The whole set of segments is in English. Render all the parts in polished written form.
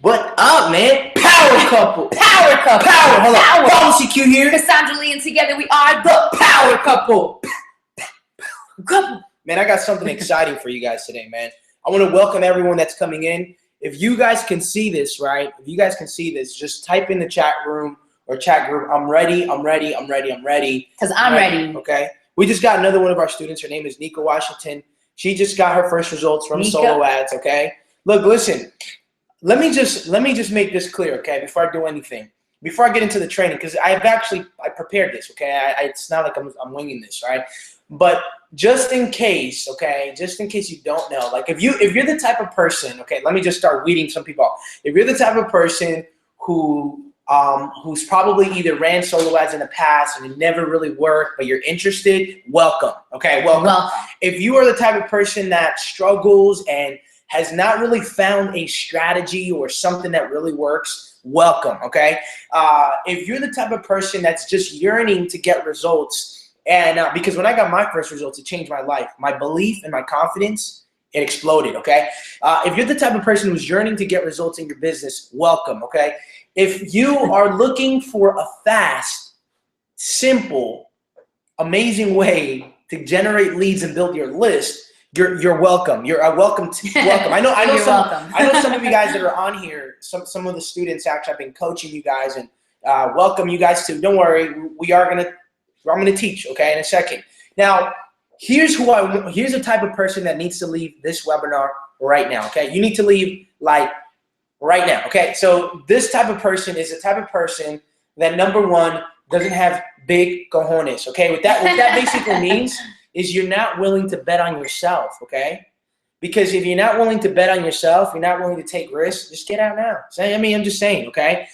What up, man? Power couple. Power couple. Power. Hold on. Power. Policy Q here. Cassandra Lee, and together we are the Power Couple. Couple. Man, I got something exciting for you guys today, man. I want to welcome everyone that's coming in. If you guys can see this, right? If you guys can see this, just type in the chat room or chat group, I'm ready, I'm ready, I'm ready, I'm ready. Because I'm ready. Okay. We just got another one of our students. Her name is Nika Washington. She just got her first results from Solo Ads, okay? Look, listen. Let me just make this clear, okay, before I do anything. Before I get into the training, because I prepared this, okay? It's not like I'm winging this, right? But just in case, okay, just in case you don't know, like if you're the type of person, okay, let me just start weeding some people off. If you're the type of person who's probably either ran solo ads in the past and it never really worked, but you're interested, welcome, okay, welcome. If you are the type of person that struggles and has not really found a strategy or something that really works, welcome, okay? If you're the type of person that's just yearning to get results, and because when I got my first results, it changed my life. My belief and my confidence, it exploded, okay? If you're the type of person who's yearning to get results in your business, welcome, okay? If you are looking for a fast, simple, amazing way to generate leads and build your list, you're welcome. You're welcome. I know some of you guys that are on here. Some of the students actually have been coaching you guys and welcome you guys too. Don't worry, I'm gonna teach, okay, in a second. Now, here's the type of person that needs to leave this webinar right now. Okay, you need to leave like right now. Okay, so this type of person is the type of person that, number one, doesn't have big cojones. Okay, what that basically means is you're not willing to bet on yourself, okay? Because if you're not willing to bet on yourself, you're not willing to take risks, just get out now. I'm just saying, okay?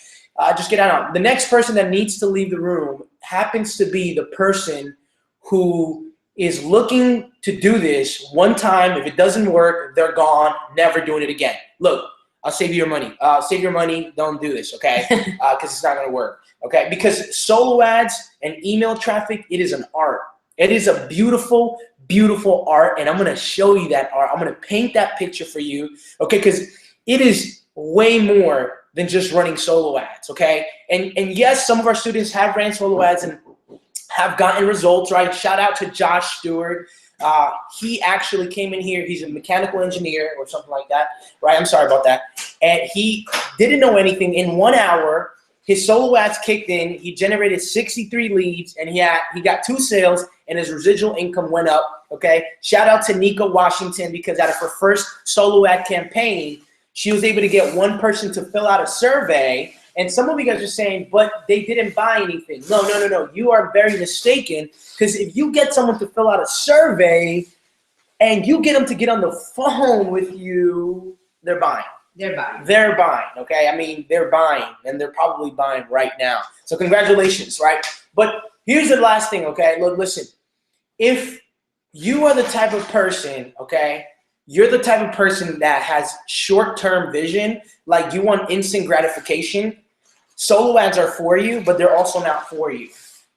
Just get out now. The next person that needs to leave the room happens to be the person who is looking to do this one time. If it doesn't work, they're gone, never doing it again. Look, I'll save you your money. Save your money, don't do this, okay? Because it's not gonna work, okay? Because solo ads and email traffic, it is an art. It is a beautiful, beautiful art, and I'm going to show you that art. I'm going to paint that picture for you, okay, because it is way more than just running solo ads, okay? And yes, some of our students have ran solo ads and have gotten results, right? Shout out to Josh Stewart. He actually came in here. He's a mechanical engineer or something like that, right? I'm sorry about that. And he didn't know anything. In 1 hour, his solo ads kicked in. He generated 63 leads, and he got 2 sales, and his residual income went up, okay? Shout out to Nika Washington, because out of her first solo ad campaign, she was able to get one person to fill out a survey. And some of you guys are saying, but they didn't buy anything. No. You are very mistaken, because if you get someone to fill out a survey and you get them to get on the phone with you, they're buying. They're buying, okay? I mean, they're buying, and they're probably buying right now. So congratulations, right? But here's the last thing, okay? Look, listen. If you are the type of person, okay, you're the type of person that has short-term vision, like you want instant gratification, solo ads are for you, but they're also not for you.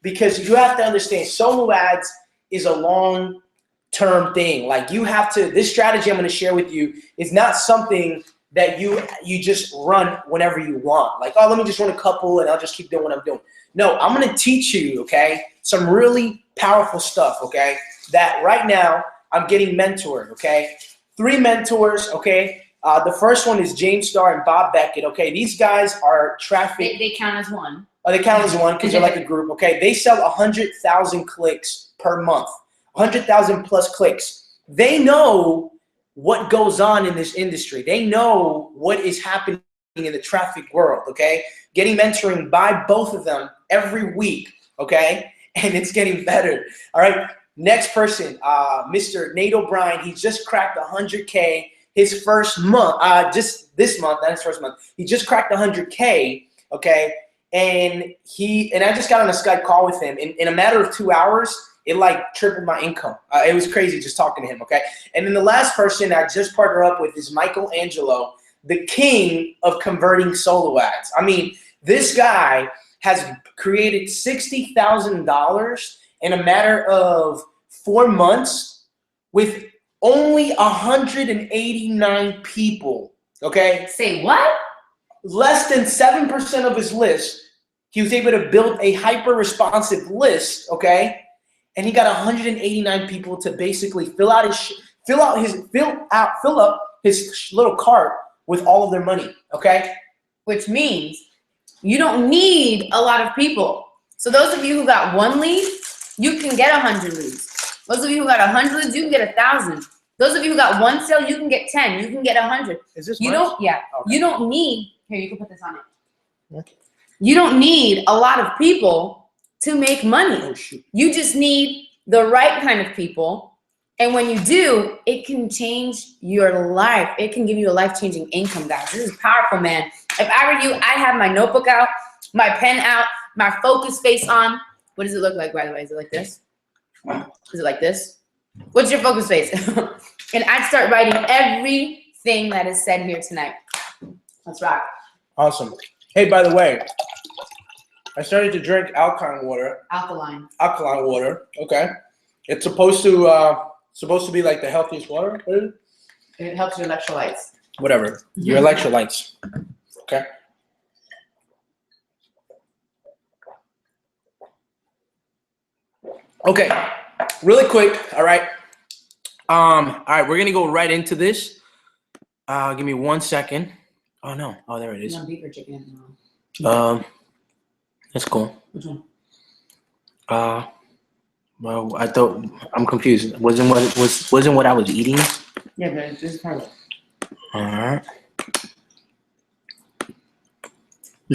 Because you have to understand, solo ads is a long-term thing. Like you have to, this strategy I'm going to share with you is not something that you just run whenever you want. Like, oh, let me just run a couple and I'll just keep doing what I'm doing. No, I'm going to teach you, okay, some really powerful stuff, okay, that right now I'm getting mentored, okay? 3 mentors, okay? The first one is James Starr and Bob Beckett, okay? These guys are traffic. They count as one. Oh, they count as one because they're like a group, okay? They sell 100,000 clicks per month, 100,000 plus clicks. They know what goes on in this industry. They know what is happening in the traffic world, okay? Getting mentoring by both of them every week, okay? And it's getting better, all right? Next person, Mr. Nate O'Brien. He just cracked 100K his first month, just this month, not his first month. He just cracked 100K, okay? And I just got on a Skype call with him. In a matter of 2 hours, it like tripled my income. It was crazy just talking to him, okay? And then the last person I just partnered up with is Michael Angelo, the king of converting solo ads. I mean, this guy has created $60,000 in a matter of 4 months with only 189 people okay? Say what? Less than 7% of his list, he was able to build a hyper-responsive list, okay? And he got 189 people to basically fill up his little cart with all of their money, okay? Which means you don't need a lot of people. So those of you who got 1 lead, you can get 100 leads. Those of you who got 100 leads, you can get 1,000. Those of you who got 1 sale, you can get 10. You can get 100. Is this you mine? don't? Yeah. Okay. You don't need. Here, you can put this on it. Okay. You don't need a lot of people to make money. Oh, shoot. You just need the right kind of people. And when you do, it can change your life. It can give you a life-changing income, guys. This is powerful, man. If I were you, I'd have my notebook out, my pen out, my focus face on. What does it look like, by the way? Is it like this? Is it like this? What's your focus face? And I'd start writing everything that is said here tonight. Let's rock. Awesome. Hey, by the way, I started to drink alkaline water. Alkaline. Alkaline water. Okay. It's supposed to be like the healthiest water. It helps your electrolytes. Whatever. Your electrolytes. Okay. Okay. Really quick. All right. All right. We're gonna go right into this. Give me 1 second. Oh no. Oh, there it is. No beef or chicken. That's cool. Which one? Well, I thought I'm confused. Wasn't what I was eating? Yeah, but this is part of it. All right.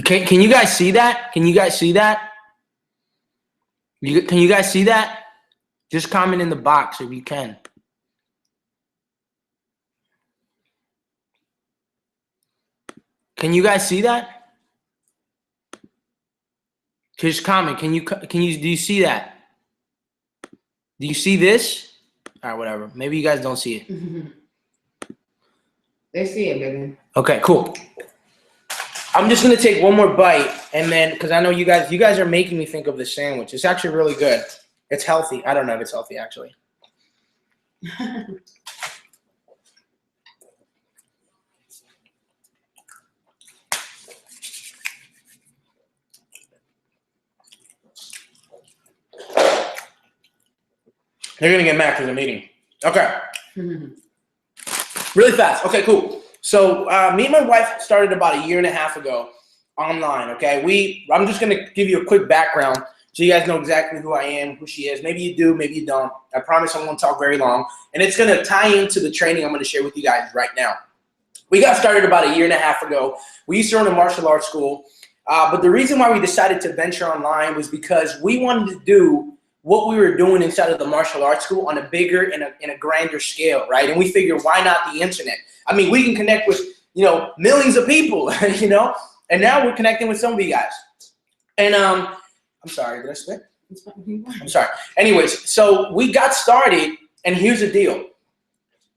Can you guys see that? Can you guys see that? Can you guys see that? Just comment in the box if you can. Can you guys see that? Just comment. Do you see that? Do you see this? All right, whatever. Maybe you guys don't see it. They see it, baby. Okay, cool. I'm just gonna take one more bite, and then because I know you guys are making me think of this sandwich. It's actually really good. It's healthy. I don't know if it's healthy actually. They're gonna get mad because I'm eating. Okay. Really fast. Okay, cool. So me and my wife started about 1.5 years ago online. Okay, I'm just gonna give you a quick background so you guys know exactly who I am, who she is. Maybe you do, maybe you don't. I promise I won't talk very long, and it's gonna tie into the training I'm gonna share with you guys right now. We got started about 1.5 years ago. We used to run a martial arts school, but the reason why we decided to venture online was because we wanted to do what we were doing inside of the martial arts school on a bigger and a grander scale, right? And we figured, why not the internet? I mean, we can connect with, millions of people, and now we're connecting with some of you guys. And I'm sorry, did I spit? I'm sorry. Anyways, so we got started, and here's the deal.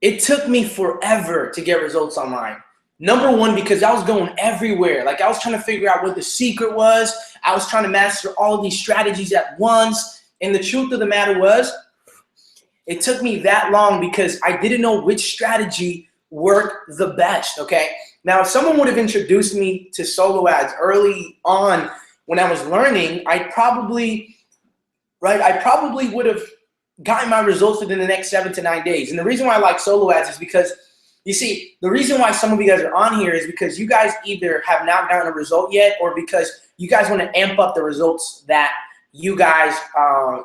It took me forever to get results online. Number one, because I was going everywhere. Like, I was trying to figure out what the secret was. I was trying to master all of these strategies at once. And the truth of the matter was, it took me that long because I didn't know which strategy worked the best, okay? Now, if someone would have introduced me to solo ads early on when I was learning, I probably would have gotten my results within the next 7 to 9 days. And the reason why I like solo ads is because, you see, the reason why some of you guys are on here is because you guys either have not gotten a result yet or because you guys want to amp up the results that you guys,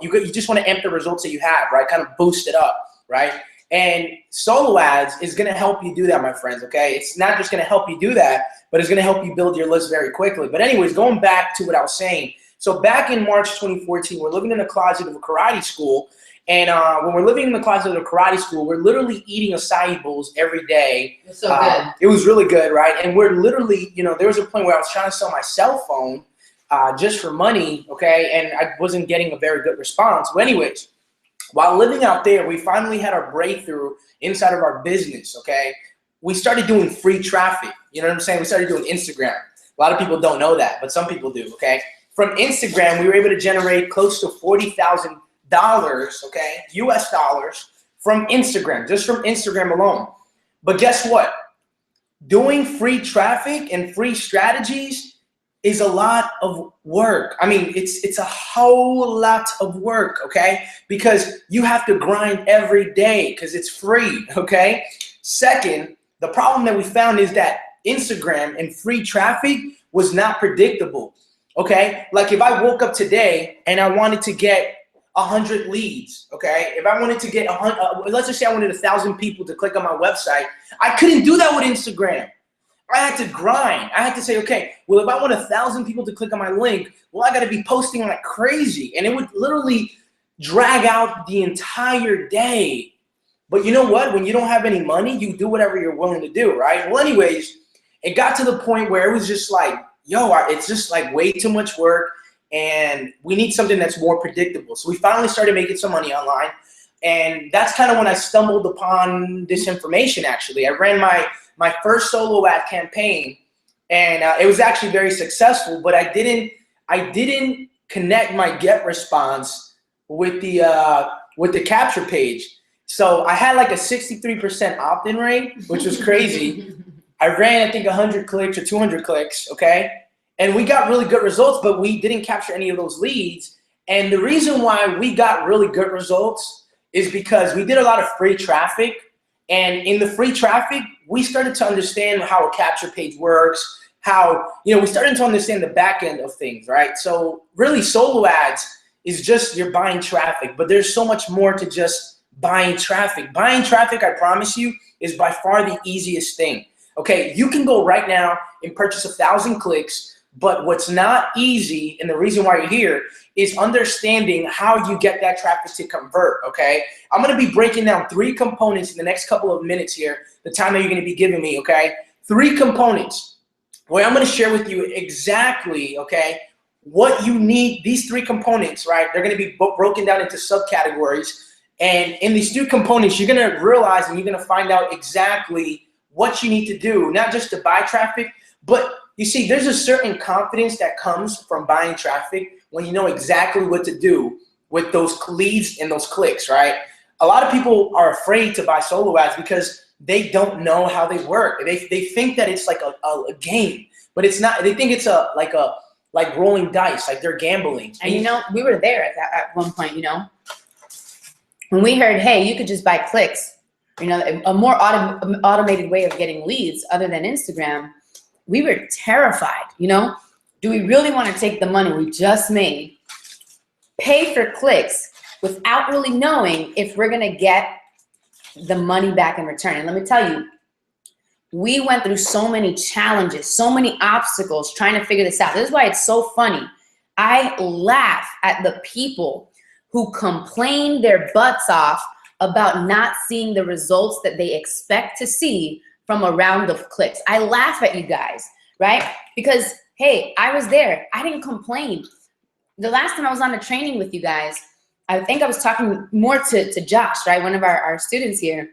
you just want to amp the results that you have, right? Kind of boost it up, right? And solo ads is going to help you do that, my friends, okay? It's not just going to help you do that, but it's going to help you build your list very quickly. But anyways, going back to what I was saying. So back in March 2014, we're living in a closet of a karate school. And when we're living in the closet of a karate school, we're literally eating acai bowls every day. It's so good. It was really good, right? And we're literally, there was a point where I was trying to sell my cell phone just for money, okay? And I wasn't getting a very good response. But anyways, while living out there, we finally had our breakthrough inside of our business, okay? We started doing free traffic. You know what I'm saying? We started doing Instagram. A lot of people don't know that, but some people do, okay? From Instagram, we were able to generate close to $40,000, okay, US dollars from Instagram, just from Instagram alone. But guess what? doing free traffic and free strategies is a lot of work. I mean, it's a whole lot of work, okay? Because you have to grind every day because it's free, okay? Second, the problem that we found is that Instagram and free traffic was not predictable, okay? Like if I woke up today and I wanted to get 100 leads, okay? If I wanted to get 100, let's just say I wanted 1,000 people to click on my website, I couldn't do that with Instagram. I had to grind. I had to say, okay, well, if I want 1,000 people to click on my link, well, I got to be posting like crazy. And it would literally drag out the entire day. But you know what? When you don't have any money, you do whatever you're willing to do, right? Well, anyways, it got to the point where it was just like, yo, it's just like way too much work. And we need something that's more predictable. So we finally started making some money online. And that's kind of when I stumbled upon this information, actually. I ran my first solo ad campaign, and it was actually very successful, but I didn't connect my get response with the capture page. So I had like a 63% opt-in rate, which was crazy. I ran, I think, 100 clicks or 200 clicks, okay? And we got really good results, but we didn't capture any of those leads. And the reason why we got really good results is because we did a lot of free traffic. And in the free traffic, we started to understand how a capture page works, how, we started to understand the back end of things, right? So really solo ads is just you're buying traffic, but there's so much more to just buying traffic. Buying traffic, I promise you, is by far the easiest thing. Okay, you can go right now and purchase 1,000 clicks, but what's not easy, and the reason why you're here, is understanding how you get that traffic to convert, okay? I'm gonna be breaking down 3 components in the next couple of minutes here, the time that you're gonna be giving me, okay? 3 components where I'm gonna share with you exactly, okay, what you need, these 3 components, right? They're gonna be broken down into subcategories. And in these 3 components, you're gonna realize and you're gonna find out exactly what you need to do, not just to buy traffic, but you see, there's a certain confidence that comes from buying traffic when you know exactly what to do with those leads and those clicks, right? A lot of people are afraid to buy solo ads because they don't know how they work. They think that it's like a game, but it's not. They think it's like rolling dice, like they're gambling. And we were there at one point, when we heard, hey, you could just buy clicks, a more automated way of getting leads other than Instagram. We were terrified, do we really want to take the money we just made, pay for clicks without really knowing if we're going to get the money back in return? And let me tell you, we went through so many challenges, so many obstacles trying to figure this out. This is why it's so funny. I laugh at the people who complain their butts off about not seeing the results that they expect to see from a round of clicks. I laugh at you guys, right? Because, hey, I was there. I didn't complain. The last time I was on a training with you guys, I think I was talking more to Josh, right? One of our students here.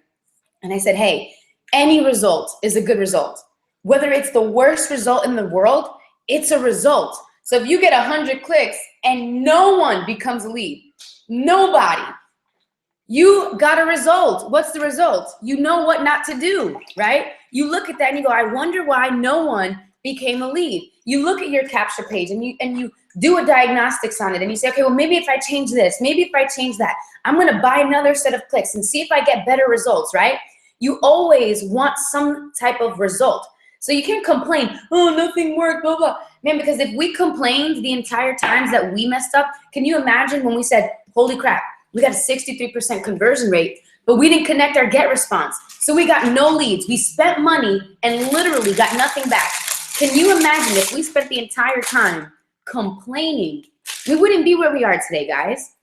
And I said, hey, any result is a good result. Whether it's the worst result in the world, it's a result. So if you get 100 clicks and no one becomes a lead, nobody, you got a result. What's the result? You know what not to do, right? You look at that and you go, I wonder why no one became a lead. You look at your capture page and you do a diagnostics on it and you say, okay, well, maybe if I change this, maybe if I change that, I'm gonna buy another set of clicks and see if I get better results, right? You always want some type of result. So you can't complain, oh, nothing worked, blah, blah. Man, because if we complained the entire times that we messed up, can you imagine when we said, holy crap, we got a 63% conversion rate, but we didn't connect our get response. So we got no leads. We spent money and literally got nothing back. Can you imagine if we spent the entire time complaining? We wouldn't be where we are today, guys.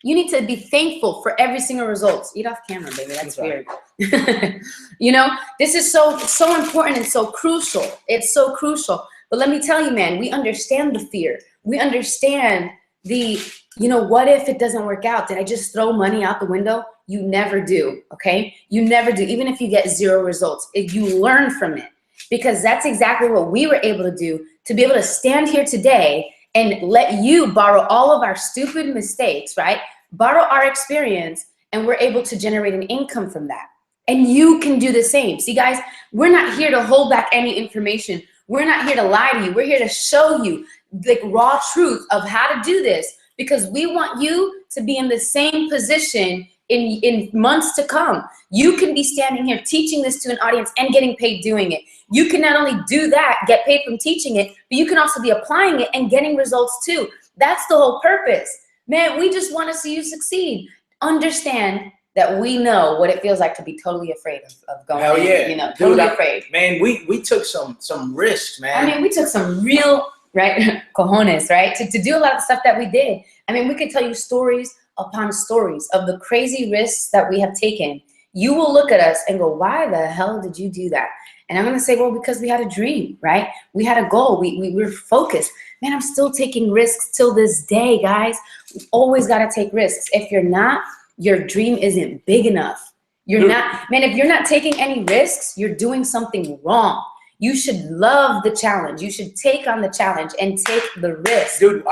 You need to be thankful for every single result. Eat off camera, baby. That's weird. This is so important and so crucial. It's so crucial. But let me tell you, man, we understand the fear. We understand the, what if it doesn't work out? Did I just throw money out the window? You never do, okay? You never do, even if you get 0 results. If you learn from it, because that's exactly what we were able to do to be able to stand here today and let you borrow all of our stupid mistakes, right? Borrow our experience, and we're able to generate an income from that. And you can do the same. See, guys, we're not here to hold back any information. We're not here to lie to you. We're here to show you the raw truth of how to do this, because we want you to be in the same position in months to come. You can be standing here teaching this to an audience and getting paid doing it. You can not only do that, get paid from teaching it, but you can also be applying it and getting results too. That's the whole purpose. Man, we just want to see you succeed. Understand that we know what it feels like to be totally afraid of going. Hell yeah. You know, totally Dude, afraid. Man, we took some risks, man. I mean, we took some real, right, cojones, right, to do a lot of stuff that we did. I mean, we could tell you stories upon stories of the crazy risks that we have taken. You will look at us and go, why the hell did you do that? And I'm going to say, well, because we had a dream, right? We had a goal. We were focused. Man, I'm still taking risks till this day, guys. We always got to take risks. If you're not, your dream isn't big enough. You're not, man, if you're not taking any risks, you're doing something wrong. You should love the challenge. You should take on the challenge and take the risk. Dude,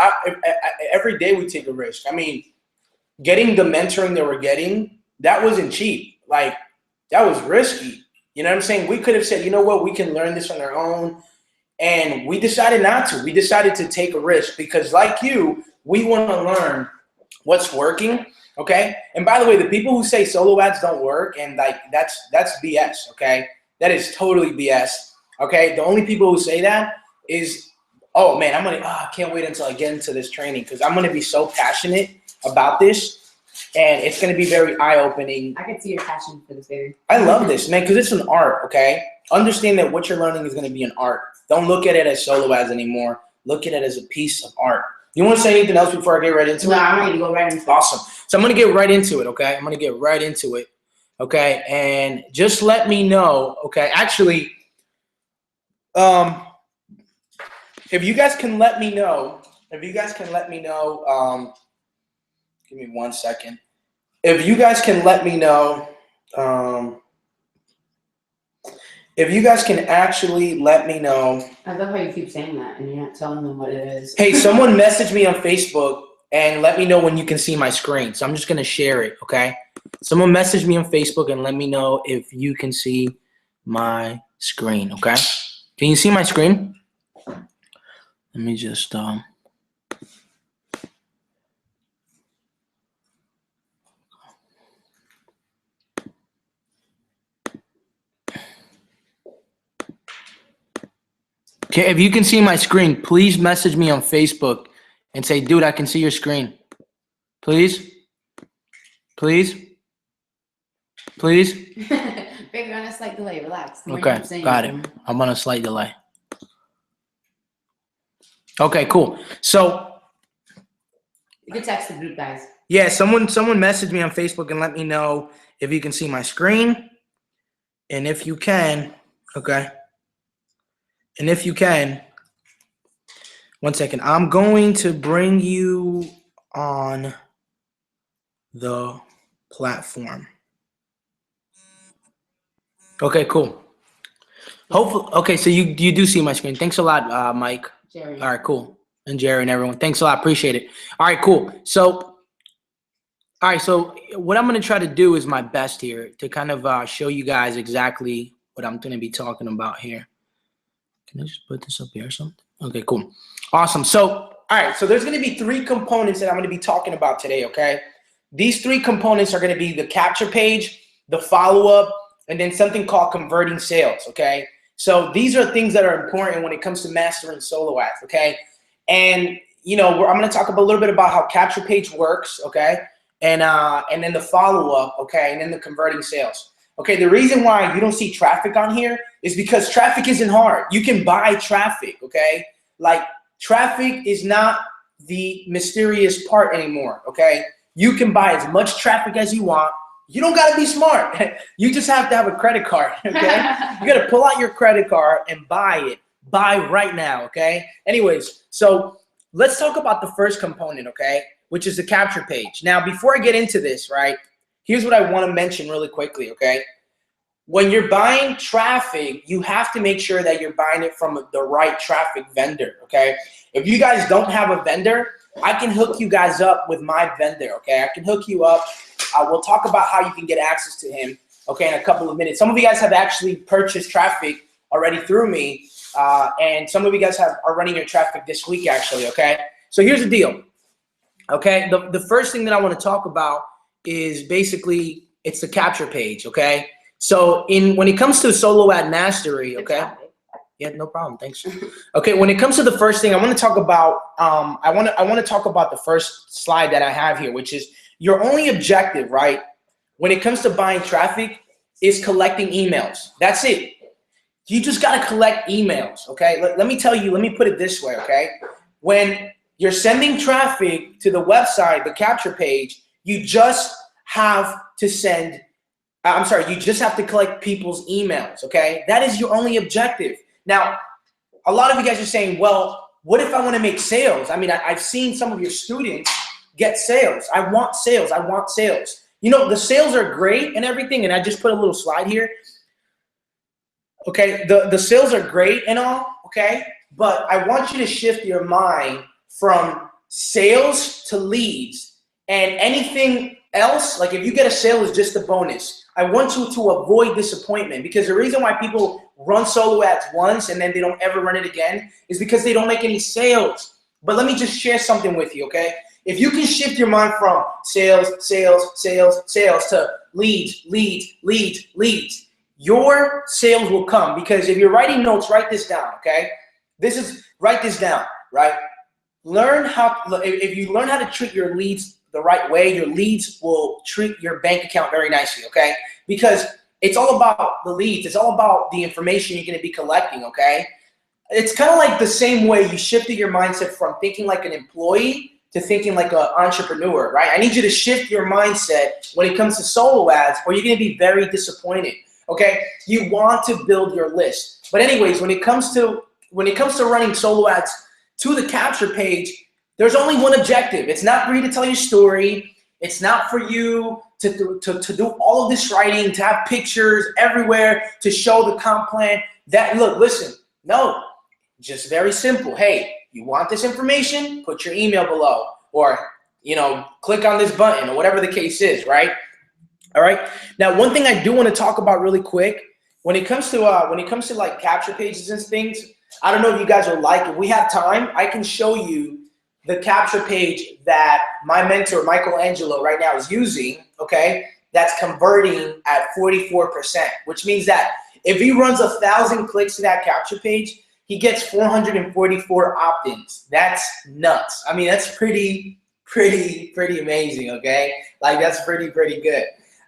every day we take a risk. I mean, getting the mentoring that we're getting, that wasn't cheap. Like, that was risky. You know what I'm saying? We could have said, you know what, we can learn this on our own. And we decided not to. We decided to take a risk because, like you, we want to learn what's working, okay? And by the way, the people who say solo ads don't work, and like that's BS, okay? That is totally BS, okay? The only people who say that is, oh man, I can't wait until I get into this training because I'm gonna be so passionate about this, and it's gonna be very eye-opening. I can see your passion for this, baby. I love this, man, because it's an art, okay? Understand that what you're learning is gonna be an art. Don't look at it as solo ads anymore. Look at it as a piece of art. You want to say anything else before I get right into it? No, I'm ready to go right into it. Awesome. So I'm going to get right into it, okay? I'm going to get right into it, okay? And just let me know, okay? Actually, if you guys can let me know, give me 1 second. If you guys can let me know, if you guys can actually let me know. I love how you keep saying that and you're not telling them what it is. Hey, someone message me on Facebook and let me know when you can see my screen. So I'm just going to share it, okay? Someone message me on Facebook and let me know if you can see my screen, okay? Can you see my screen? Let me just Okay, if you can see my screen, please message me on Facebook and say, dude, I can see your screen. Please? Please? Please? Baby, on a slight delay. Relax. Okay, got it. I'm on a slight delay. Okay, cool. So you can text the group, guys. Yeah, someone message me on Facebook and let me know if you can see my screen. And if you can, okay. And if you can, 1 second, I'm going to bring you on the platform. Okay, cool. Hopefully, okay, so you do see my screen. Thanks a lot, Mike. Jerry. All right, cool. And Jerry and everyone. Thanks a lot. Appreciate it. All right, cool. So what I'm going to try to do is my best here to kind of show you guys exactly what I'm going to be talking about here. Can I just put this up here or something? Okay, cool. Awesome. So, all right. So there's going to be 3 components that I'm going to be talking about today, okay? These 3 components are going to be the capture page, the follow-up, and then something called converting sales, okay? So these are things that are important when it comes to mastering solo ads, okay? And, you know, I'm going to talk a little bit about how capture page works, okay? And then the follow-up, okay? And then the converting sales. Okay, the reason why you don't see traffic on here is because traffic isn't hard. You can buy traffic, okay? Like, traffic is not the mysterious part anymore, okay? You can buy as much traffic as you want. You don't got to be smart. You just have to have a credit card, okay? You got to pull out your credit card and buy it. Buy right now, okay? Anyways, so let's talk about the first component, okay? Which is the capture page. Now, before I get into this, right? Here's what I want to mention really quickly, okay? When you're buying traffic, you have to make sure that you're buying it from the right traffic vendor, okay? If you guys don't have a vendor, I can hook you guys up with my vendor, okay? I can hook you up. We'll talk about how you can get access to him. okay, in a couple of minutes. Some of you guys have actually purchased traffic already through me, and some of you guys are running your traffic this week, actually, okay? So here's the deal, okay? The first thing that I want to talk about is basically it's the capture page, okay? So when it comes to solo ad mastery, okay? Yeah, no problem. Thanks. Okay, when it comes to the first thing, I want to talk about. I want to talk about the first slide that I have here, which is your only objective, right? When it comes to buying traffic, is collecting emails. That's it. You just got to collect emails. Okay. Let me tell you. Let me put it this way. Okay. When you're sending traffic to the website, the capture page, you just have to send. I'm sorry. You just have to collect people's emails. Okay. That is your only objective. Now, a lot of you guys are saying, well, what if I want to make sales? I mean, I've seen some of your students get sales. I want sales. I want sales. You know, the sales are great and everything. And I just put a little slide here. Okay. The sales are great and all. Okay. But I want you to shift your mind from sales to leads, and anything else. Like if you get a sale is just a bonus. I want you to avoid disappointment, because the reason why people run solo ads once and then they don't ever run it again is because they don't make any sales. But let me just share something with you, okay? If you can shift your mind from sales to leads, your sales will come. Because if you're writing notes, write this down, okay? Write this down, right? If you learn how to treat your leads the right way, your leads will treat your bank account very nicely, okay? Because it's all about the leads. It's all about the information you're going to be collecting, okay? It's kind of like the same way you shifted your mindset from thinking like an employee to thinking like an entrepreneur, right? I need you to shift your mindset when it comes to solo ads, or you're going to be very disappointed, okay? You want to build your list. But anyways, when it comes to running solo ads to the capture page, there's only one objective. It's not for you to tell your story. It's not for you to do all of this writing, to have pictures everywhere, to show the comp plan. Listen, no, just very simple. Hey, you want this information? Put your email below, or, click on this button, or whatever the case is, right? All right. Now, one thing I do want to talk about really quick, when it comes to like capture pages and things, I don't know if you guys are like, if we have time, I can show you the capture page that my mentor, Michelangelo, right now is using, okay? That's converting at 44%, which means that if he runs 1,000 clicks to that capture page, he gets 444 opt-ins. That's nuts. I mean, that's pretty amazing, okay? Like, that's pretty good.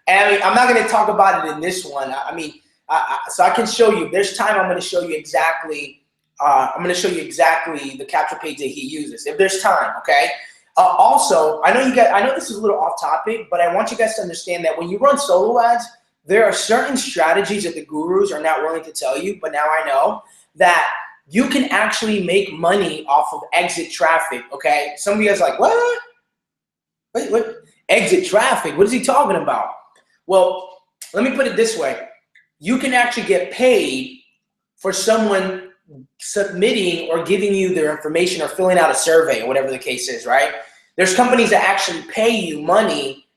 And I mean, I'm not gonna talk about it in this one. So I can show you, if there's time, I'm gonna show you exactly the capture page that he uses, if there's time, okay? Also, I know this is a little off topic, but I want you guys to understand that when you run solo ads, there are certain strategies that the gurus are not willing to tell you, but now I know that you can actually make money off of exit traffic, okay? Some of you guys are like, what? Wait, what? Exit traffic? What is he talking about? Well, let me put it this way. You can actually get paid for someone submitting or giving you their information or filling out a survey or whatever the case is, right? There's companies that actually pay you money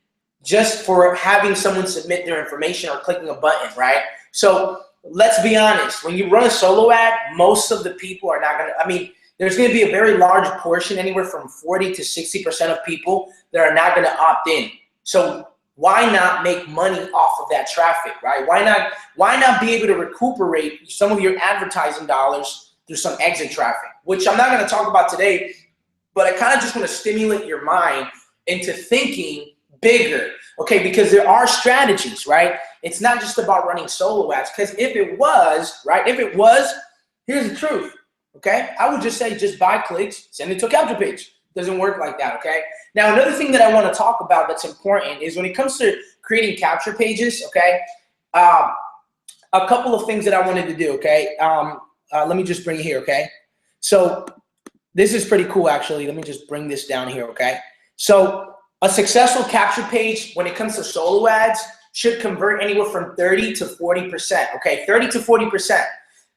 just for having someone submit their information or clicking a button, right? So let's be honest, when you run a solo ad, most of the people are not gonna, there's gonna be a very large portion, anywhere from 40 to 60% of people that are not gonna opt in. So why not make money off of that traffic, right? Why not be able to recuperate some of your advertising dollars through some exit traffic, which I'm not going to talk about today, but I kind of just want to stimulate your mind into thinking bigger, okay? Because there are strategies, right? It's not just about running solo ads, because if it was, here's the truth, okay? I would just say just buy clicks, send it to a capture page. Doesn't work like that, okay? Now, another thing that I want to talk about that's important is when it comes to creating capture pages, okay? A couple of things that I wanted to do, okay? Let me just bring it here, okay? So this is pretty cool, actually. Let me just bring this down here, okay? So a successful capture page when it comes to solo ads should convert anywhere from 30 to 40%, okay? 30 to 40%.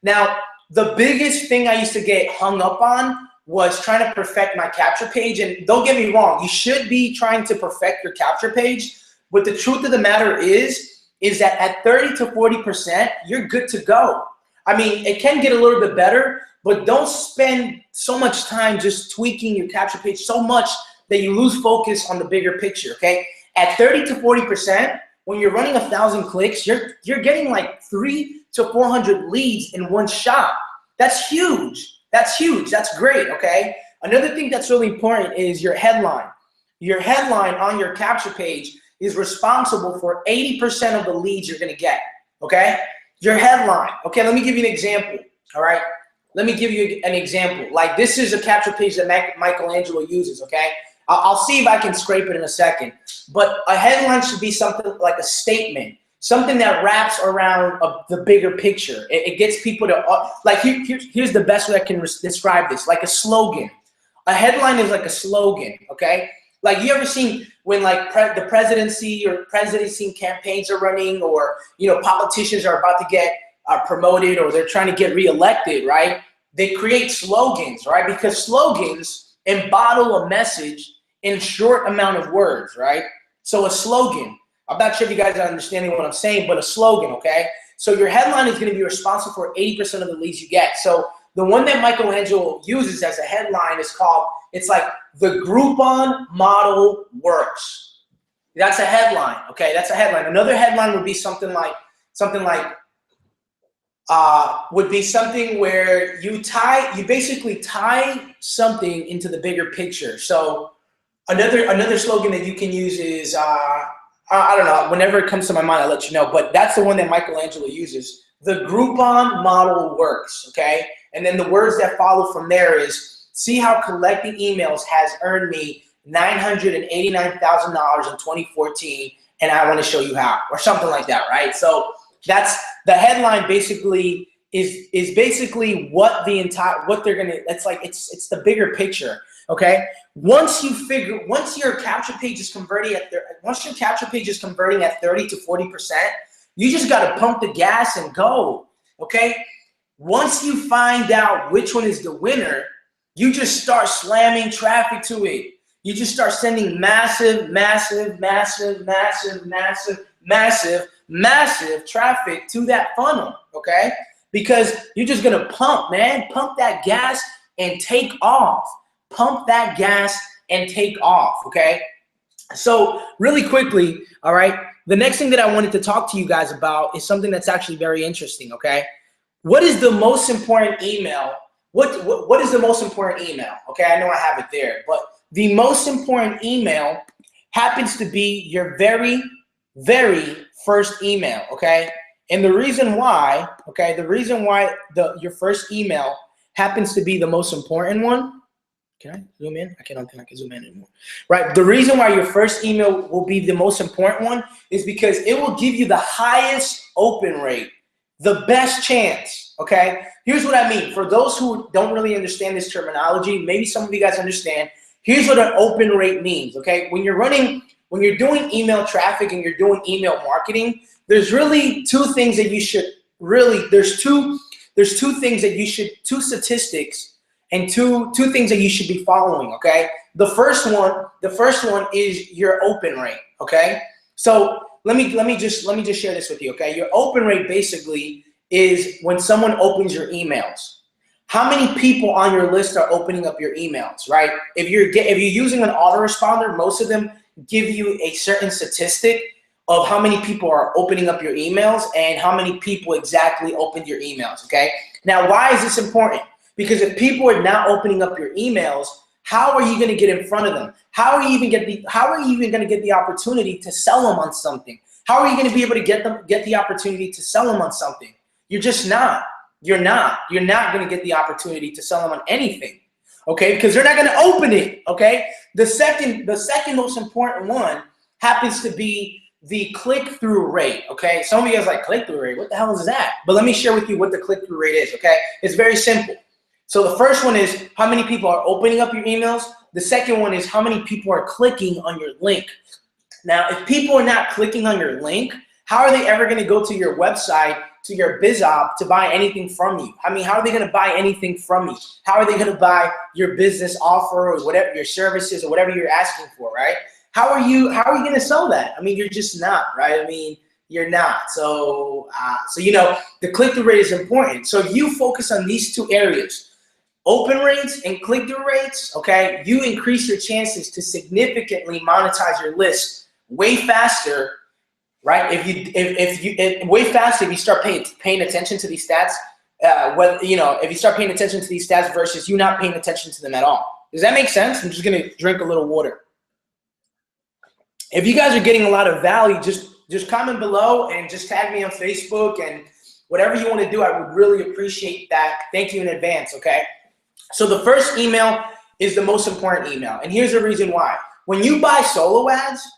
Now, the biggest thing I used to get hung up on was trying to perfect my capture page. And don't get me wrong, you should be trying to perfect your capture page. But the truth of the matter is, is that at 30 to 40%, you're good to go. I mean, it can get a little bit better, but don't spend so much time just tweaking your capture page so much that you lose focus on the bigger picture, okay? At 30 to 40%, when you're running 1,000 clicks, you're getting like 300 to 400 leads in one shot. That's huge. That's huge. That's great, okay? Another thing that's really important is your headline. Your headline on your capture page is responsible for 80% of the leads you're gonna get, okay? Your headline. Okay, let me give you an example, all right? Let me give you an example. Like this is a capture page that Michelangelo uses, okay? I'll see if I can scrape it in a second. But a headline should be something like a statement, something that wraps around the bigger picture. It gets people to, like here's the best way I can describe this, like a slogan. A headline is like a slogan, okay? Like you ever seen when like the presidency campaigns are running, or politicians are about to get promoted, or they're trying to get reelected, right? They create slogans, right? Because slogans embody a message in a short amount of words, right? So a slogan, I'm not sure if you guys are understanding what I'm saying, but a slogan, okay? So your headline is going to be responsible for 80% of the leads you get. So the one that Michelangelo uses as a headline is called, it's like the Groupon model works. That's a headline, okay? That's a headline. Another headline would be something like where you basically tie something into the bigger picture. So another slogan that you can use is I don't know, whenever it comes to my mind, I'll let you know, but that's the one that Michelangelo uses. The Groupon model works, okay? And then the words that follow from there is, see how collecting emails has earned me $989,000 in 2014, and I want to show you how, or something like that, right? So that's the headline. Basically is basically what they're gonna. It's the bigger picture, okay? Once your capture page is converting at 30 to 40%, you just gotta pump the gas and go, okay? Once you find out which one is the winner, you just start slamming traffic to it. You just start sending massive traffic to that funnel, okay? Because you're just gonna pump that gas and take off. Pump that gas and take off, okay? So really quickly, all right, the next thing that I wanted to talk to you guys about is something that's actually very interesting, okay? What is the most important email? What is the most important email? Okay, I know I have it there, but the most important email happens to be your very, very first email, okay? And the reason why, your first email happens to be the most important one. Can I zoom in? I don't think I can zoom in anymore. Right, the reason why your first email will be the most important one is because it will give you the highest open rate, the best chance, okay? Here's what I mean. For those who don't really understand this terminology, maybe some of you guys understand, here's what an open rate means, okay? When you're doing email traffic and you're doing email marketing, there's really two things that you should really, there's two statistics and two things that you should be following, okay? The first one is your open rate, okay? So let me just share this with you, okay? Your open rate basically is when someone opens your emails. How many people on your list are opening up your emails, right? If you're using an autoresponder, most of them give you a certain statistic of how many people are opening up your emails and how many people exactly opened your emails, okay? Now, why is this important? Because if people are not opening up your emails, how are you going to get in front of them? How are you even going to get the opportunity to sell them on something? How are you going to be able to get the opportunity to sell them on something? You're just not. You're not going to get the opportunity to sell them on anything, okay? Because they're not going to open it, okay? The second most important one happens to be the click-through rate, okay? Some of you guys like click-through rate. What the hell is that? But let me share with you what the click-through rate is, okay? It's very simple. So the first one is how many people are opening up your emails. The second one is how many people are clicking on your link. Now, if people are not clicking on your link, how are they ever going to go to your website, to your BizOp, to buy anything from you? I mean, how are they going to buy anything from you? How are they going to buy your business offer or whatever, your services or whatever you're asking for, right? How are you going to sell that? I mean, you're just not, right? I mean, you're not. So, you know, the click-through rate is important. So if you focus on these two areas, open rates and click-through rates, okay, you increase your chances to significantly monetize your list way faster, right? Way faster if you start paying attention to these stats. If you start paying attention to these stats versus you not paying attention to them at all. Does that make sense? I'm just gonna drink a little water. If you guys are getting a lot of value, just comment below and just tag me on Facebook and whatever you want to do. I would really appreciate that. Thank you in advance, okay? So the first email is the most important email. And here's the reason why. When you buy solo ads,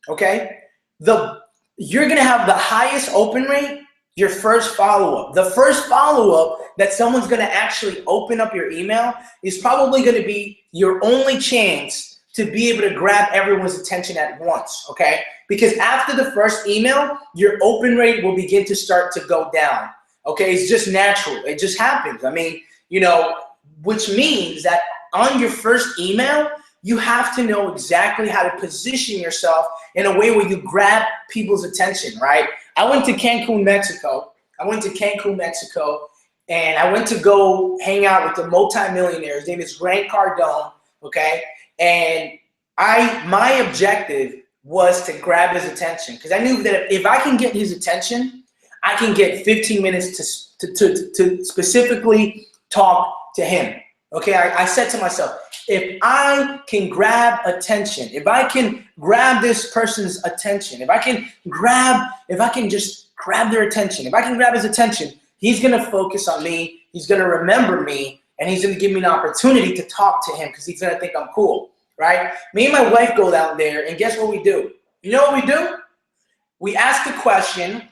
okay, you're going to have the highest open rate, your first follow-up. The first follow-up that someone's going to actually open up your email is probably going to be your only chance to be able to grab everyone's attention at once, okay? Because after the first email, your open rate will begin to start to go down, okay? It's just natural. It just happens. I mean, you know, which means that on your first email, you have to know exactly how to position yourself in a way where you grab people's attention, right? I went to Cancun, Mexico, and I went to go hang out with the multimillionaire. His name is Grant Cardone, okay? And my objective was to grab his attention because I knew that if I can get his attention, I can get 15 minutes to specifically talk to him. Okay, I said to myself, if I can grab attention, if I can grab this person's attention, if I can just grab their attention, if I can grab his attention, he's gonna focus on me, he's gonna remember me, and he's gonna give me an opportunity to talk to him because he's gonna think I'm cool, right? Me and my wife go down there, and guess what we do? You know what we do? We ask the question,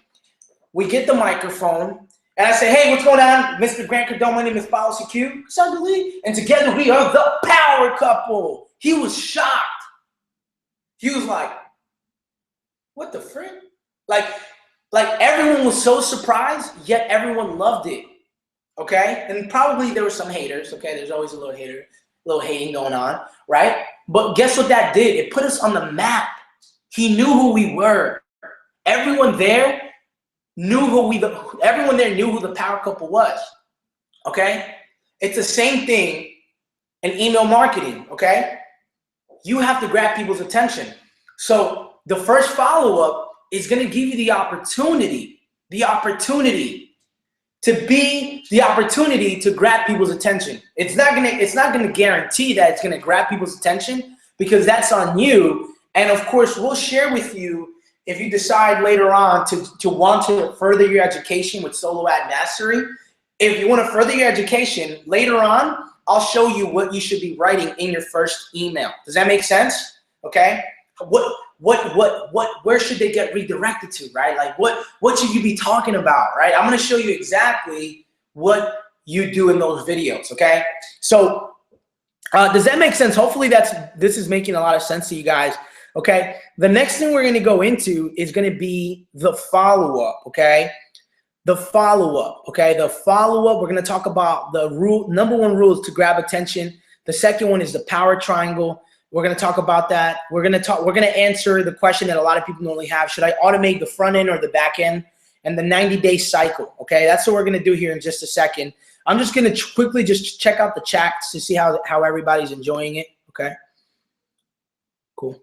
we get the microphone, and I say, hey, what's going on? Mr. Grant Cardone, my name is Policy Q, and together we are the power couple. He was shocked. He was like, what the frick? Like everyone was so surprised, yet everyone loved it. Okay, and probably there were some haters. Okay, there's always a little hating going on, right? But guess what that did? It put us on the map. He knew who we were. Everyone there knew who the power couple was. Okay, it's the same thing in email marketing. Okay, you have to grab people's attention. So the first follow-up is going to give you the opportunity to grab people's attention. It's not gonna guarantee that it's gonna grab people's attention because that's on you. And of course, we'll share with you if you decide later on to want to further your education with Solo Ad Mastery. If you want to further your education later on, I'll show you what you should be writing in your first email. Does that make sense? Okay. Where should they get redirected to, right? Like what should you be talking about, right? I'm gonna show you exactly what you do in those videos, okay? So does that make sense? Hopefully this is making a lot of sense to you guys, okay? The next thing we're gonna go into is gonna be the follow-up, okay? The follow-up, we're gonna talk about the number one rule is to grab attention. The second one is the power triangle. We're going to talk about that. We're going to answer the question that a lot of people normally have. Should I automate the front end or the back end? And the 90-day cycle. Okay, that's what we're going to do here in just a second. I'm just going to quickly just check out the chats to see how everybody's enjoying it. Okay, cool.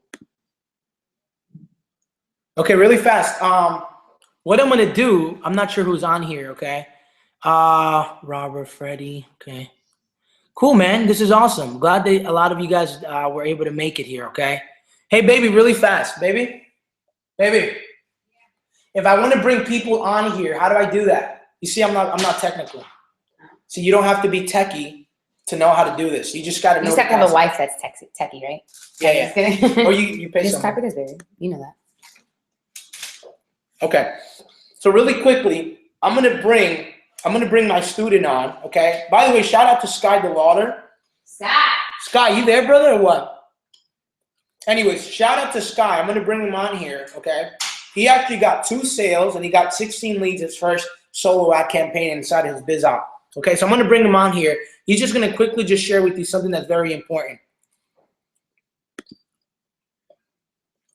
Okay, really fast. What I'm going to do, I'm not sure who's on here. Okay, Robert, Freddie. Okay. Cool, man. This is awesome. Glad that a lot of you guys were able to make it here, okay? Hey, baby, really fast. Baby. If I want to bring people on here, how do I do that? You see, I'm not technical. So you don't have to be techie to know how to do this. You just got to know. You just have to have a wife that's techie, right? Yeah. Or you pay just someone. copy this, baby. You know that. Okay. So really quickly, I'm gonna bring my student on, okay? By the way, shout out to Sky DeLauder. Sky, you there, brother, or what? Anyways, shout out to Sky. I'm going to bring him on here, okay? He actually got 2 sales, and he got 16 leads his first solo ad campaign inside his biz op. Okay, so I'm going to bring him on here. He's just going to quickly just share with you something that's very important.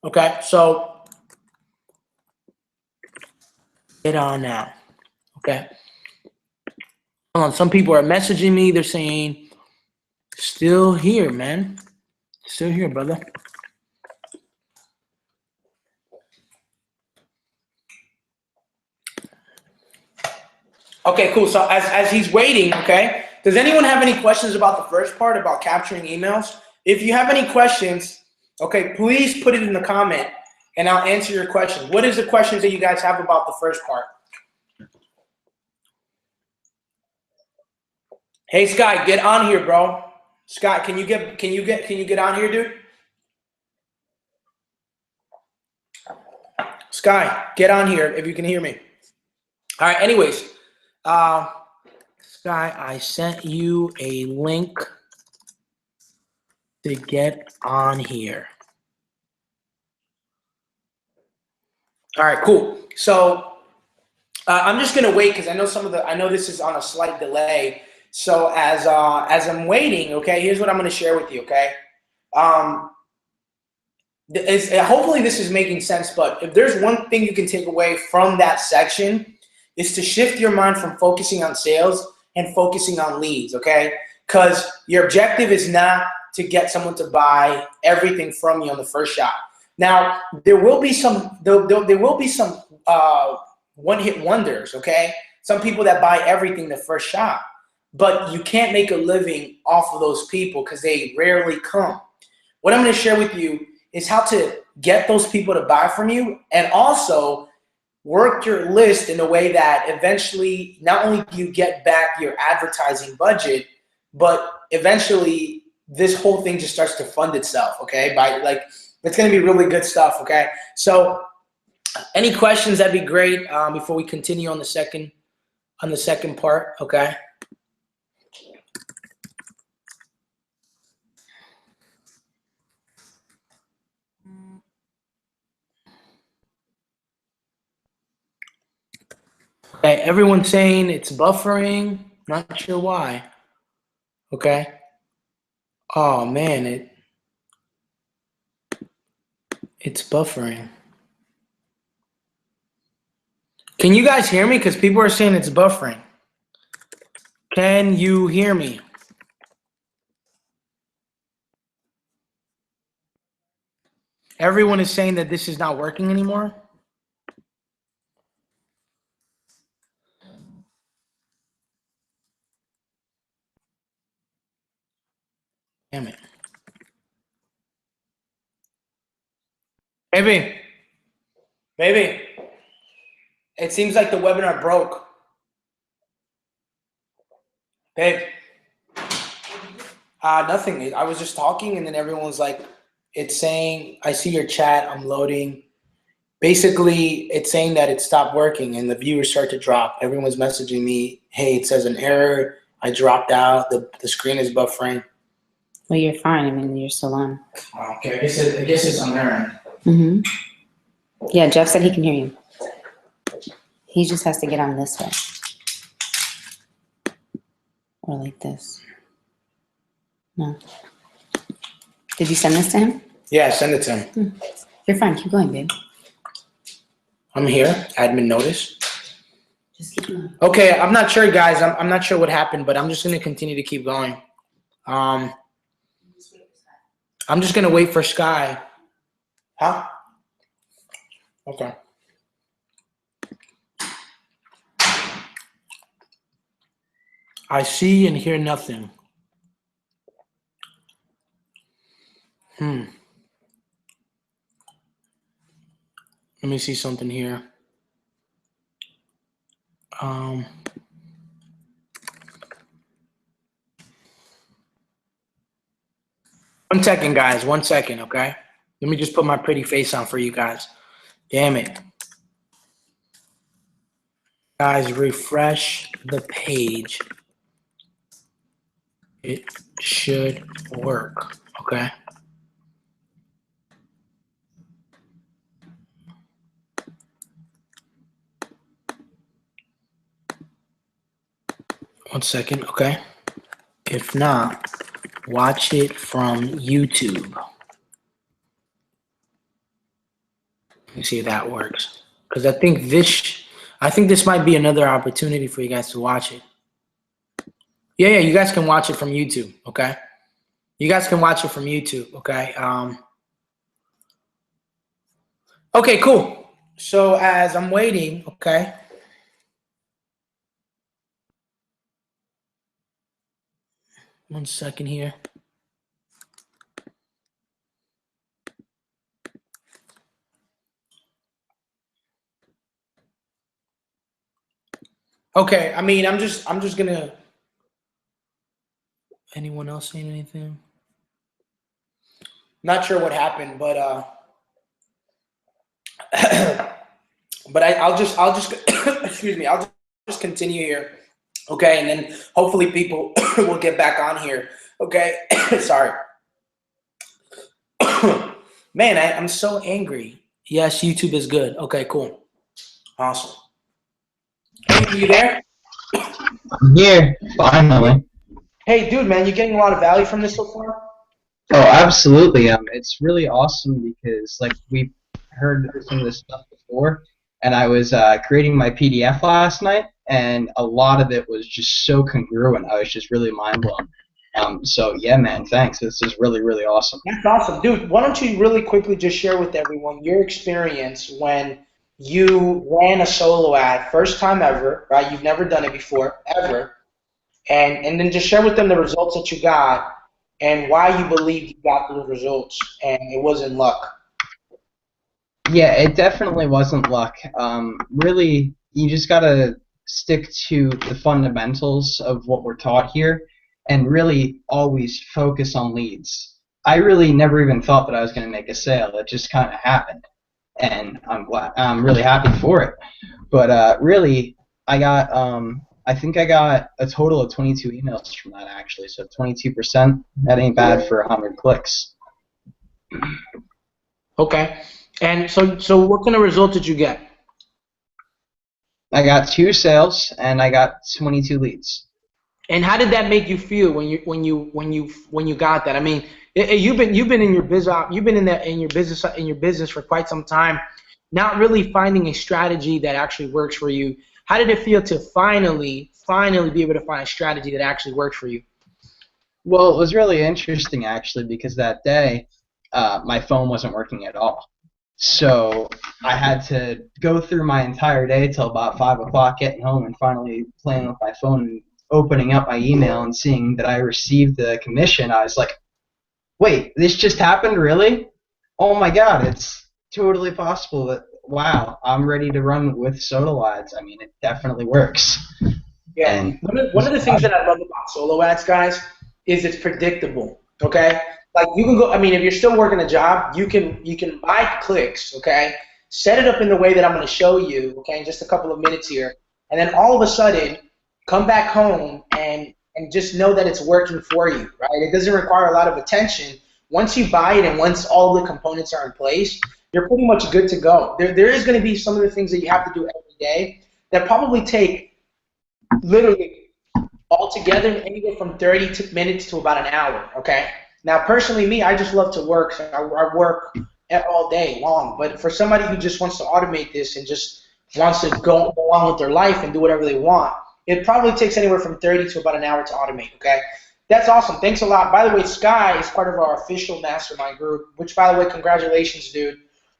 Okay, so Get on now. Okay. Hold on. Some people are messaging me. They're saying, still here, man. Still here, brother. Okay, cool. So as he's waiting, okay, does anyone have any questions about the first part about capturing emails? If you have any questions, okay, please put it in the comment and I'll answer your question. What is the questions that you guys have about the first part? Hey Sky, get on here, bro. Scott, can you get on here, dude? Sky, get on here if you can hear me. All right, anyways. Sky, I sent you a link to get on here. All right, cool. So I'm just gonna wait because I know this is on a slight delay. So as I'm waiting, okay, here's what I'm gonna share with you, okay. Hopefully this is making sense, but if there's one thing you can take away from that section, is to shift your mind from focusing on sales and focusing on leads, okay? Because your objective is not to get someone to buy everything from you on the first shot. Now, there will be some one-hit wonders, okay? Some people that buy everything the first shot, but you can't make a living off of those people because they rarely come. What I'm going to share with you is how to get those people to buy from you, and also work your list in a way that eventually not only do you get back your advertising budget, but eventually this whole thing just starts to fund itself, okay? It's going to be really good stuff, okay? So any questions, that'd be great before we continue on the second part, okay? Okay, everyone's saying it's buffering. Not sure why. Okay. Oh man, it's buffering. Can you guys hear me? Because people are saying it's buffering. Can you hear me? Everyone is saying that this is not working anymore. Damn it. Baby, it seems like the webinar broke. Babe. Nothing. I was just talking and then everyone was like, it's saying, I see your chat, I'm loading. Basically, it's saying that it stopped working and the viewers start to drop. Everyone's messaging me, hey, it says an error. I dropped out. The screen is buffering. Well, you're fine. I mean, you're still on. Okay, I guess it's on their end. Mm-hmm. Yeah, Jeff said he can hear you. He just has to get on this way. Or like this. No. Did you send this to him? Yeah, send it to him. You're fine. Keep going, babe. I'm here. Admin notice. Just keep going. Okay, I'm not sure, guys. I'm not sure what happened, but I'm just going to continue to keep going. I'm just going to wait for Sky. Huh? Okay. I see and hear nothing. Let me see something here. 1 second, guys. 1 second, okay? Let me just put my pretty face on for you guys. Damn it. Guys, refresh the page. It should work, okay? One second, okay? If not, watch it from YouTube. Let me see if that works. Because I think this I think this might be another opportunity for you guys to watch it. Yeah, you guys can watch it from YouTube, okay? You guys can watch it from YouTube, okay? Okay, cool. So as I'm waiting, okay? One second here. Okay, I mean, I'm just gonna. Anyone else saying anything? Not sure what happened, but but I'll just excuse me. I'll just continue here, okay, and then hopefully people will get back on here, okay. Sorry, man. I'm so angry. Yes, YouTube is good. Okay, cool, awesome. Hey, are you there? I'm here, finally. Hey, dude, man, you getting a lot of value from this so far? Oh, absolutely. It's really awesome because like we've heard some of this stuff before, and I was creating my PDF last night, and a lot of it was just so congruent. I was just really mind blown. So yeah, man, thanks. This is really, really awesome. That's awesome, dude. Why don't you really quickly just share with everyone your experience when you ran a solo ad, first time ever, right? You've never done it before, ever, and then just share with them the results that you got and why you believe you got those results, and it wasn't luck. Yeah, it definitely wasn't luck. Really, you just gotta stick to the fundamentals of what we're taught here, and really always focus on leads. I really never even thought that I was gonna make a sale. It just kind of happened, and I'm really happy for it. But really, I think I got a total of 22 emails from that actually. So 22%. That ain't bad for 100 clicks. Okay. And so what kind of results did you get? I got 2 sales and I got 22 leads. And how did that make you feel when you got that? I mean, you've been in your business for quite some time, not really finding a strategy that actually works for you. How did it feel to finally be able to find a strategy that actually works for you? Well, it was really interesting actually because that day my phone wasn't working at all. So I had to go through my entire day till about 5 o'clock getting home and finally playing with my phone and opening up my email and seeing that I received the commission. I was like, wait, this just happened, really? Oh my God, it's totally possible that, wow, I'm ready to run with solo ads. I mean, it definitely works. Yeah, And one of the things that I love about solo ads, guys, is it's predictable, okay? Like you can go, I mean, if you're still working a job, you can buy clicks, okay? Set it up in the way that I'm going to show you, okay, in just a couple of minutes here. And then all of a sudden, come back home and just know that it's working for you, right? It doesn't require a lot of attention. Once you buy it and once all the components are in place, you're pretty much good to go. There is going to be some of the things that you have to do every day that probably take literally altogether anywhere from 30 minutes to about an hour, okay? Now, personally, me, I just love to work. So I work all day long. But for somebody who just wants to automate this and just wants to go on with their life and do whatever they want, it probably takes anywhere from 30 to about an hour to automate, okay? That's awesome. Thanks a lot. By the way, Sky is part of our official mastermind group, which, by the way, congratulations, dude.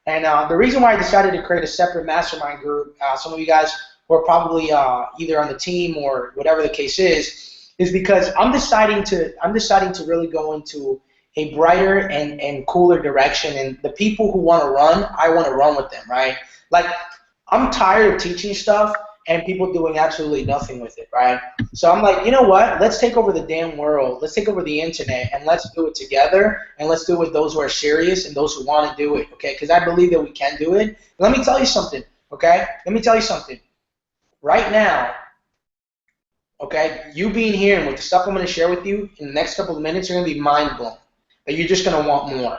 And the reason why I decided to create a separate mastermind group, some of you guys who are probably either on the team or whatever the case is because I'm deciding to really go into a brighter and cooler direction. And the people who want to run, I want to run with them, right? Like, I'm tired of teaching stuff and people doing absolutely nothing with it, right? So I'm like, you know what? Let's take over the damn world. Let's take over the internet and let's do it together. And let's do it with those who are serious and those who want to do it, okay? Because I believe that we can do it. And let me tell you something, okay? Let me tell you something. Right now, okay, you being here and with the stuff I'm going to share with you in the next couple of minutes, you're going to be mind blown. But you're just going to want more,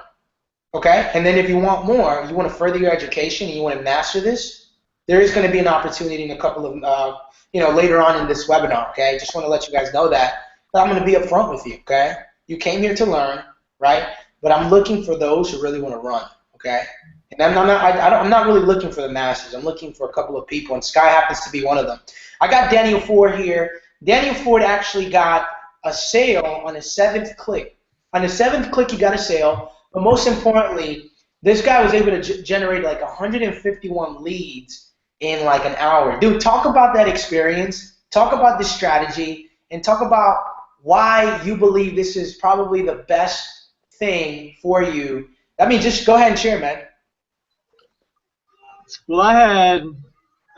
okay? And then if you want more, you want to further your education and you want to master this, there is going to be an opportunity in a couple of, later on in this webinar, okay? Just want to let you guys know that. But I'm going to be upfront with you, okay? You came here to learn, right? But I'm looking for those who really want to run, okay? And I'm not really looking for the masses. I'm looking for a couple of people, and Sky happens to be one of them. I got Daniel Ford here. Daniel Ford actually got a sale on his 7th click. On his 7th click, he got a sale. But most importantly, this guy was able to generate like 151 leads in like an hour. Dude, talk about that experience. Talk about this strategy, and talk about why you believe this is probably the best thing for you. I mean, just go ahead and share, man. Well, I had,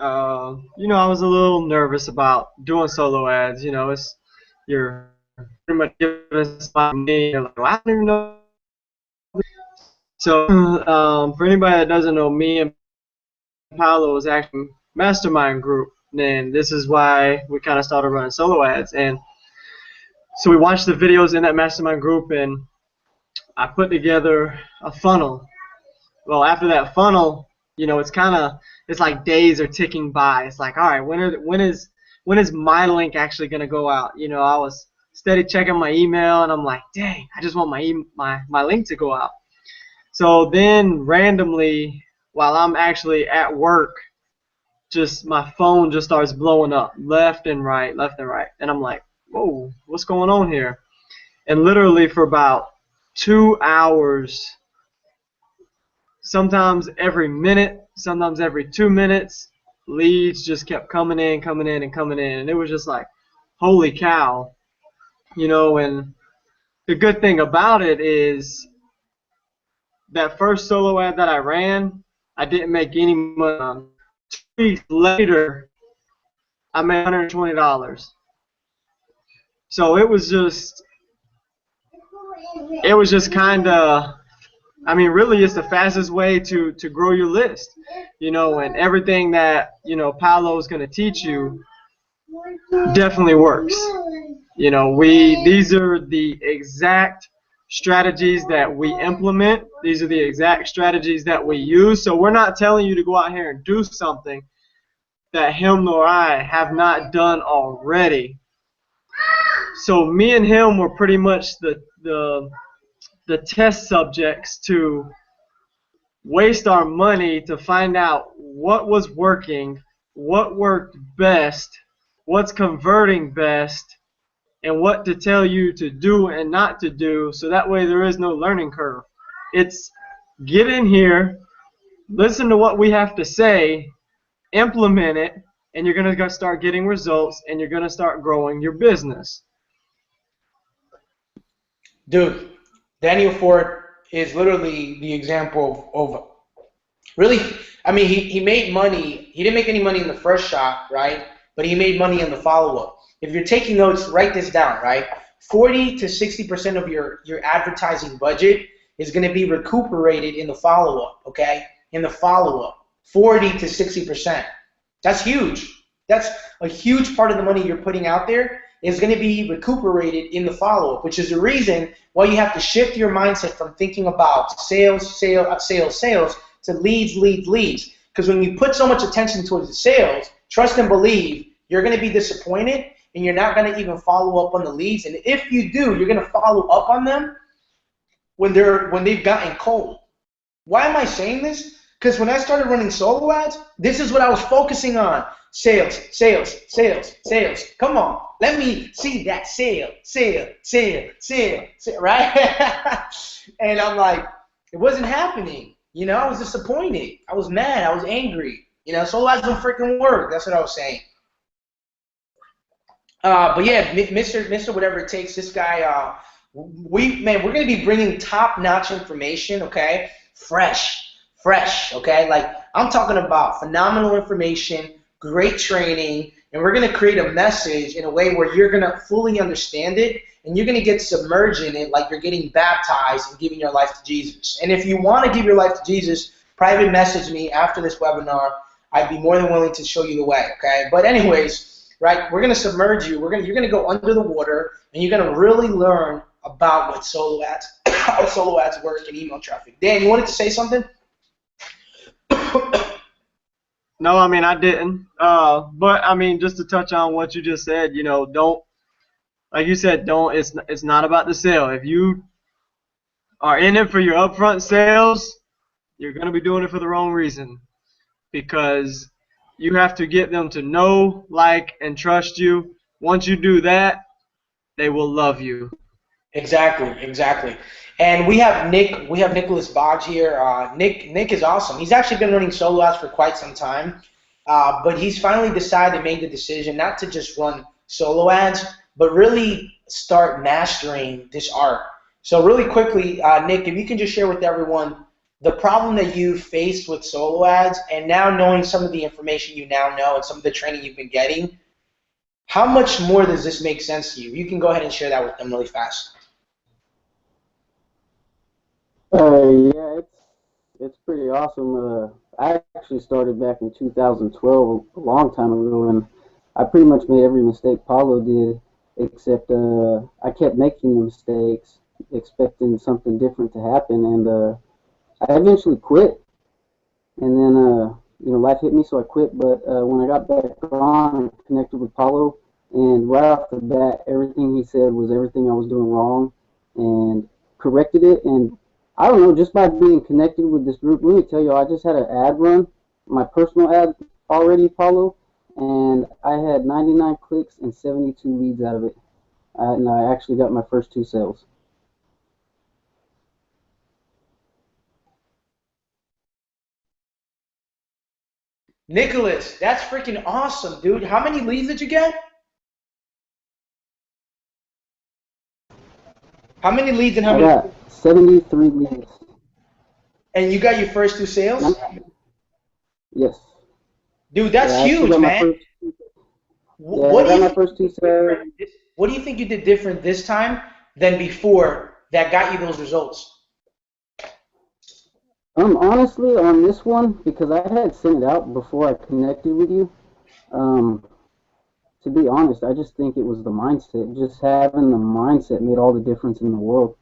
I was a little nervous about doing solo ads. You're pretty much giving somebody me. You're like, well, I don't even know. So, for anybody that doesn't know, me and Paolo was actually a mastermind group, and this is why we kind of started running solo ads. And so we watched the videos in that mastermind group, and I put together a funnel. Well, after that funnel, it's like days are ticking by. It's like, all right, when is my link actually gonna go out? I was steady checking my email, and I'm like, dang, I just want my link to go out. So then randomly, while I'm actually at work, just my phone just starts blowing up left and right, and I'm like, whoa, what's going on here? And literally for about 2 hours, sometimes every minute, sometimes every 2 minutes, leads just kept coming in, and it was just like, holy cow. And the good thing about it is that first solo ad that I ran, I didn't make any money on. 2 weeks later, I made $120. So it was just kind of, really it's the fastest way to grow your list, and everything that, Paolo's going to teach you definitely works. These are the exact strategies that we implement. These are the exact strategies that we use. So we're not telling you to go out here and do something that him nor I have not done already. So me and him were pretty much the test subjects to waste our money to find out what was working, what worked best, what's converting best, and what to tell you to do and not to do, so that way there is no learning curve. It's get in here, listen to what we have to say, implement it, and you're going to start getting results, and you're going to start growing your business. Dude, Daniel Ford is literally the example of really, he made money. He didn't make any money in the first shot, right? But he made money in the follow-up. If you're taking notes, write this down, right? 40 to 60% of your advertising budget is going to be recuperated in the follow-up, okay? In the follow-up, 40 to 60%. That's huge. That's a huge part of the money you're putting out there is going to be recuperated in the follow-up, which is the reason why you have to shift your mindset from thinking about sales to leads. Because when you put so much attention towards the sales, trust and believe, you're going to be disappointed, and you're not going to even follow up on the leads. And if you do, you're going to follow up on them when they've gotten cold. Why am I saying this? Because when I started running solo ads, this is what I was focusing on. Sales. Come on. Let me see that sale, right? And I'm like, it wasn't happening. I was disappointed. I was mad. I was angry. Solo ads don't freaking work. That's what I was saying. But yeah, Mr. Whatever It Takes, this guy, we're going to be bringing top-notch information, okay? Fresh, okay? Like, I'm talking about phenomenal information, great training, and we're going to create a message in a way where you're going to fully understand it, and you're going to get submerged in it like you're getting baptized and giving your life to Jesus. And if you want to give your life to Jesus, private message me after this webinar. I'd be more than willing to show you the way, okay? But anyways, right, we're going to submerge you. You're going to go under the water, and you're going to really learn about what solo ads, how solo ads work and email traffic. Dan, you wanted to say something? No, I didn't. But just to touch on what you just said, don't, like you said, it's not about the sale. If you are in it for your upfront sales, you're going to be doing it for the wrong reason, because you have to get them to know, like, and trust you. Once you do that, they will love you. Exactly, exactly. And we have Nick. We have Nicholas Boggs here. Nick is awesome. He's actually been running solo ads for quite some time, but he's finally decided, made the decision not to just run solo ads, but really start mastering this art. So really quickly, Nick, if you can just share with everyone the problem that you faced with solo ads, and now knowing some of the information you now know and some of the training you've been getting, how much more does this make sense to you? You can go ahead and share that with them really fast. Yeah, it's pretty awesome. I actually started back in 2012, a long time ago, and I pretty much made every mistake Paulo did, except I kept making the mistakes, expecting something different to happen, and I eventually quit. And then life hit me, so I quit. But when I got back on, I connected with Paulo, and right off the bat, everything he said was everything I was doing wrong, and corrected it. And I don't know, just by being connected with this group, let me tell you, I just had an ad run, my personal ad already, Paulo, and I had 99 clicks and 72 leads out of it. And I actually got my first 2 sales. Nicholas, that's freaking awesome, dude. How many leads did you get? How many leads and how I many? got 73 leads. And you got your first 2 sales? Yes. Dude, that's Yeah, huge, man. What do I got you my think first 2 sales. what do you think you did different this time than before that got you those results? Honestly, on this one, because I had sent it out before I connected with you, to be honest, I just think it was the mindset. Just having the mindset made all the difference in the world.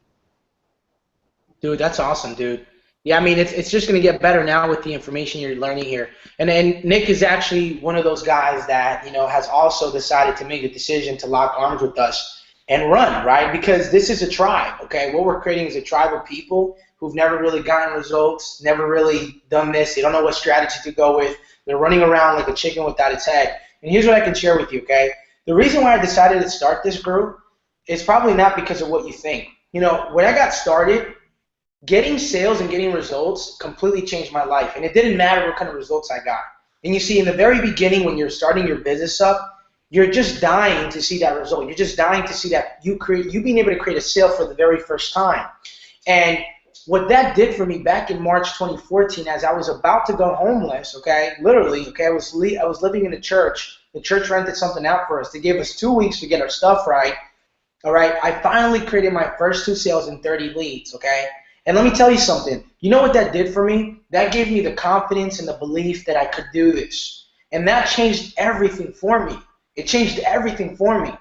Dude, that's awesome, dude. Yeah, I mean, it's just going to get better now with the information you're learning here. And then Nick is actually one of those guys that, has also decided to make a decision to lock arms with us and run, right? Because this is a tribe, okay? What we're creating is a tribe of people who've never really gotten results, never really done this. They don't know what strategy to go with. They're running around like a chicken without its head. And here's what I can share with you, okay? The reason why I decided to start this group is probably not because of what you think. When I got started, getting sales and getting results completely changed my life. And it didn't matter what kind of results I got. And you see, in the very beginning, when you're starting your business up, you're just dying to see that result. You're just dying to see that you being able to create a sale for the very first time. And what that did for me back in March 2014, as I was about to go homeless, okay, literally, okay, I was living in a church. The church rented something out for us. They gave us 2 weeks to get our stuff right. All right, I finally created my first 2 sales and 30 leads, okay? And let me tell you something. You know what that did for me? That gave me the confidence and the belief that I could do this. And that changed everything for me. It changed everything for me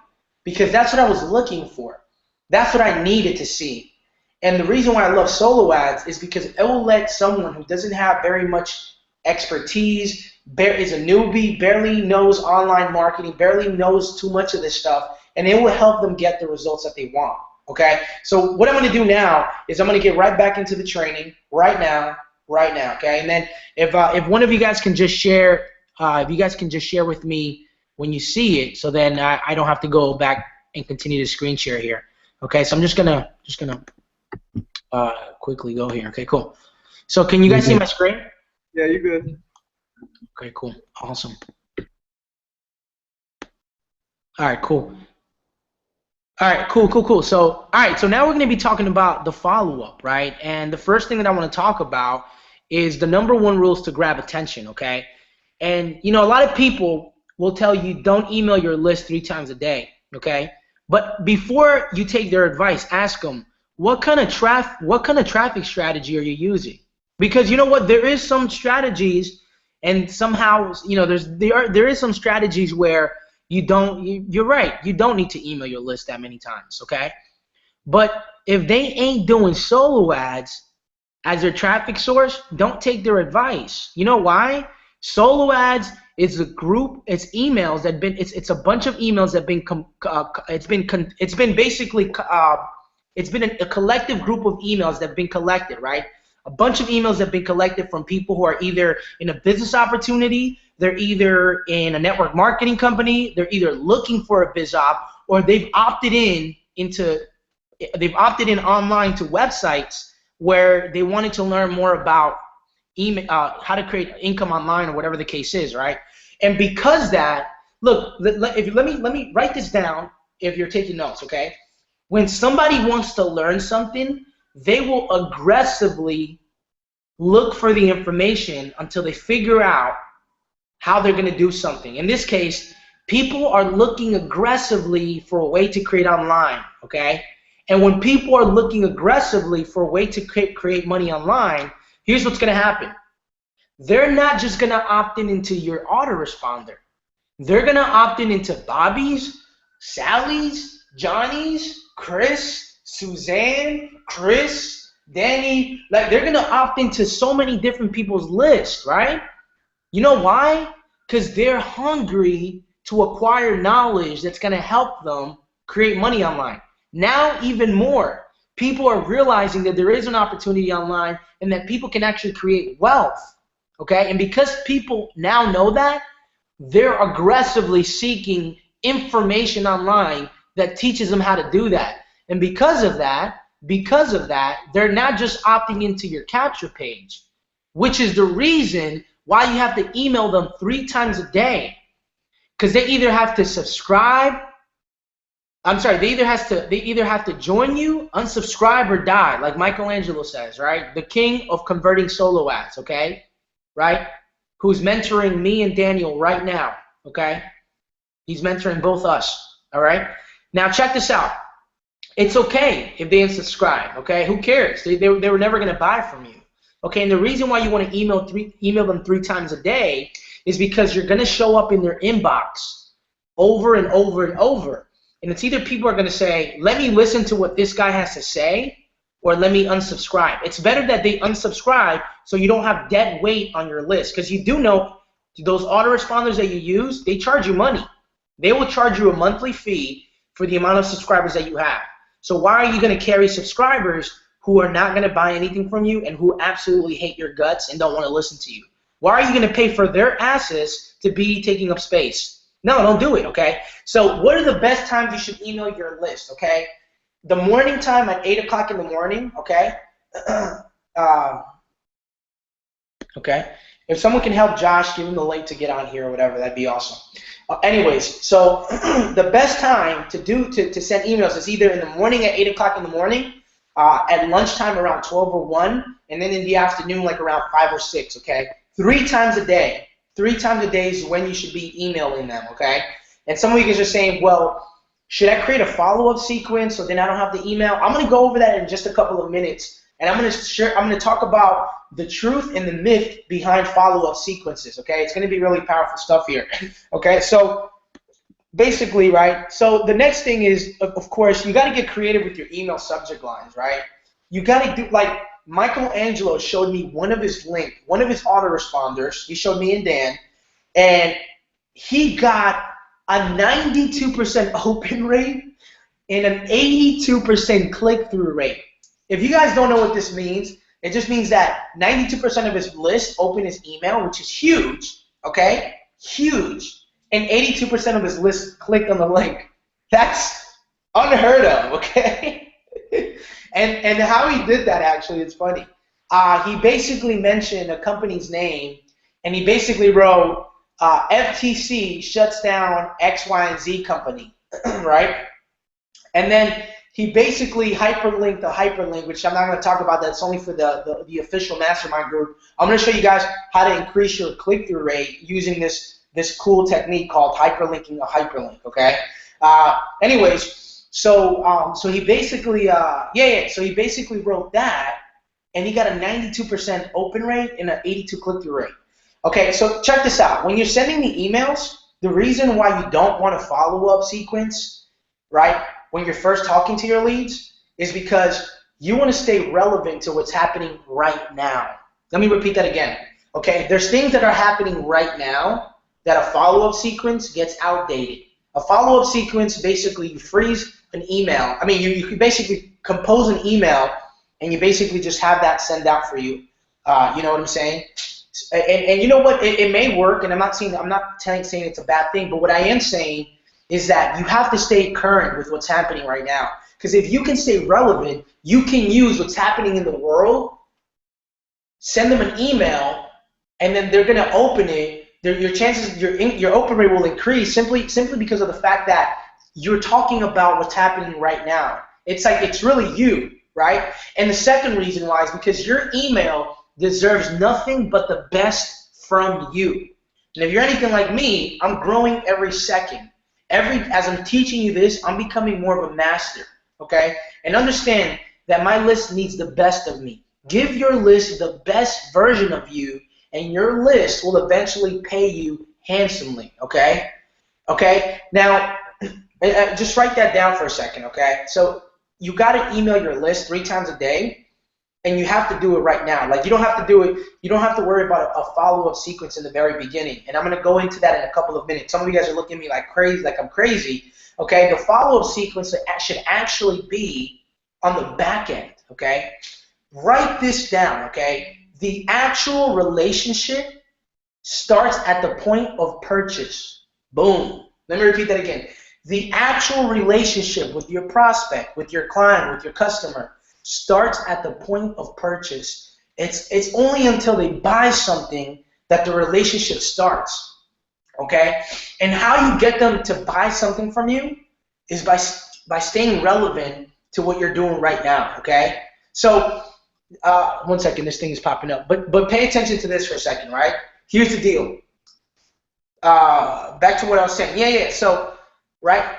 because that's what I was looking for. That's what I needed to see. And the reason why I love solo ads is because it will let someone who doesn't have very much expertise, is a newbie, barely knows online marketing, barely knows too much of this stuff, and it will help them get the results that they want. Okay, so what I'm going to do now is I'm going to get right back into the training right now. Okay, and then if one of you guys can just share, with me when you see it, so then I don't have to go back and continue to screen share here. Okay, so I'm just gonna quickly go here. Okay, cool. So can you guys see my screen? Yeah, you're good. Okay, cool, awesome. All right, cool. All right, cool. So, so now we're going to be talking about the follow-up, right? And the first thing that I want to talk about is the number 1 rules to grab attention, okay? And, a lot of people will tell you don't email your list 3 times a day, okay? But before you take their advice, ask them, what kind of traffic strategy are you using? Because you know what? There is some strategies, and somehow, there is some strategies where you're right, you don't need to email your list that many times, okay? But if they ain't doing solo ads as their traffic source, don't take their advice. You know why? Solo ads is a group, it's emails that it's a bunch of emails that it's been a collective group of emails that have been collected, right? A bunch of emails have been collected from people who are either in a business opportunity, they're either in a network marketing company, they're either looking for a biz op, or they've opted in online to websites where they wanted to learn more about email, how to create income online or whatever the case is, right? And because that, look, let me write this down if you're taking notes, okay? When somebody wants to learn something, they will aggressively look for the information until they figure out how they're going to do something. In this case, people are looking aggressively for a way to create online, okay? And when people are looking aggressively for a way to create money online, here's what's going to happen. They're not just going to opt in into your autoresponder. They're going to opt in into Bobby's, Sally's, Johnny's, Chris, Suzanne, Chris, Danny. Like, they're going to opt into so many different people's lists, right? You know why? Because they're hungry to acquire knowledge that's going to help them create money online. Now, even more, people are realizing that there is an opportunity online and that people can actually create wealth, okay? And because people now know that, they're aggressively seeking information online that teaches them how to do that. And because of that, they're not just opting into your capture page, which is the reason why you have to email them 3 times a day. Because they either have to subscribe, they either have to join you, unsubscribe, or die, like Michelangelo says, right? The king of converting solo ads, okay? Right? Who's mentoring me and Daniel right now, okay? He's mentoring both us, all right? Now check this out. It's okay if they unsubscribe, okay? Who cares? They were never going to buy from you, okay? And the reason why you want to email them 3 times a day is because you're going to show up in their inbox over and over and over. And it's either people are going to say, let me listen to what this guy has to say, or let me unsubscribe. It's better that they unsubscribe so you don't have dead weight on your list. Because you do know those autoresponders that you use, they charge you money. They will charge you a monthly fee for the amount of subscribers that you have. So why are you going to carry subscribers who are not going to buy anything from you and who absolutely hate your guts and don't want to listen to you? Why are you going to pay for their asses to be taking up space? No, don't do it, okay? So what are the best times you should email your list, okay? The morning time at 8 o'clock in the morning, okay? Okay. If someone can help Josh, give him the link to get on here or whatever, that'd be awesome. Anyways, so the best time to send emails is either in the morning at 8 o'clock in the morning, at lunchtime around 12 or 1, and then in the afternoon like around 5 or 6, okay? 3 times a day. 3 times a day is when you should be emailing them, okay? And some of you guys are saying, well, should I create a follow-up sequence so then I don't have the email? I'm going to go over that in just a couple of minutes, and I'm going to talk about the truth and the myth behind follow-up sequences, okay? It's going to be really powerful stuff here, okay? So basically, right, so the next thing is, of course, you got to get creative with your email subject lines, right? You got to do, like, Michelangelo showed me one of his autoresponders. He showed me and Dan, and he got a 92% open rate and an 82% click-through rate. If you guys don't know what this means, it just means that 92% of his list opened his email, which is huge, okay? Huge. And 82% of his list clicked on the link. That's unheard of, okay? And how he did that, actually, it's funny. He basically mentioned a company's name, and he basically wrote, FTC shuts down X, Y, and Z company, right? And then he basically hyperlinked the hyperlink, which I'm not going to talk about. That's only for the official mastermind group. I'm going to show you guys how to increase your click-through rate using this cool technique called hyperlinking a hyperlink, okay? Anyways, so he basically so he basically wrote that, and he got a 92% open rate and an 82 click-through rate. Okay, so check this out. When you're sending the emails, the reason why you don't want a follow-up sequence, right, when you're first talking to your leads is because you want to stay relevant to what's happening right now. Let me repeat that again. Okay, there's things that are happening right now that a follow-up sequence gets outdated. A follow-up sequence, basically, you freeze an email. I mean, you basically compose an email and you basically just have that send out for you. You know what I'm saying? And you know what? It may work, and I'm not saying it's a bad thing, but what I am saying is that you have to stay current with what's happening right now. Because if you can stay relevant, you can use what's happening in the world, send them an email, and then they're gonna open it. Your chances, your open rate will increase simply because of the fact that you're talking about what's happening right now. It's like it's really you, right? And the second reason why is because your email deserves nothing but the best from you. And if you're anything like me, I'm growing every second. As I'm teaching you this, I'm becoming more of a master, okay? And understand that my list needs the best of me. Give your list the best version of you, and your list will eventually pay you handsomely, okay? Okay? Now, just write that down for a second, okay? So you got to email your list 3 times a day, and you have to do it right now. Like, you don't have to do it. You don't have to worry about a follow-up sequence in the very beginning. And I'm going to go into that in a couple of minutes. Some of you guys are looking at me like crazy, like I'm crazy. Okay, the follow-up sequence should actually be on the back end. Okay, write this down. Okay, the actual relationship starts at the point of purchase. Boom. Let me repeat that again. The actual relationship with your prospect, with your client, with your customer, starts at the point of purchase. It's only until they buy something that the relationship starts, okay? And how you get them to buy something from you is by staying relevant to what you're doing right now, okay? So, one second, this thing is popping up. But pay attention to this for a second, right? Here's the deal. Back to what I was saying. Yeah. So, right,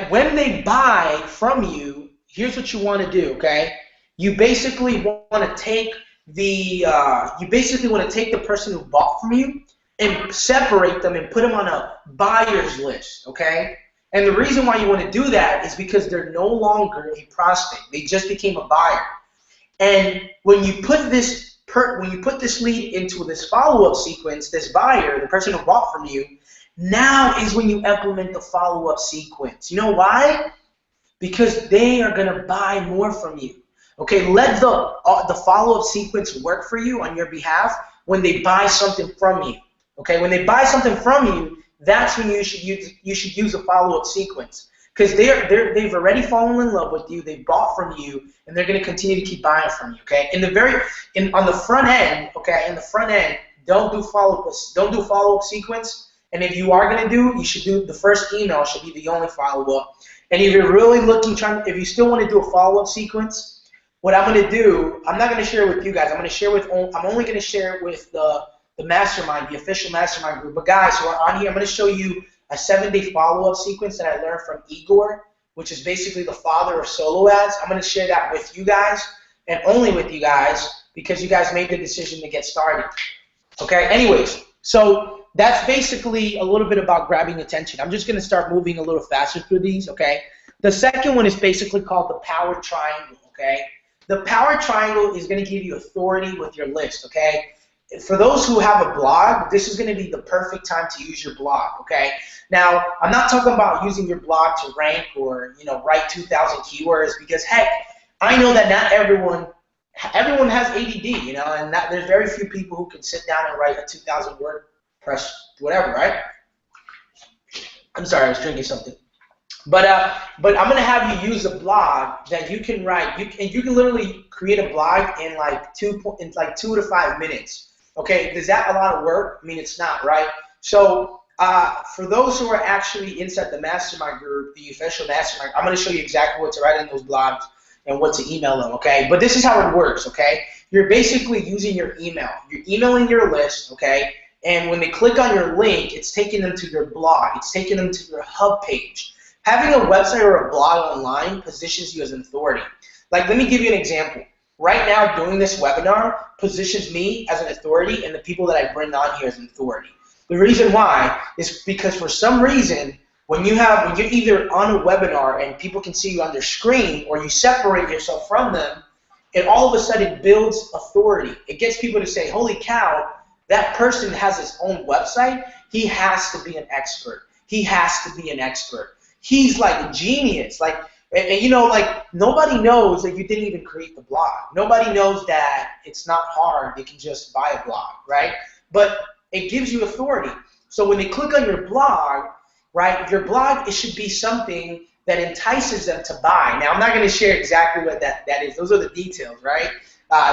when they buy from you, here's what you want to do, okay? You basically want to take the person who bought from you and separate them and put them on a buyer's list, okay? And the reason why you want to do that is because they're no longer a prospect; they just became a buyer. And when you put this lead into this follow-up sequence, this buyer, the person who bought from you, now is when you implement the follow-up sequence. You know why? Because they are going to buy more from you. Okay, let the follow-up sequence work for you on your behalf when they buy something from you. Okay, when they buy something from you, that's when you should use a follow-up sequence, because they've already fallen in love with you, they bought from you, and they're going to continue to keep buying from you. Okay, on the front end, okay, in the front end, don't do follow-up sequence. And if you are going to you should do the first email should be the only follow-up. And if you're really if you still want to do a follow-up sequence, what I'm going to do, I'm not going to share it with you guys. I'm only going to share it with the mastermind, the official mastermind group. But guys who are on here, I'm going to show you a 7-day follow-up sequence that I learned from Igor, which is basically the father of solo ads. I'm going to share that with you guys, and only with you guys, because you guys made the decision to get started. Okay, anyways, so that's basically a little bit about grabbing attention. I'm just going to start moving a little faster through these, okay? The second one is basically called the power triangle, okay? The power triangle is going to give you authority with your list, okay? For those who have a blog, this is going to be the perfect time to use your blog, okay? Now, I'm not talking about using your blog to rank or, write 2,000 keywords, because, heck, I know that not everyone has ADD, and there's very few people who can sit down and write a 2,000 word press whatever, right? I'm sorry, I was drinking something. But I'm gonna have you use a blog that you can write. You can literally create a blog in like 2 to 5 minutes. Okay, is that a lot of work? I mean, it's not, right? So for those who are actually inside the mastermind group, the official mastermind, I'm gonna show you exactly what to write in those blogs and what to email them. Okay, but this is how it works. Okay, you're basically using your email. You're emailing your list. Okay. And when they click on your link, it's taking them to your blog. It's taking them to your hub page. Having a website or a blog online positions you as an authority. Like, let me give you an example. Right now, doing this webinar positions me as an authority and the people that I bring on here as an authority. The reason why is because for some reason, when you're either on a webinar and people can see you on their screen, or you separate yourself from them, it all of a sudden builds authority. It gets people to say, holy cow, that person has his own website. He has to be an expert. He has to be an expert. He's like a genius. Like, And you know, like, nobody knows that you didn't even create the blog. Nobody knows that it's not hard. They can just buy a blog, right? But it gives you authority. So when they click on your blog, right, your blog, it should be something that entices them to buy. Now, I'm not going to share exactly what that is. Those are the details, right?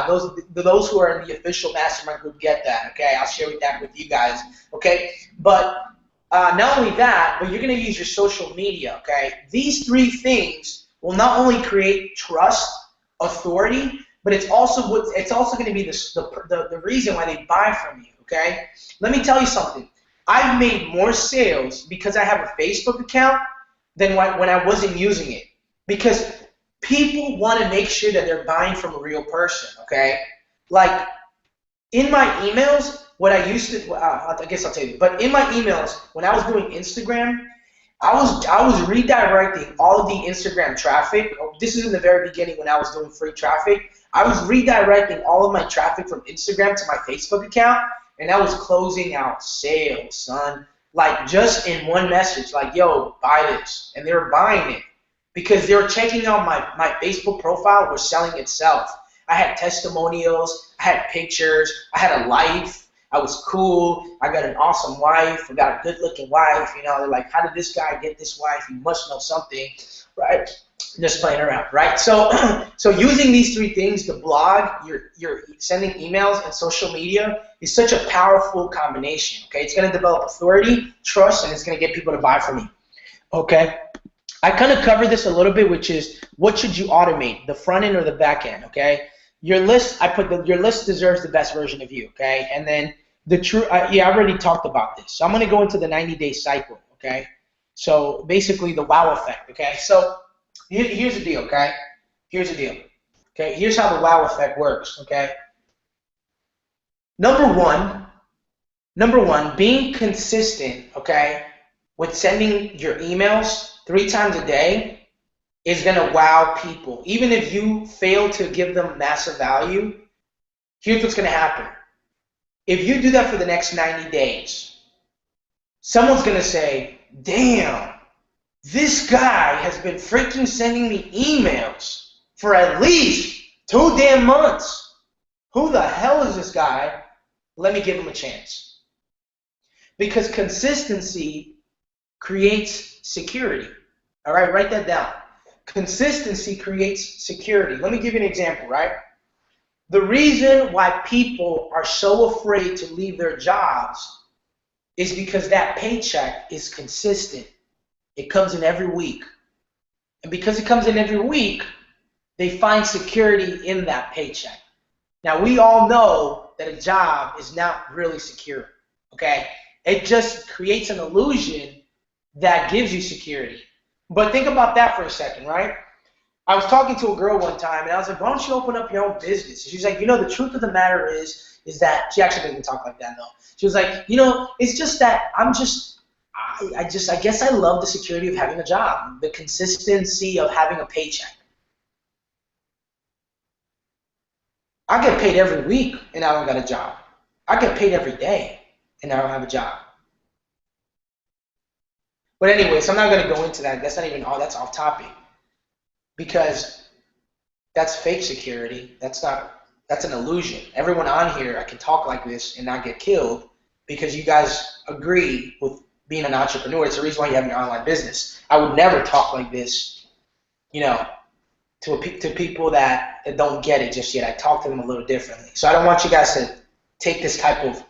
Those who are in the official mastermind group get that, okay? I'll share that with you guys, okay? But not only that, but you're going to use your social media, okay? These three things will not only create trust, authority, but it's also going to be the reason why they buy from you, okay? Let me tell you something. I've made more sales because I have a Facebook account than when I wasn't using it. Because people want to make sure that they're buying from a real person, okay? Like, in my emails, what I used to, I guess I'll tell you, but in my emails, when I was doing Instagram, I was redirecting all of the Instagram traffic. This is in the very beginning when I was doing free traffic. I was redirecting all of my traffic from Instagram to my Facebook account, and I was closing out sales, son. Like, just in one message, like, yo, buy this. And they were buying it because they were checking out my Facebook profile was selling itself. I had testimonials, I had pictures, I had a life, I was cool, I got an awesome wife, I got a good-looking wife, you know, they're like, how did this guy get this wife? He must know something, right? Just playing around, right? So using these three things, the blog, you're sending emails, and social media is such a powerful combination, okay? It's going to develop authority, trust, and it's going to get people to buy from you, okay? I kind of covered this a little bit, which is what should you automate, the front end or the back end, okay? Your list, your list deserves the best version of you, okay? And then I already talked about this. So I'm going to go into the 90-day cycle, okay? So basically the wow effect, okay? So here's the deal, okay? Here's the deal, okay? Here's how the wow effect works, okay? Number one, being consistent, okay, with sending your emails 3 times a day is going to wow people. Even if you fail to give them massive value, here's what's going to happen. If you do that for the next 90 days, someone's going to say, damn, this guy has been freaking sending me emails for at least 2 damn months. Who the hell is this guy? Let me give him a chance. Because consistency creates security. All right, write that down. Consistency creates security. Let me give you an example, right? The reason why people are so afraid to leave their jobs is because that paycheck is consistent. It comes in every week. And because it comes in every week, they find security in that paycheck. Now, we all know that a job is not really secure, okay? It just creates an illusion that gives you security. But think about that for a second, right? I was talking to a girl one time, and I was like, why don't you open up your own business? And she's like, you know, the truth of the matter is that, she actually didn't talk like that, though. She was like, you know, it's just that I guess I love the security of having a job, the consistency of having a paycheck. I get paid every week, and I don't got a job. I get paid every day, and I don't have a job. But anyways, I'm not going to go into that. That's not even all. That's off topic. Because that's fake security. That's an illusion. Everyone on here, I can talk like this and not get killed because you guys agree with being an entrepreneur. It's the reason why you have an online business. I would never talk like this, you know, to people that don't get it just yet. I talk to them a little differently. So I don't want you guys to take this type of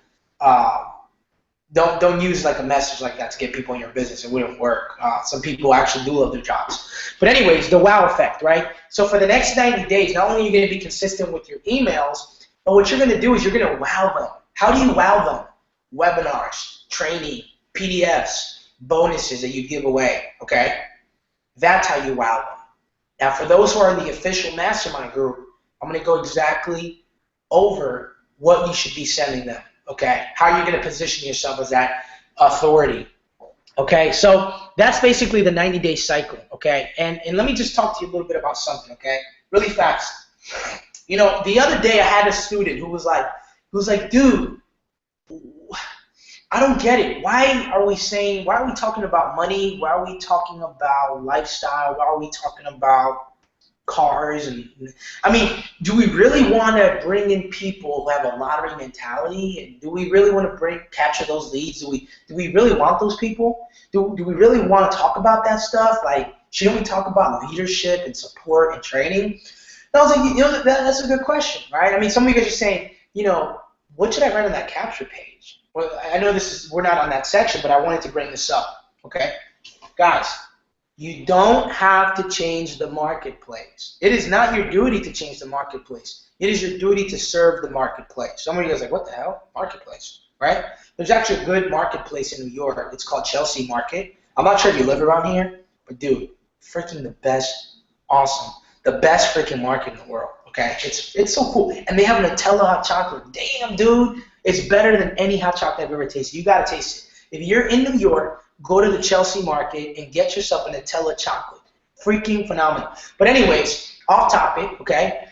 don't use like a message like that to get people in your business. It wouldn't work. Some people actually do love their jobs. But anyways, the wow effect, right? So for the next 90 days, not only are you going to be consistent with your emails, but what you're going to do is you're going to wow them. How do you wow them? Webinars, training, PDFs, bonuses that you give away, okay? That's how you wow them. Now, for those who are in the official mastermind group, I'm going to go exactly over what you should be sending them. Okay, how are you going to position yourself as that authority? Okay, so that's basically the 90-day cycle. Okay, and let me just talk to you a little bit about something. Okay, really fast. You know, the other day I had a student who was like, dude, I don't get it. Why are we talking about money? Why are we talking about lifestyle? Why are we talking about cars? And I mean, do we really want to bring in people who have a lottery mentality? And do we really want to capture those leads? Do we really want those people? Do we really want to talk about that stuff? Like, shouldn't we talk about leadership and support and training? And I was like, that's a good question, right? I mean, some of you guys are saying, what should I write on that capture page? Well, I know we're not on that section, but I wanted to bring this up, okay? Guys, you don't have to change the marketplace. It is not your duty to change the marketplace. It is your duty to serve the marketplace. Some of you guys are like, what the hell? Marketplace, right? There's actually a good marketplace in New York. It's called Chelsea Market. I'm not sure if you live around here, but dude, freaking the best, awesome. The best freaking market in the world, okay? It's so cool. And they have Nutella hot chocolate. Damn, dude. It's better than any hot chocolate I've ever tasted. You got to taste it. If you're in New York, go to the Chelsea Market and get yourself a Nutella chocolate. Freaking phenomenal. But anyways, off topic, okay?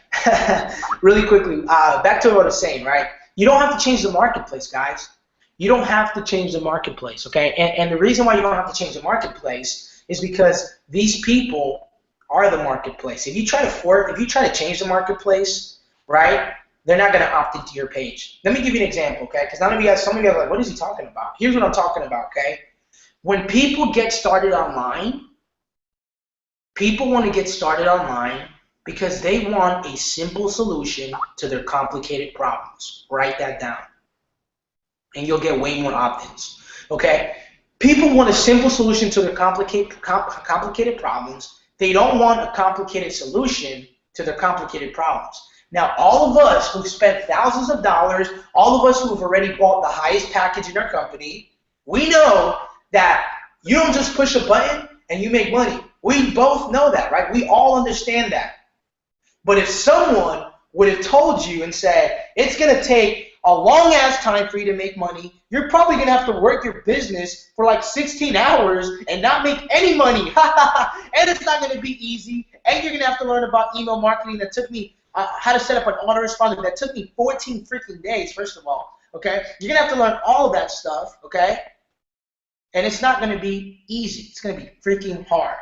Really quickly, back to what I was saying, right? You don't have to change the marketplace, guys. You don't have to change the marketplace, okay? And the reason why you don't have to change the marketplace is because these people are the marketplace. If you try to change the marketplace, right? They're not going to opt into your page. Let me give you an example, okay? Because some of you guys are like, what is he talking about? Here's what I'm talking about, okay? When people get started online, people want to get started online because they want a simple solution to their complicated problems. Write that down. And you'll get way more opt-ins, okay? People want a simple solution to their complicated problems. They don't want a complicated solution to their complicated problems. Now, all of us who've spent thousands of dollars, all of us who've already bought the highest package in our company, we know that you don't just push a button and you make money. We both know that, right? We all understand that. But if someone would have told you and said, it's going to take a long-ass time for you to make money, you're probably going to have to work your business for like 16 hours and not make any money. And it's not going to be easy. And you're going to have to learn about email marketing that took me how to set up an autoresponder that took me 14 freaking days, first of all, okay? You're going to have to learn all of that stuff, okay? And it's not going to be easy. It's going to be freaking hard.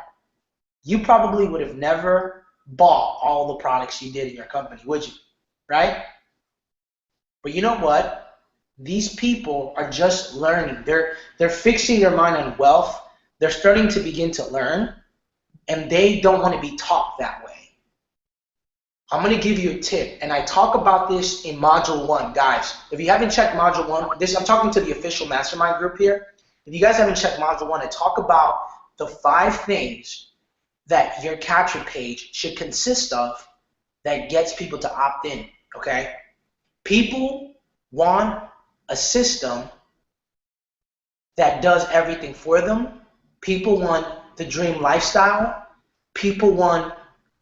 You probably would have never bought all the products you did in your company, would you? Right? But you know what? These people are just learning. They're fixing their mind on wealth. They're starting to begin to learn, and they don't want to be taught that way. I'm going to give you a tip, and I talk about this in Module 1. Guys, if you haven't checked Module 1, I'm talking to the official mastermind group here. If you guys haven't checked Module 1, I talk about the 5 things that your capture page should consist of that gets people to opt in, okay? People want a system that does everything for them. People want the dream lifestyle. People want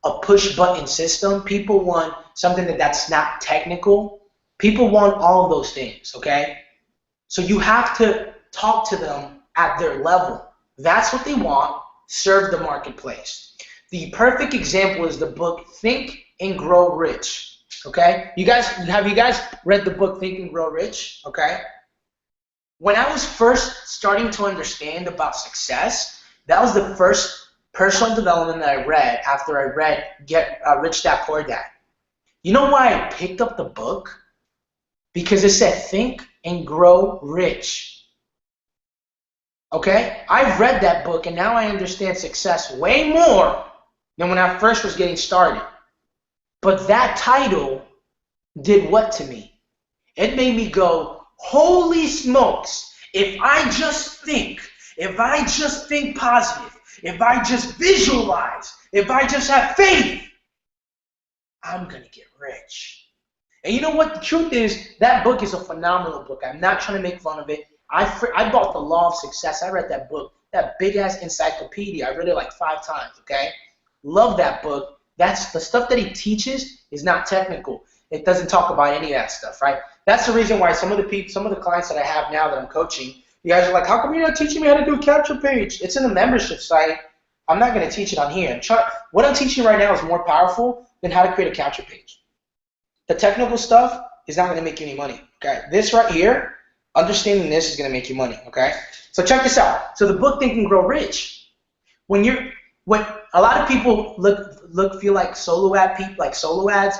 a push-button system. People want something that's not technical. People want all of those things, okay? So you have to talk to them at their level. That's what they want. Serve the marketplace. The perfect example is the book Think and Grow Rich, okay? Have you guys read the book Think and Grow Rich, okay? When I was first starting to understand about success, that was the first personal development that I read after I read Get Rich Dad Poor Dad. You know why I picked up the book? Because it said Think and Grow Rich. Okay? I've read that book and now I understand success way more than when I first was getting started. But that title did what to me? It made me go, holy smokes, if I just think positive, if I just visualize, if I just have faith, I'm going to get rich. And you know what? The truth is, that book is a phenomenal book. I'm not trying to make fun of it. I bought The Law of Success. I read that book, that big-ass encyclopedia. I read it like 5 times, okay? Love that book. That's the stuff that he teaches is not technical. It doesn't talk about any of that stuff, right? That's the reason why some of the clients that I have now that I'm coaching, you guys are like, how come you're not teaching me how to do a capture page? It's in the membership site. I'm not going to teach it on here. What I'm teaching right now is more powerful than how to create a capture page. The technical stuff is not going to make you any money, okay? This right here, Understanding this is going to make you money, okay? So check this out. So the book Think and Grow Rich. When a lot of people feel like solo ads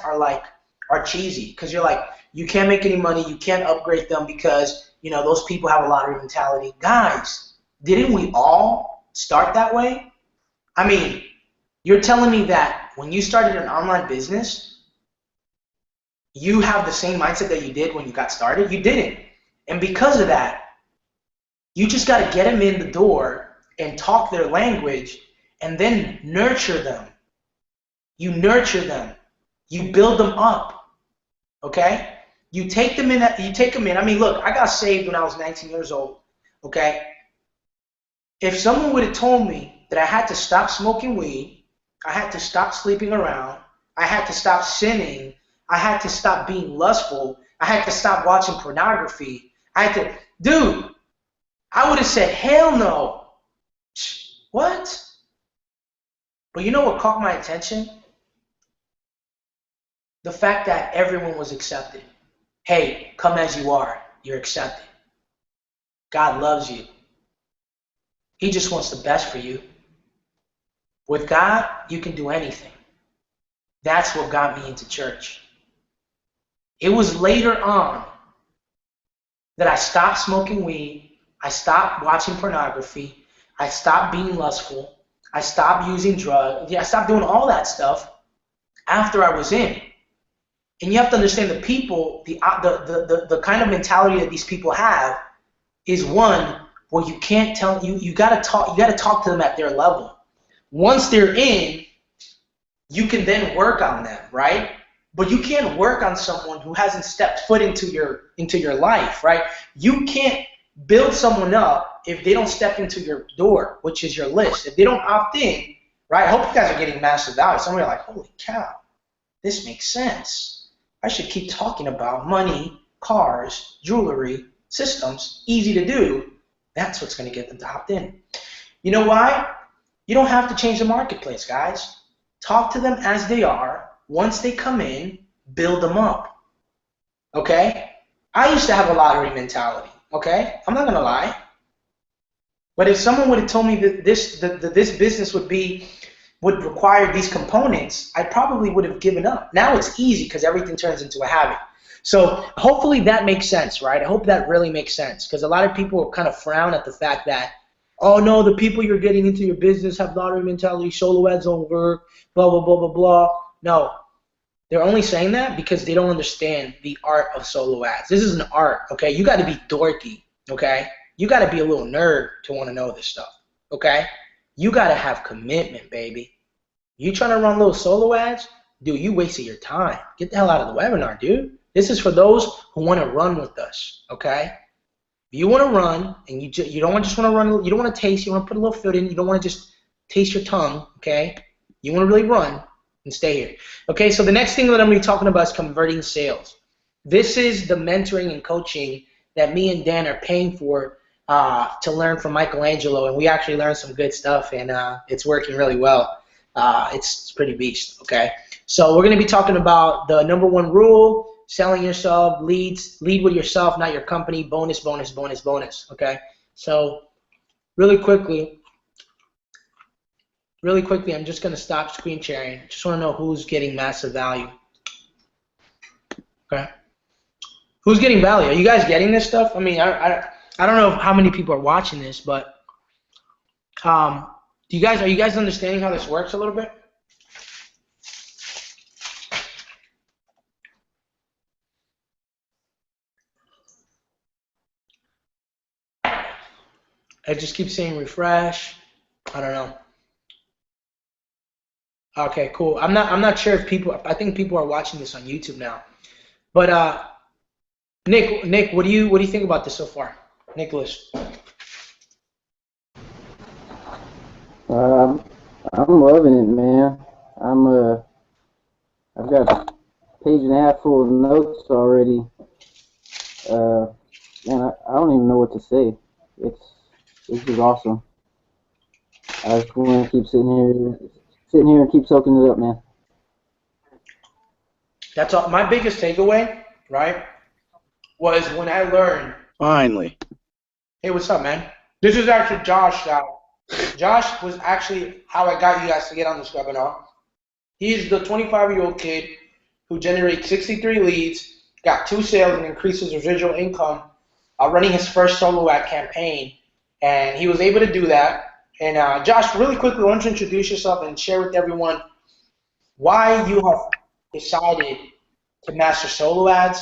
are cheesy because you're like, you can't make any money, you can't upgrade them because, you know, those people have a lottery mentality. Guys, didn't we all start that way? I mean, you're telling me that when you started an online business, you have the same mindset that you did when you got started? You didn't. And because of that, you just got to get them in the door and talk their language and then nurture them. You nurture them. You build them up. Okay? You take them in. I mean, look, I got saved when I was 19 years old. Okay? If someone would have told me that I had to stop smoking weed, I had to stop sleeping around, I had to stop sinning, I had to stop being lustful, I had to stop watching pornography, dude, I would have said, hell no. What? But you know what caught my attention? The fact that everyone was accepted. Hey, come as you are. You're accepted. God loves you. He just wants the best for you. With God, you can do anything. That's what got me into church. It was later on that I stopped smoking weed, I stopped watching pornography, I stopped being lustful, I stopped using drugs, I stopped doing all that stuff after I was in. And you have to understand the people, the kind of mentality that these people have is one where you can't tell, you gotta talk to them at their level. Once they're in, you can then work on them, right? But you can't work on someone who hasn't stepped foot into your life, right? You can't build someone up if they don't step into your door, which is your list. If they don't opt in, right? I hope you guys are getting massive value. Some of you are like, holy cow, this makes sense. I should keep talking about money, cars, jewelry, systems, easy to do. That's what's going to get them to opt in. You know why? You don't have to change the marketplace, guys. Talk to them as they are. Once they come in, build them up. Okay? I used to have a lottery mentality. Okay? I'm not going to lie. But if someone would have told me that this business would require these components, I probably would have given up. Now it's easy because everything turns into a habit. So hopefully that makes sense, right? I hope that really makes sense because a lot of people kind of frown at the fact that, oh no, the people you're getting into your business have lottery mentality, solo ads don't work, blah, blah, blah, blah, blah. No, they're only saying that because they don't understand the art of solo ads. This is an art, okay? You got to be dorky, okay? You got to be a little nerd to want to know this stuff, okay? You got to have commitment, baby. You trying to run little solo ads? Dude, you wasted your time. Get the hell out of the webinar, dude. This is for those who want to run with us, okay? If you want to run and you don't just want to run, you don't want to taste, you want to put a little foot in, you don't want to just taste your tongue, okay? You want to really run and stay here. Okay, so the next thing that I'm going to be talking about is converting sales. This is the mentoring and coaching that me and Dan are paying for to learn from Michelangelo, and we actually learned some good stuff, and it's working really well. It's pretty beast, okay? So we're going to be talking about the number one rule, selling yourself, lead with yourself, not your company, bonus, bonus, bonus, bonus, okay? So really quickly, I'm just going to stop screen sharing. Just want to know who's getting massive value, okay? Who's getting value? Are you guys getting this stuff? I mean, I don't know how many people are watching this, but are you guys understanding how this works a little bit? I just keep saying refresh. I don't know. Okay, cool. I'm not sure if people. I think people are watching this on YouTube now. But Nick, what do you think about this so far, Nicholas? I'm loving it, man. I've got a page and a half full of notes already. Man, I don't even know what to say. This is awesome. I just want to keep sitting here and keep soaking it up, man. That's all. My biggest takeaway, right, was when I learned Finally. Hey, what's up, man? This is actually Josh. Josh was actually how I got you guys to get on this webinar. He's the 25-year-old kid who generates 63 leads, got 2 sales, and increases residual income running his first solo ad campaign. And he was able to do that. And Josh, really quickly, why don't you introduce yourself and share with everyone why you have decided to master solo ads,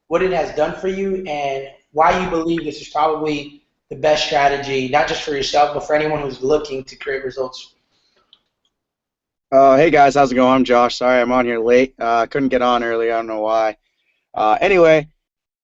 what it has done for you, and why you believe this is probably the best strategy, not just for yourself, but for anyone who's looking to create results. Hey guys, how's it going? I'm Josh. Sorry I'm on here late. Couldn't get on earlier. I don't know why. Anyway,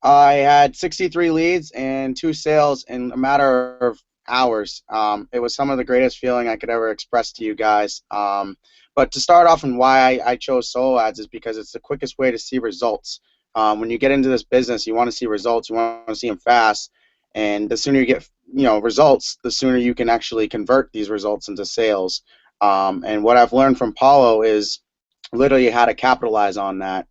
I had 63 leads and 2 sales in a matter of hours. It was some of the greatest feeling I could ever express to you guys. But to start off and why I chose solo ads is because it's the quickest way to see results. When you get into this business, you want to see results. You want to see them fast. And the sooner you get results, the sooner you can actually convert these results into sales. And what I've learned from Paulo is literally how to capitalize on that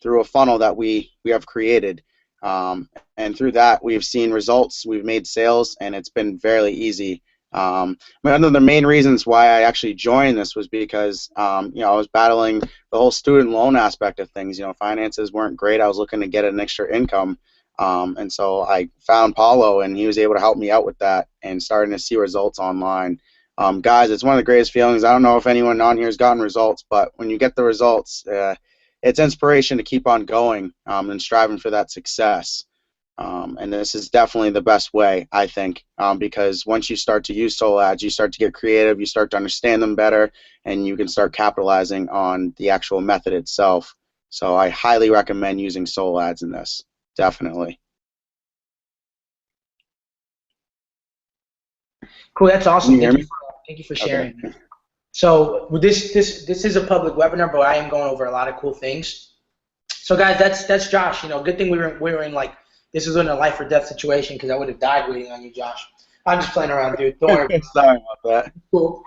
through a funnel that we have created. And through that, we've seen results, we've made sales, and it's been fairly easy. One of the main reasons why I actually joined this was because I was battling the whole student loan aspect of things. Finances weren't great. I was looking to get an extra income. And so I found Paulo, and he was able to help me out with that and starting to see results online. Guys, it's one of the greatest feelings. I don't know if anyone on here has gotten results, but when you get the results, it's inspiration to keep on going and striving for that success. And this is definitely the best way, I think, because once you start to use solo ads, you start to get creative, you start to understand them better, and you can start capitalizing on the actual method itself. So I highly recommend using solo ads in this. Definitely. Cool, that's awesome. Can you hear me? Thank you for sharing. Okay. So this is a public webinar, but I am going over a lot of cool things. So guys, that's Josh. Good thing we were in like this is in a life or death situation because I would have died waiting on you, Josh. I'm just playing around, dude. Don't worry. Sorry about that.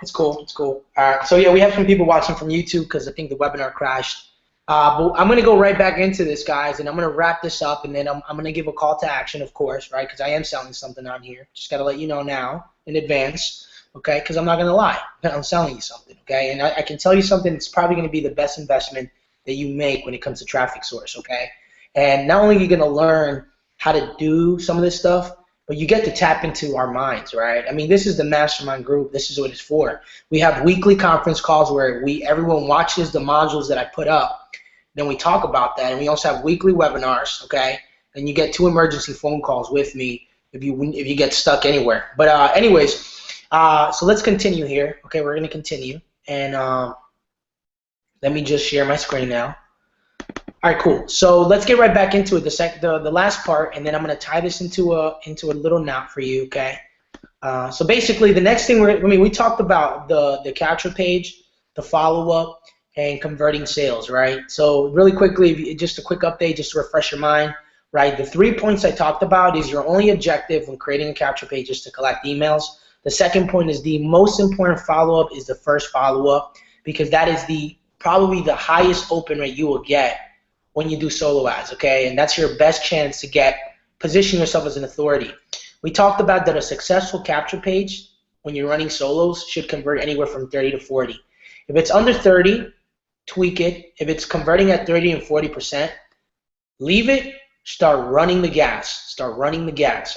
It's cool. All right. So yeah, we have some people watching from YouTube because I think the webinar crashed. But I'm gonna go right back into this, guys, and I'm gonna wrap this up, and then I'm gonna give a call to action, of course, right? Because I am selling something on here. Just gotta let you know now in advance, okay? Because I'm not gonna lie, I'm selling you something, okay? And I can tell you something. It's probably gonna be the best investment that you make when it comes to traffic source, okay? And not only are you gonna learn how to do some of this stuff, but you get to tap into our minds, right? I mean, this is the mastermind group. This is what it's for. We have weekly conference calls where everyone watches the modules that I put up. Then we talk about that, and we also have weekly webinars, okay? And you get 2 emergency phone calls with me if you get stuck anywhere. But anyways, so let's continue here. Okay, we're gonna continue, and let me just share my screen now. All right, cool. So let's get right back into it. The last part, and then I'm gonna tie this into a little knot for you, okay? So basically, the next thing we talked about the capture page, the follow up, and converting sales, right? So really quickly, just a quick update, just to refresh your mind, right? The 3 points I talked about is your only objective when creating a capture page is to collect emails. The second point is the most important follow up is the first follow up because that is probably the highest open rate you will get when you do solo ads, okay? And that's your best chance to position yourself as an authority. We talked about that a successful capture page when you're running solos should convert anywhere from 30 to 40. If it's under 30, tweak it. If it's converting at 30 and 40%, leave it, start running the gas.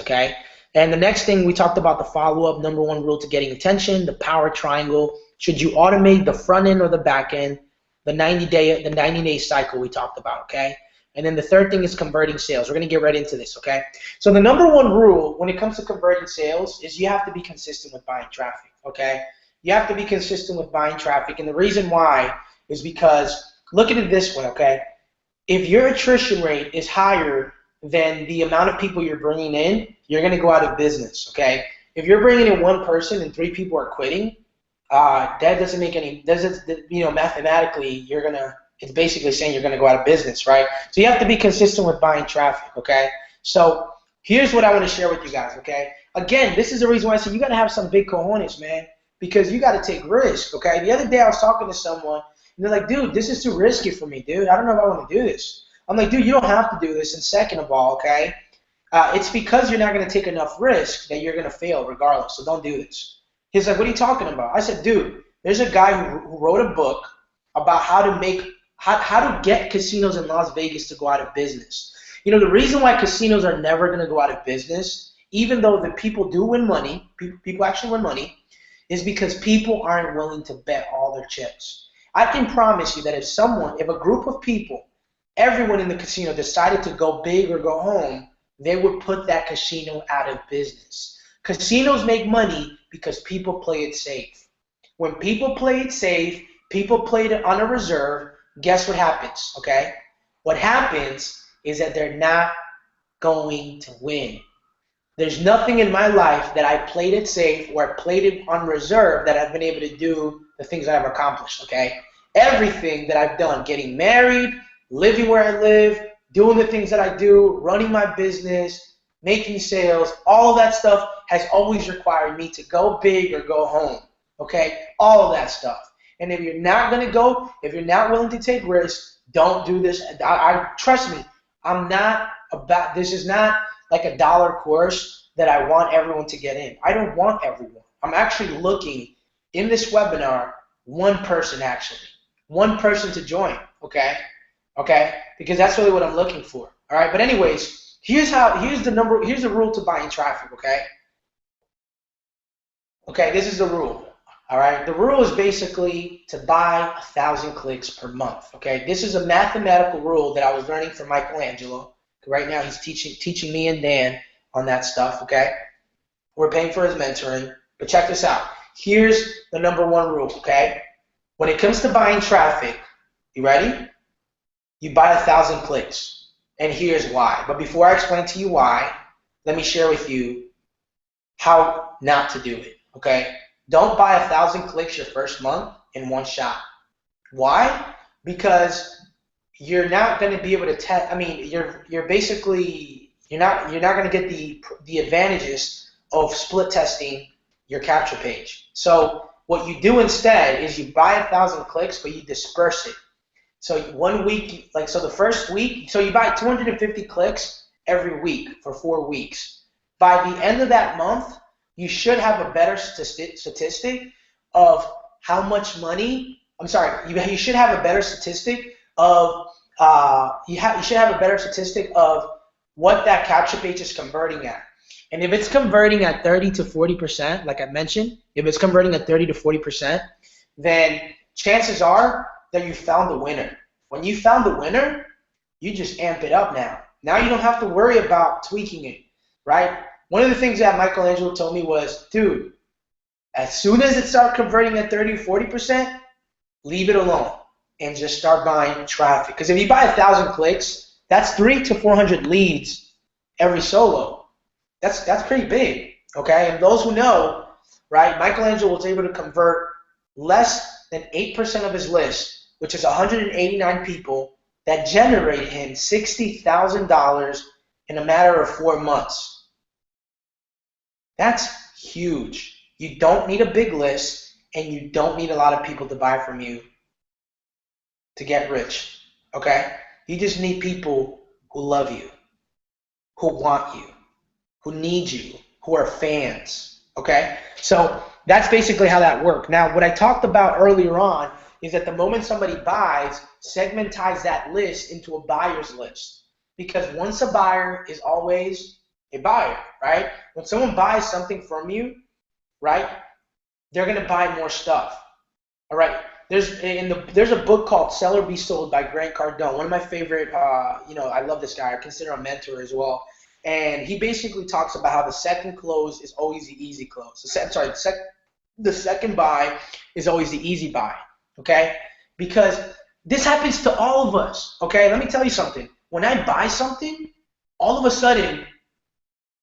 Okay? And the next thing we talked about the follow-up, number 1 rule to getting attention, the power triangle. Should you automate the front end or the back end? The 90-day cycle we talked about, okay? And then the third thing is converting sales. We're going to get right into this, okay? So the number 1 rule when it comes to converting sales is you have to be consistent with buying traffic, okay? You have to be consistent with buying traffic, and the reason why is because, look at it this way, okay? If your attrition rate is higher than the amount of people you're bringing in, you're going to go out of business, okay? If you're bringing in 1 person and 3 people are quitting, that doesn't make any, mathematically, it's basically saying you're going to go out of business, right? So you have to be consistent with buying traffic, okay? So here's what I want to share with you guys, okay? Again, this is the reason why I said you got to have some big cojones, man, because you got to take risk, okay? The other day I was talking to someone, and they're like, dude, this is too risky for me, dude. I don't know if I want to do this. I'm like, dude, you don't have to do this. And second of all, okay, It's because you're not going to take enough risk that you're going to fail regardless. So don't do this. He's like, what are you talking about? I said, dude, there's a guy who wrote a book about how to get casinos in Las Vegas to go out of business. You know, the reason why casinos are never going to go out of business, even though the people do win money, people actually win money, is because people aren't willing to bet all their chips. I can promise you that if a group of people, everyone in the casino decided to go big or go home, they would put that casino out of business. Casinos make money because people play it safe. When people play it safe, people play it on a reserve, guess what happens, okay? What happens is that they're not going to win. There's nothing in my life that I played it safe or I played it on reserve that I've been able to do the things I've accomplished, okay? Everything that I've done, getting married, living where I live, doing the things that I do, running my business, making sales, all of that stuff has always required me to go big or go home, okay? All of that stuff. And if you're not going to go, if you're not willing to take risks, don't do this. Trust me, this is not like a dollar course that I want everyone to get in. I don't want everyone. I'm actually looking in this webinar, one person to join, okay? Okay? Because that's really what I'm looking for. All right? But anyways, here's the rule to buying traffic, okay? Okay, this is the rule. All right? The rule is basically to buy 1,000 clicks per month, okay? This is a mathematical rule that I was learning from Michelangelo. Right now he's teaching me and Dan on that stuff, okay? We're paying for his mentoring. But check this out. Here's the number one rule, okay? When it comes to buying traffic, you ready? You buy 1,000 clicks. And here's why. But before I explain to you why, let me share with you how not to do it, okay? Don't buy 1,000 clicks your first month in one shot. Why? Because you're not going to be able to test. I mean, you're not going to get the advantages of split testing your capture page. So what you do instead is you buy 1,000 clicks, but you disperse it. So 1 week, the first week, so you buy 250 clicks every week for 4 weeks. By the end of that month, you should have a better statistic of how much money. I'm sorry, you should have a better statistic of you should have a better statistic of what that capture page is converting at. And if it's converting at 30 to 40%, like I mentioned, if it's converting at 30 to 40%, then chances are that you found the winner. When you found the winner, you just amp it up now. Now you don't have to worry about tweaking it, right? One of the things that Michelangelo told me was, dude, as soon as it starts converting at 30 to 40%, leave it alone and just start buying traffic. Because if you buy 1,000 clicks, that's 300 to 400 leads every solo. That's pretty big, okay? And those who know, right, Michelangelo was able to convert less than 8% of his list, which is 189 people, that generated him $60,000 in a matter of 4 months. That's huge. You don't need a big list, and you don't need a lot of people to buy from you to get rich, okay? You just need people who love you, who want you, who need you, who are fans, okay? So that's basically how that worked. Now, what I talked about earlier on is that the moment somebody buys, segmentize that list into a buyer's list. Because once a buyer is always a buyer, right? When someone buys something from you, right, they're going to buy more stuff, all right? There's a book called Sell or Be Sold by Grant Cardone. One of my favorite, I love this guy. I consider him a mentor as well. And he basically talks about how the second close is always the easy close. The second buy is always the easy buy, okay? Because this happens to all of us, okay? Let me tell you something. When I buy something, all of a sudden,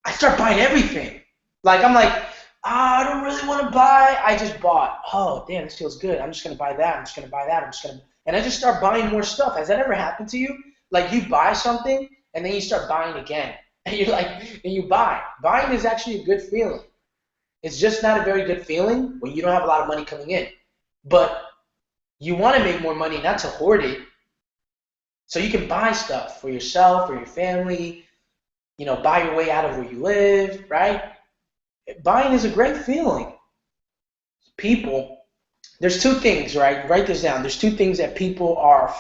I start buying everything. I'm like, I don't really want to buy. I just bought. Oh, damn, this feels good. I'm just going to buy that. I'm just going to buy that. And I just start buying more stuff. Has that ever happened to you? Like you buy something and then you start buying again. And you buy. Buying is actually a good feeling. It's just not a very good feeling when you don't have a lot of money coming in. But you want to make more money, not to hoard it. So you can buy stuff for yourself, for your family, buy your way out of where you live, right? Buying is a great feeling. People, there's two things, right? Write this down. There's two things that people are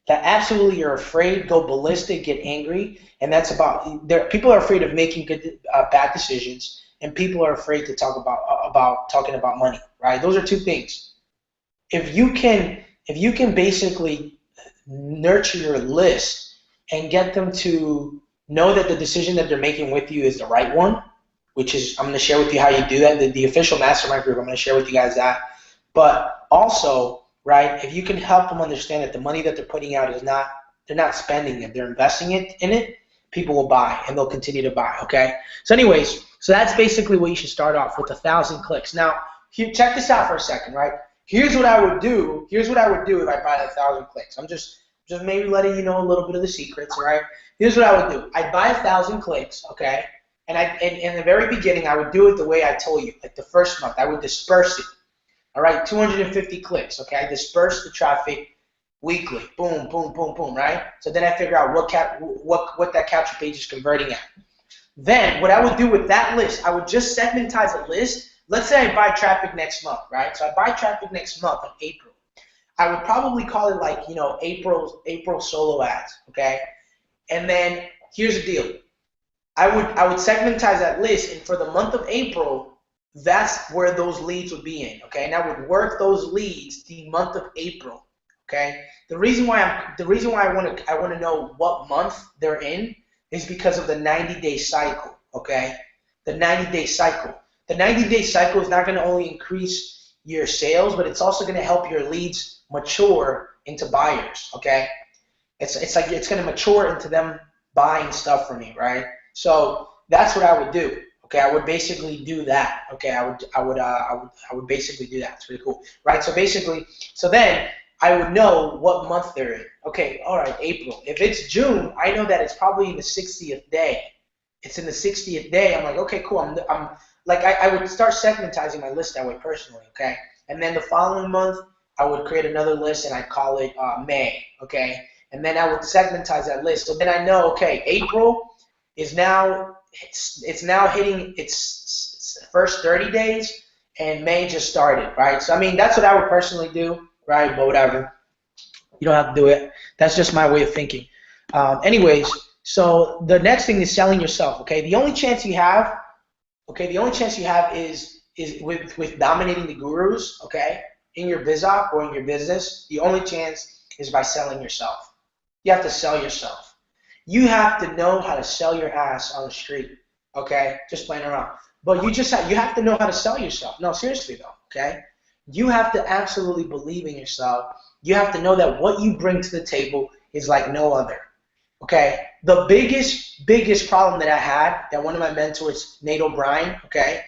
that absolutely are afraid, go ballistic, get angry, and that's about people are afraid of making bad decisions, and people are afraid to talk about talking about money, right? Those are two things. If you can basically nurture your list and get them to know that the decision that they're making with you is the right one, which is, I'm going to share with you how you do that. The official mastermind group, I'm going to share with you guys that. But also, right, if you can help them understand that the money that they're putting out is not, they're not spending it, they're investing it in it, people will buy and they'll continue to buy, okay? So anyways, so that's basically what you should start off with, 1,000 clicks. Now, check this out for a second, right? Here's what I would do. Here's what I would do if I buy 1,000 clicks. I'm just maybe letting you know a little bit of the secrets, right? Here's what I would do. I'd buy 1,000 clicks, okay? And in the very beginning, I would do it the way I told you, like the first month. I would disperse it. All right, 250 clicks, okay? I disperse the traffic weekly. Boom, boom, boom, boom, right? So then I figure out what that capture page is converting at. Then what I would do with that list, I would just segmentize a list. Let's say I buy traffic next month, right? So I buy traffic next month in April. I would probably call it like, April solo ads, okay? And then here's the deal. I would segmentize that list, and for the month of April, that's where those leads would be in, okay? And I would work those leads the month of April, okay? The reason why I want to know what month they're in is because of the 90-day cycle, okay? The 90-day cycle. The 90-day cycle is not going to only increase your sales, but it's also going to help your leads mature into buyers, okay? It's like it's going to mature into them buying stuff from me, right? So that's what I would do. Okay, I would basically do that. Okay, I would basically do that. It's pretty cool, right? So then I would know what month they're in. Okay, all right, April. If it's June, I know that it's probably in the 60th day. It's in the 60th day. I'm like, okay, cool. I would start segmentizing my list that way personally. Okay, and then the following month I would create another list and I'd call it May. Okay, and then I would segmentize that list. So then I know, okay, April is now hitting its first 30 days, and May just started, right? So I mean, that's what I would personally do, right? But whatever, you don't have to do it. That's just my way of thinking. Anyways, so the next thing is selling yourself. Okay, the only chance you have is with dominating the gurus. Okay, in your biz op or in your business, the only chance is by selling yourself. You have to sell yourself. You have to know how to sell your ass on the street, okay? Just playing around. But you have to know how to sell yourself. No, seriously though, okay? You have to absolutely believe in yourself. You have to know that what you bring to the table is like no other, okay? The biggest problem that I had, that one of my mentors, Nate O'Brien, okay,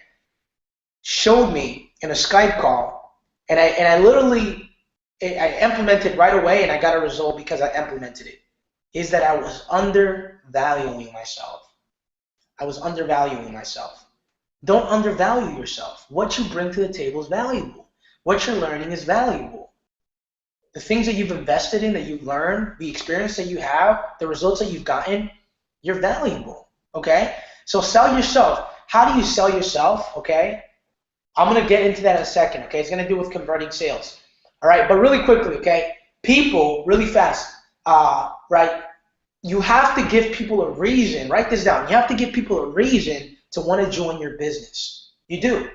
showed me in a Skype call, and I literally implemented right away, and I got a result because I implemented it. Is that I was undervaluing myself. I was undervaluing myself. Don't undervalue yourself. What you bring to the table is valuable. What you're learning is valuable. The things that you've invested in, that you've learned, the experience that you have, the results that you've gotten, you're valuable, okay? So sell yourself. How do you sell yourself, okay? I'm going to get into that in a second, okay? It's going to do with converting sales. All right, but really quickly, okay? People, really fast. Right? You have to give people a reason. Write this down. You have to give people a reason to want to join your business. You do.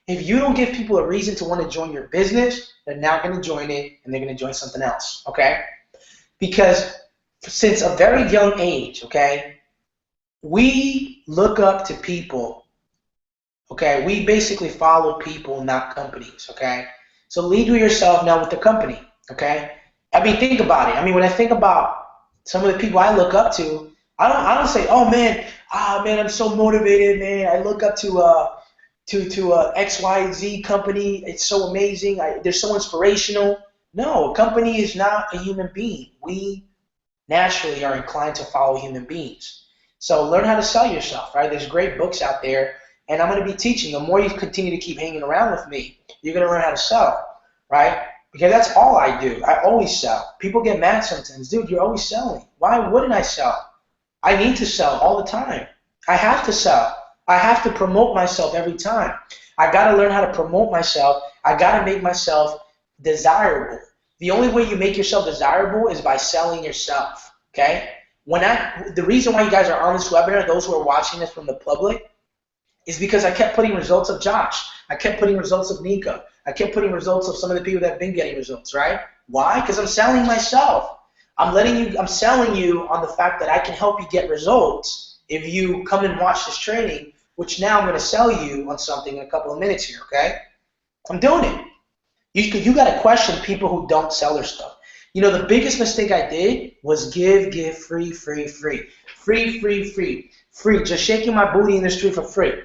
If you don't give people a reason to want to join your business, they're not going to join it, and they're going to join something else, okay? Because since a very young age, okay, we look up to people, okay? We basically follow people, not companies, okay? So lead with yourself, not with the company, okay? I mean, think about it. I mean, when I think about some of the people I look up to, I don't say, oh man, I'm so motivated, man. I look up to XYZ company. It's so amazing. They're so inspirational. No, a company is not a human being. We naturally are inclined to follow human beings. So learn how to sell yourself, right? There's great books out there, and I'm going to be teaching. The more you continue to keep hanging around with me, you're going to learn how to sell, right? Because that's all I do. I always sell. People get mad sometimes. Dude, you're always selling. Why wouldn't I sell? I need to sell all the time. I have to sell. I have to promote myself every time. I got to learn how to promote myself. I got to make myself desirable. The only way you make yourself desirable is by selling yourself, okay? The reason why you guys are on this webinar, those who are watching this from the public, is because I kept putting results of Josh. I kept putting results of Nico. I kept putting results of some of the people that have been getting results, right? Why? Because I'm selling myself. I'm selling you on the fact that I can help you get results if you come and watch this training, which now I'm going to sell you on something in a couple of minutes here, okay? I'm doing it. You got to question people who don't sell their stuff. You know, the biggest mistake I did was give, free. Just shaking my booty in the street for free,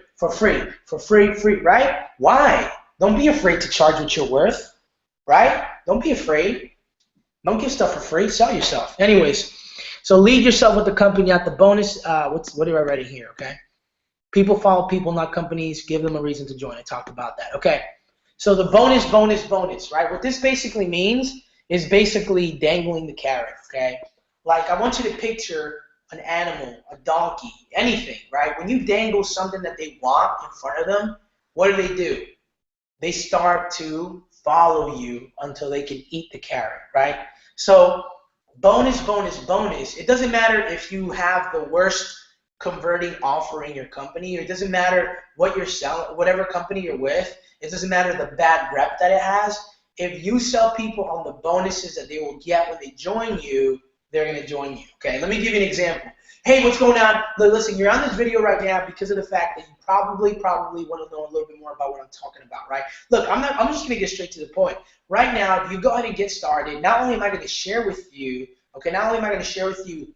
right? Why? Don't be afraid to charge what you're worth, right? Don't be afraid. Don't give stuff for free. Sell yourself. Anyways, so lead yourself with the company at the bonus. What do I write in here, okay? People follow people, not companies. Give them a reason to join. I talked about that, okay? So the bonus, right? What this basically means is basically dangling the carrot, okay? Like I want you to picture an animal, a donkey, anything, right? When you dangle something that they want in front of them, what do? They start to follow you until they can eat the carrot, right? So bonus. It doesn't matter if you have the worst converting offer in your company. It doesn't matter what you're selling, whatever company you're with. It doesn't matter the bad rep that it has. If you sell people on the bonuses that they will get when they join you, they're going to join you, okay? Let me give you an example. Hey, what's going on? Listen, you're on this video right now because of the fact that you probably want to know a little bit more about what I'm talking about, right? Look, I'm just going to get straight to the point. Right now, if you go ahead and get started, not only am I going to share with you,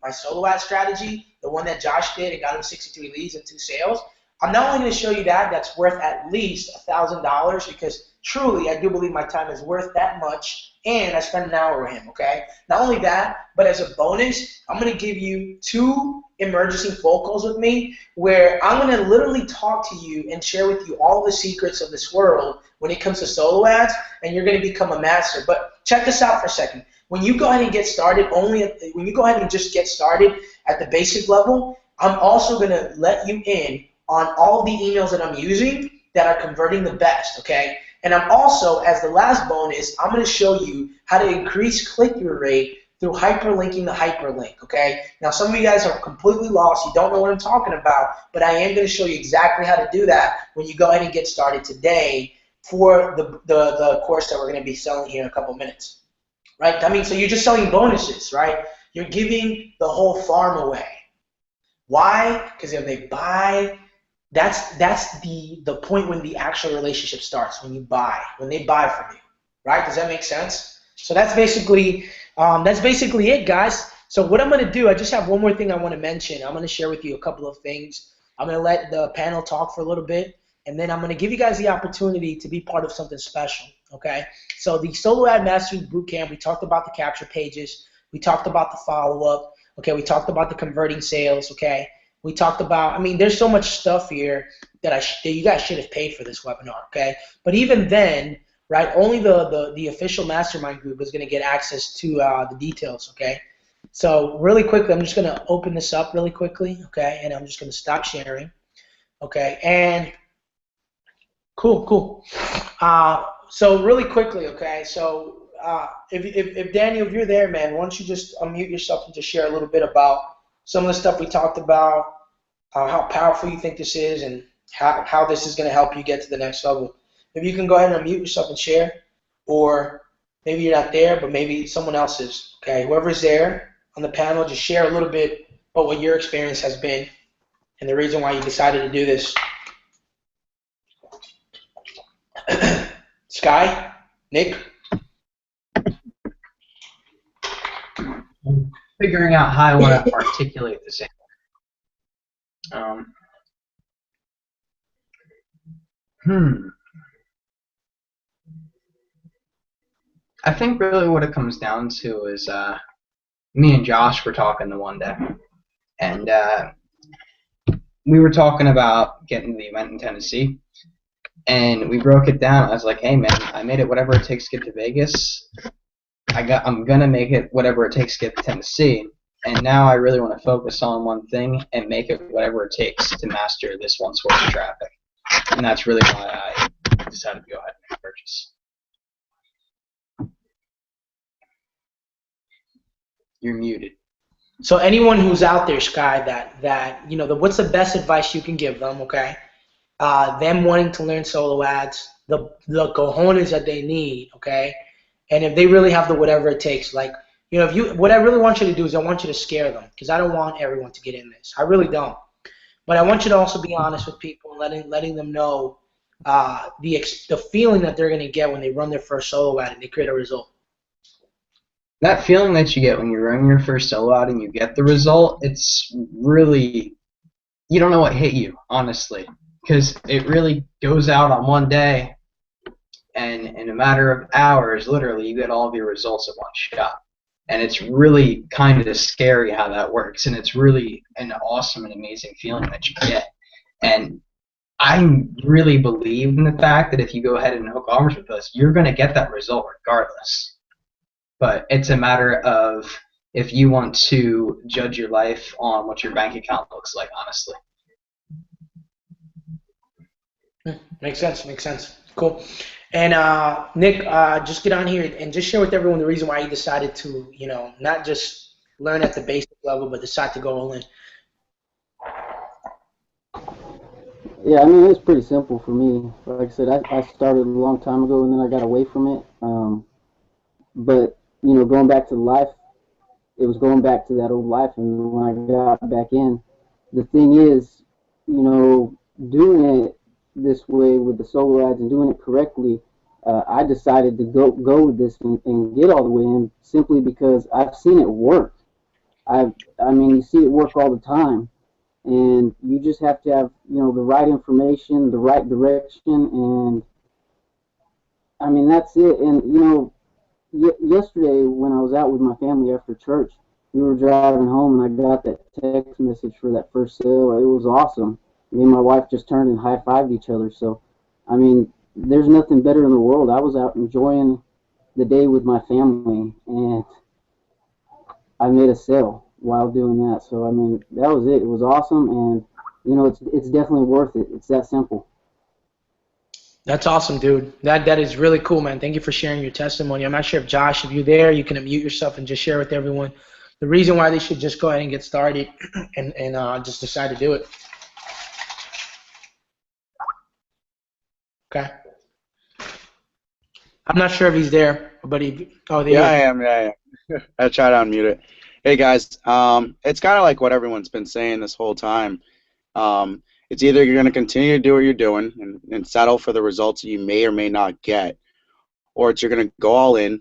my solo ad strategy, the one that Josh did and got him 63 leads and 2 sales, I'm not only going to show you that's worth at least $1,000 because truly I do believe my time is worth that much, and I spent an hour with him, okay? Not only that, but as a bonus, I'm going to give you 2 emergency phone calls with me where I'm going to literally talk to you and share with you all the secrets of this world when it comes to solo ads, and you're going to become a master. But check this out for a second. When you go ahead and get started, when you go ahead and just get started at the basic level, I'm also going to let you in on all the emails that I'm using that are converting the best, okay? And I'm also, as the last bonus, I'm going to show you how to increase click-through rate through hyperlinking the hyperlink, okay? Now, some of you guys are completely lost. You don't know what I'm talking about, but I am going to show you exactly how to do that when you go ahead and get started today for the course that we're going to be selling here in a couple minutes, right? I mean, so you're just selling bonuses, right? You're giving the whole farm away. Why? Because if they buy, that's the point when the actual relationship starts, when they buy from you, right? Does that make sense? So that's basically it, guys. So what I'm going to do, I just have one more thing I want to mention. I'm going to share with you a couple of things. I'm going to let the panel talk for a little bit, and then I'm going to give you guys the opportunity to be part of something special, okay? So the Solo Ad Mastery Bootcamp, we talked about the capture pages. We talked about the follow-up, okay? We talked about the converting sales, okay? We talked about, I mean, there's so much stuff here that you guys should have paid for this webinar, okay? But even then, right, only the official mastermind group is going to get access to the details, okay? So really quickly, I'm just going to open this up really quickly, okay? And I'm just going to stop sharing, okay? And cool. So really quickly, okay? So if Daniel, if you're there, man, why don't you just unmute yourself and just share a little bit about some of the stuff we talked about, how powerful you think this is, and how this is going to help you get to the next level. If you can go ahead and unmute yourself and share, or maybe you're not there, but maybe someone else is. Okay, whoever's there on the panel, just share a little bit about what your experience has been and the reason why you decided to do this. Sky? Nick? Figuring out how I want to articulate this. I think really what it comes down to is me and Josh were talking the one day, and we were talking about getting to the event in Tennessee, and we broke it down. I was like, hey man, I made it whatever it takes to get to Vegas. I'm gonna make it whatever it takes to get to Tennessee. And now I really want to focus on one thing and make it whatever it takes to master this one source of traffic. And that's really why I decided to go ahead and make a purchase. You're muted. So anyone who's out there, Sky, that you know, what's the best advice you can give them? Okay, them wanting to learn solo ads, the cojones that they need. Okay, and if they really have the whatever it takes, like, you know, what I really want you to do is I want you to scare them, because I don't want everyone to get in this. I really don't. But I want you to also be honest with people and letting them know the feeling that they're going to get when they run their first solo ad and they create a result. That feeling that you get when you run your first solo ad and you get the result, it's really, you don't know what hit you, honestly, because it really goes out on one day, and in a matter of hours, literally, you get all of your results at one shot. And it's really kind of scary how that works, and it's really an awesome and amazing feeling that you get. And I really believe in the fact that if you go ahead and hook arms with us, you're going to get that result regardless. But it's a matter of if you want to judge your life on what your bank account looks like, honestly. Makes sense. Makes sense. Cool. And Nick, just get on here and just share with everyone the reason why you decided to, you know, not just learn at the basic level, but decide to go all in. Yeah, I mean, it's pretty simple for me. Like I said, I started a long time ago, and then I got away from it. But, you know, going back to life, it was going back to that old life. And when I got back in, the thing is, you know, doing it this way with the solo ads and doing it correctly, I decided to go with this and get all the way in simply because I've seen it work. I mean, you see it work all the time. And you just have to have, you know, the right information, the right direction, and I mean, that's it. And, you know, yesterday when I was out with my family after church, we were driving home and I got that text message for that first sale. It was awesome. Me and my wife just turned and high-fived each other. So, I mean, there's nothing better in the world. I was out enjoying the day with my family, and I made a sale while doing that. So, I mean, that was it. It was awesome, and, you know, it's definitely worth it. It's that simple. That's awesome, dude. That is really cool, man. Thank you for sharing your testimony. I'm not sure if Josh, if you're there, you can unmute yourself and just share with everyone the reason why they should just go ahead and get started and just decide to do it. Okay. I'm not sure if he's there, but there Yeah, I am. Yeah. I tried to unmute it. Hey guys, it's kind of like what everyone's been saying this whole time. It's either you're going to continue to do what you're doing and settle for the results you may or may not get, or it's you're going to go all in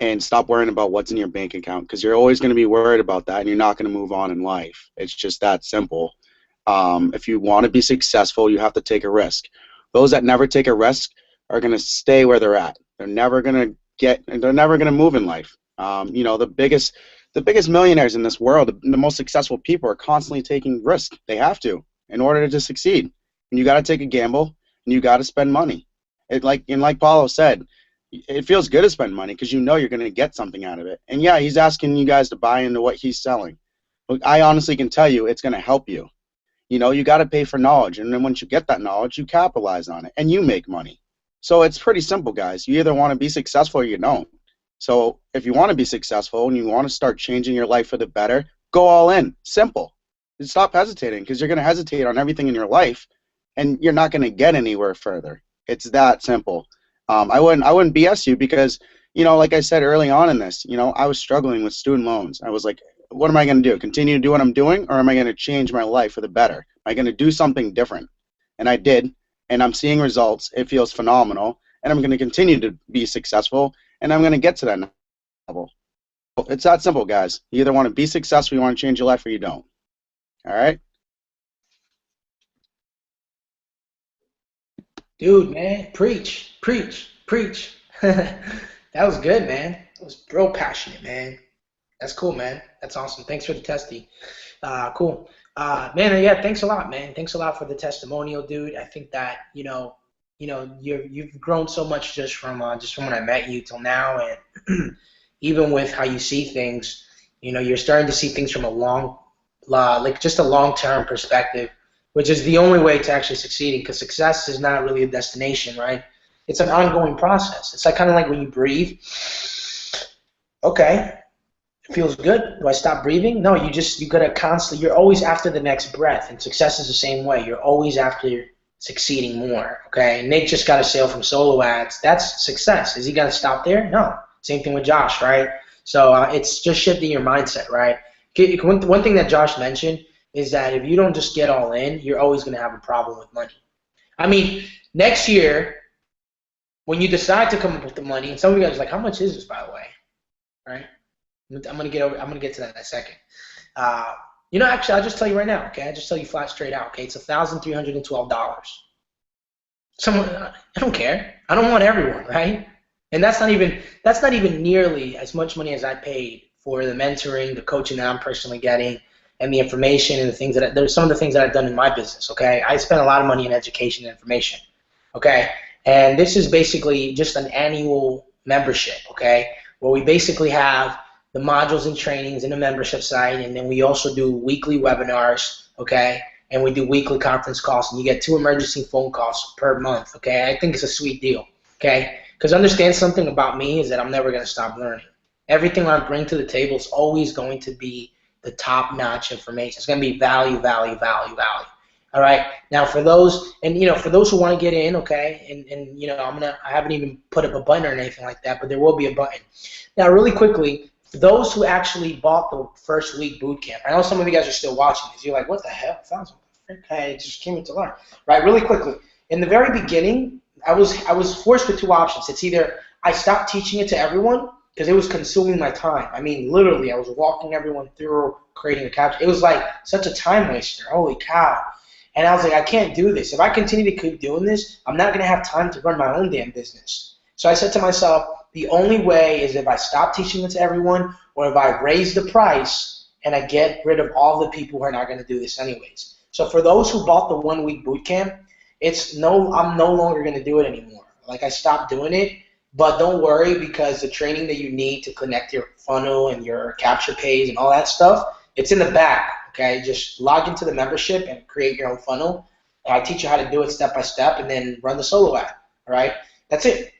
and stop worrying about what's in your bank account, because you're always going to be worried about that and you're not going to move on in life. It's just that simple. If you want to be successful, you have to take a risk. Those that never take a risk are going to stay where they're at. They're never going to move in life. You know, the biggest millionaires in this world, the most successful people, are constantly taking risks. They have to in order to succeed. And you got to take a gamble, and you got to spend money. Like Paulo said, it feels good to spend money because you know you're going to get something out of it. And yeah, he's asking you guys to buy into what he's selling. Look, I honestly can tell you it's going to help you. You know, you got to pay for knowledge, and then once you get that knowledge, you capitalize on it, and you make money. So it's pretty simple, guys. You either want to be successful or you don't. So if you want to be successful and you want to start changing your life for the better, go all in. Simple. And stop hesitating, because you're going to hesitate on everything in your life, and you're not going to get anywhere further. It's that simple. I wouldn't BS you, because, you know, like I said early on in this, you know, I was struggling with student loans. I was like, what am I going to do? Continue to do what I'm doing, or am I going to change my life for the better? Am I going to do something different? And I did, and I'm seeing results. It feels phenomenal, and I'm going to continue to be successful, and I'm going to get to that level. It's that simple, guys. You either want to be successful, you want to change your life, or you don't. All right? Dude, man, preach. That was good, man. It was real passionate, man. That's cool, man. That's awesome. Thanks for the testy. Cool. Man, yeah, thanks a lot, man. Thanks a lot for the testimonial, dude. I think that, you've grown so much just from when I met you till now, and even with how you see things, You know, you're starting to see things from a just a long-term perspective, which is the only way to actually succeeding, because success is not really a destination, right? It's an ongoing process. It's like kind of like when you breathe. Okay, it feels good. Do I stop breathing? No, you gotta constantly. You're always after the next breath, and success is the same way. You're always after succeeding more. Okay, Nick just got a sale from solo ads. That's success. Is he gonna stop there? No. Same thing with Josh, right? So it's just shifting your mindset, right? One thing that Josh mentioned is that if you don't just get all in, you're always gonna have a problem with money. I mean, next year when you decide to come up with the money, and some of you guys are like, how much is this, by the way? Right? I'm gonna get to that in a second. You know, actually, I'll just tell you right now. Okay, I'll just tell you flat straight out. Okay, it's $1,312. Someone, I don't care. I don't want everyone, right? And that's not even nearly as much money as I paid for the mentoring, the coaching that I'm personally getting, and the information and the things there's some of the things that I've done in my business. Okay, I spent a lot of money in education and information. Okay, and this is basically just an annual membership. Okay, where we basically have the modules and trainings in the membership site, and then we also do weekly webinars, okay, and we do weekly conference calls, and you get 2 emergency phone calls per month, okay. I think it's a sweet deal, okay, because understand something about me is that I'm never going to stop learning. Everything I bring to the table is always going to be the top-notch information. It's going to be value, value, value, value. All right. Now, for those, and for those who want to get in, okay, and I haven't even put up a button or anything like that, but there will be a button. Now, really quickly, for those who actually bought the first week boot camp, I know some of you guys are still watching this. You're like, what the hell? I just came in to learn. Right. Really quickly, in the very beginning, I was forced with 2 options. It's either I stopped teaching it to everyone because it was consuming my time. I mean, literally, I was walking everyone through creating a caption. It was like such a time waster. Holy cow. And I was like, I can't do this. If I continue to keep doing this, I'm not going to have time to run my own damn business. So I said to myself, the only way is if I stop teaching it to everyone, or if I raise the price and I get rid of all the people who are not going to do this anyways. So for those who bought the 1 week boot camp, I'm no longer going to do it anymore. Like, I stopped doing it, but don't worry, because the training that you need to connect your funnel and your capture page and all that stuff, it's in the back. Okay, just log into the membership and create your own funnel. I teach you how to do it step by step, and then run the solo ad. All right, that's it.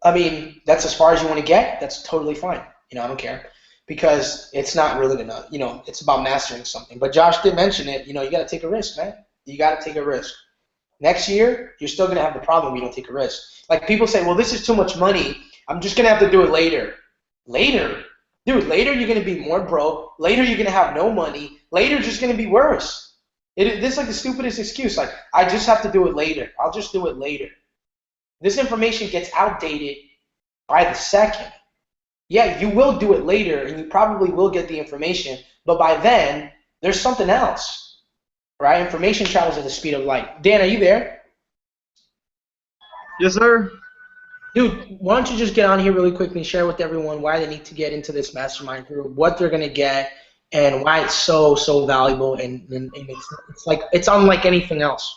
I mean, that's as far as you want to get. That's totally fine. I don't care, because it's not really gonna. It's about mastering something. But Josh did mention it. You got to take a risk, man. You got to take a risk. Next year, you're still gonna have the problem if you don't take a risk. Like, people say, well, this is too much money. I'm just gonna have to do it later. Later? Dude, later you're going to be more broke. Later you're going to have no money. Later it's just going to be worse. This is like the stupidest excuse. Like, I just have to do it later. I'll just do it later. This information gets outdated by the second. Yeah, you will do it later, and you probably will get the information, but by then, there's something else, right? Information travels at the speed of light. Dan, are you there? Yes, sir. Dude, why don't you just get on here really quickly and share with everyone why they need to get into this mastermind group, what they're going to get, and why it's so valuable, and it's unlike anything else.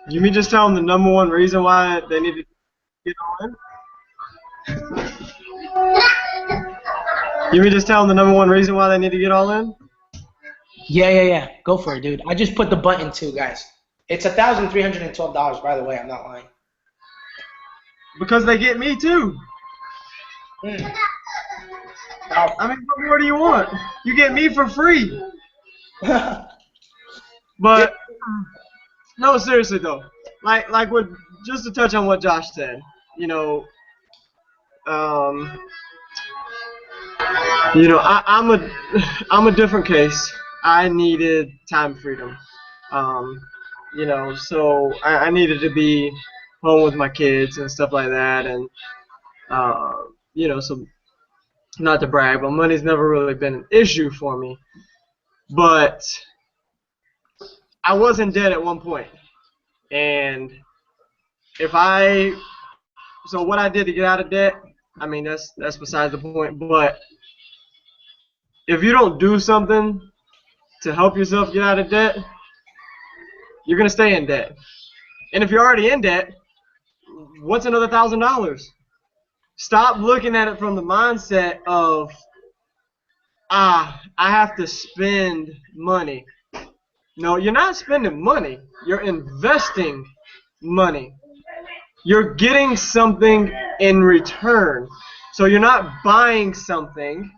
You mean just tell them the number 1 reason why they need to get all in? You mean just tell them the number 1 reason why they need to get all in? Yeah. Go for it, dude. I just put the button too, guys. It's $1,312, by the way. I'm not lying. Because they get me too. I mean, what more do you want? You get me for free. But no, seriously though, like what, just to touch on what Josh said, I'm a different case. I needed time freedom. So I needed to be home with my kids and stuff like that, and so not to brag, but money's never really been an issue for me. But I was in debt at one point, and so what I did to get out of debt, I mean, that's besides the point. But if you don't do something to help yourself get out of debt, you're gonna stay in debt. And if you're already in debt, what's another $1,000? Stop looking at it from the mindset of I have to spend money. No, you're not spending money. You're investing money. You're getting something in return. So you're not buying something.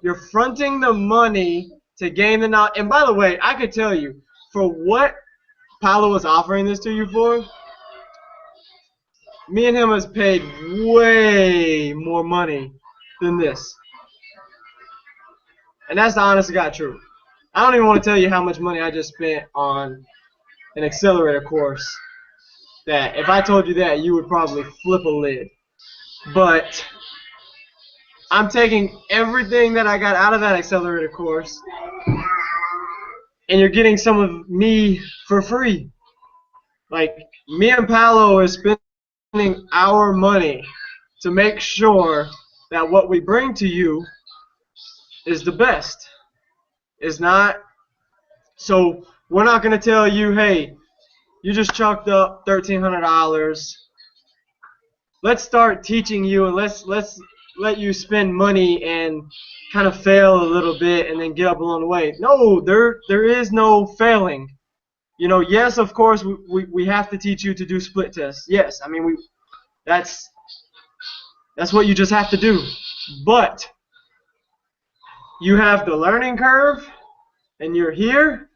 You're fronting the money to gain the knowledge. And by the way, I could tell you, for what Paolo was offering this to you for, me and him has paid way more money than this. And that's the honest to God truth. I don't even want to tell you how much money I just spent on an accelerator course that if I told you that, you would probably flip a lid. But I'm taking everything that I got out of that accelerator course, and you're getting some of me for free. Like, me and Paolo are spending our money to make sure that what we bring to you is the best. It's not. So we're not going to tell you, hey, you just chalked up $1,300. Let's start teaching you, and let's let you spend money and kind of fail a little bit and then get up along the way. No, there is no failing. You know, yes, of course, we have to teach you to do split tests. Yes, I mean, that's what you just have to do. But you have the learning curve, and you're here.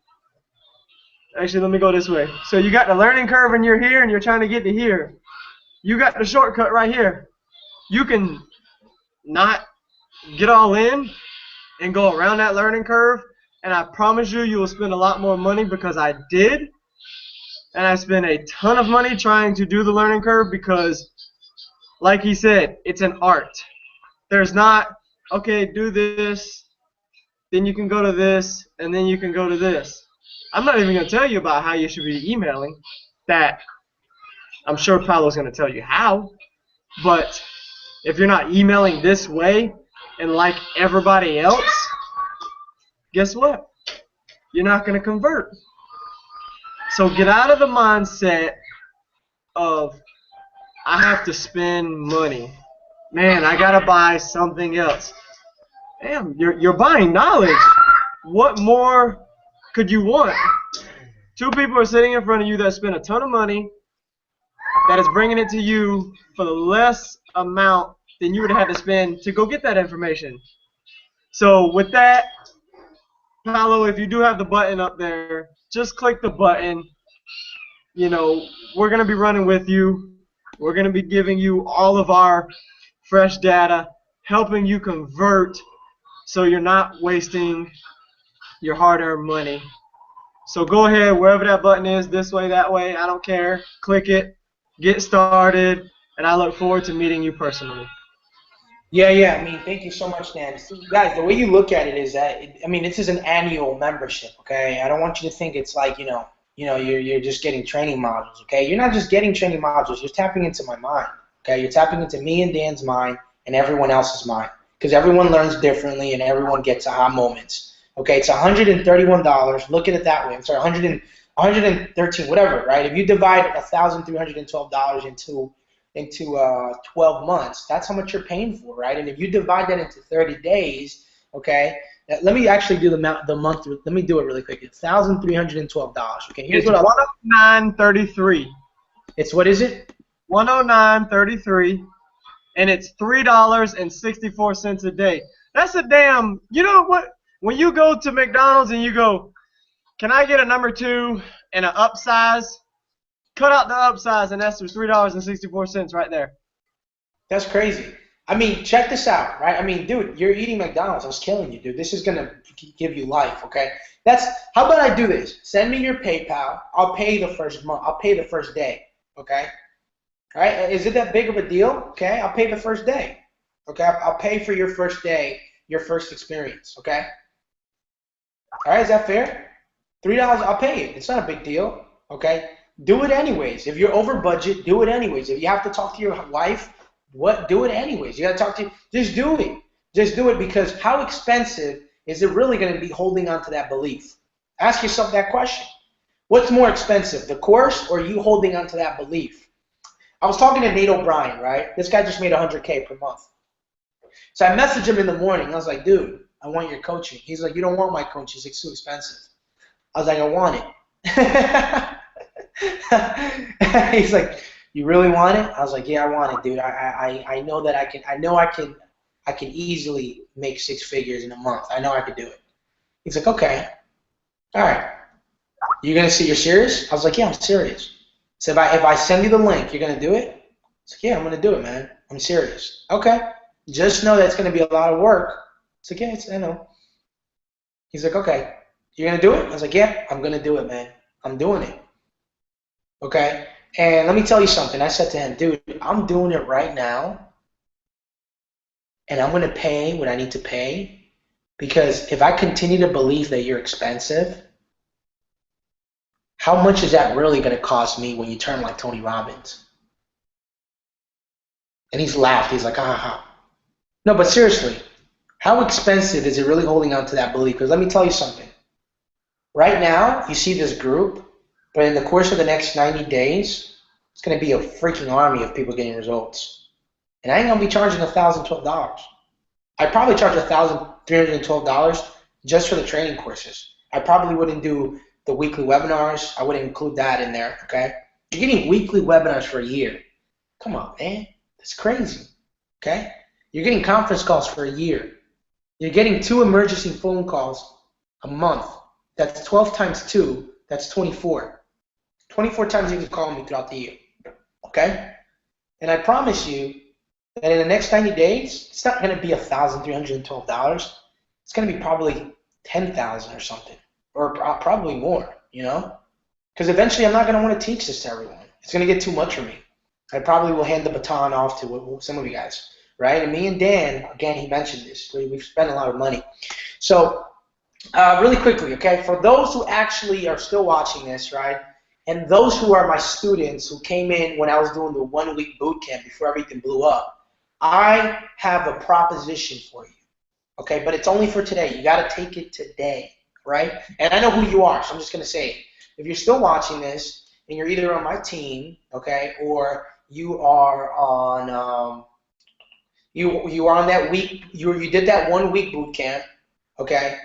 Actually, let me go this way. So you got the learning curve, and you're here, and you're trying to get to here. You got the shortcut right here. You can not get all in and go around that learning curve, and I promise you will spend a lot more money, because I did. And I spent a ton of money trying to do the learning curve because, like he said, it's an art. There's not, okay, do this, then you can go to this, and then you can go to this. I'm not even going to tell you about how you should be emailing. That I'm sure Paolo's going to tell you how. But if you're not emailing this way and like everybody else, guess what? You're not going to convert. So get out of the mindset of, I have to spend money. Man, I got to buy something else. Damn, you're buying knowledge. What more could you want? Two people are sitting in front of you that spend a ton of money, that is bringing it to you for the less amount than you would have had to spend to go get that information. So with that, Paolo, if you do have the button up there, just click the button. You know, we're going to be running with you. We're going to be giving you all of our fresh data, helping you convert so you're not wasting your hard-earned money. So go ahead, wherever that button is, this way, that way, I don't care. Click it, get started, and I look forward to meeting you personally. Yeah. I mean, thank you so much, Dan. Guys, the way you look at it is that, this is an annual membership, okay? I don't want you to think it's like, you're just getting training modules, okay? You're not just getting training modules. You're tapping into my mind, okay? You're tapping into me and Dan's mind and everyone else's mind, because everyone learns differently and everyone gets aha moments, okay? It's $131. Look at it that way. I'm sorry, 113, whatever, right? If you divide $1,312 into 12 months, that's how much you're paying for, right? And if you divide that into 30 days, okay, let me actually do the month. Let me do it really quick. It's $1,312. Okay, here's what $109.33. It's what is it? $109.33, and it's $3.64 a day. That's a damn. You know what? When you go to McDonald's and you go, can I get a number 2 and an upsize? Cut out the upsize, and that's $3.64 right there. That's crazy. I mean, check this out, right? I mean, dude, you're eating McDonald's. I was killing you, dude. This is going to give you life, okay? How about I do this? Send me your PayPal. I'll pay the first month. I'll pay the first day, okay? All right? Is it that big of a deal? Okay? I'll pay the first day, okay? I'll pay for your first day, your first experience, okay? All right, is that fair? $3, I'll pay it. It's not a big deal, okay? Do it anyways. If you're over budget, do it anyways. If you have to talk to your wife, do it anyways. You got to talk to, just do it. Just do it, because how expensive is it really going to be holding on to that belief? Ask yourself that question. What's more expensive, the course or you holding on to that belief? I was talking to Nate O'Brien, right? This guy just made $100K per month. So I messaged him in the morning. I was like, dude, I want your coaching. He's like, you don't want my coaching. It's too expensive. I was like, I want it. He's like, you really want it? I was like, yeah, I want it, dude. I know that I can easily make 6 figures in a month. I know I could do it. He's like, okay. All right. You're serious? I was like, yeah, I'm serious. So if I send you the link, you're gonna do it? It's like, yeah, I'm gonna do it, man. I'm serious. Okay. Just know that it's gonna be a lot of work. It's like, yeah, I know. He's like, okay. You're gonna do it? I was like, yeah, I'm gonna do it, man. I'm doing it. Okay? And let me tell you something. I said to him, dude, I'm doing it right now, and I'm gonna pay what I need to pay, because if I continue to believe that you're expensive, how much is that really gonna cost me when you turn like Tony Robbins? And he's laughed. He's like, ah. No, but seriously, how expensive is it really holding on to that belief? Because let me tell you something. Right now, you see this group, but in the course of the next 90 days, it's going to be a freaking army of people getting results. And I ain't going to be charging $1,012. I'd probably charge $1,312 just for the training courses. I probably wouldn't do the weekly webinars. I wouldn't include that in there, okay? You're getting weekly webinars for a year. Come on, man. That's crazy, okay? You're getting conference calls for a year. You're getting 2 emergency phone calls a month. That's 12 times 2. That's 24. 24 times you can call me throughout the year. Okay? And I promise you that in the next 90 days, it's not going to be $1,312. It's going to be probably $10,000 or something. Or probably more, you know? Because eventually I'm not going to want to teach this to everyone. It's going to get too much for me. I probably will hand the baton off to some of you guys. Right? And me and Dan, again, he mentioned this. We've spent a lot of money. So, really quickly, okay, for those who actually are still watching this, right, and those who are my students who came in when I was doing the 1-week boot camp before everything blew up, I have a proposition for you, okay, but it's only for today. You got to take it today, right? And I know who you are, so I'm just going to say it. If you're still watching this and you're either on my team, okay, or you are on you are on that week, you did that 1-week boot camp, okay?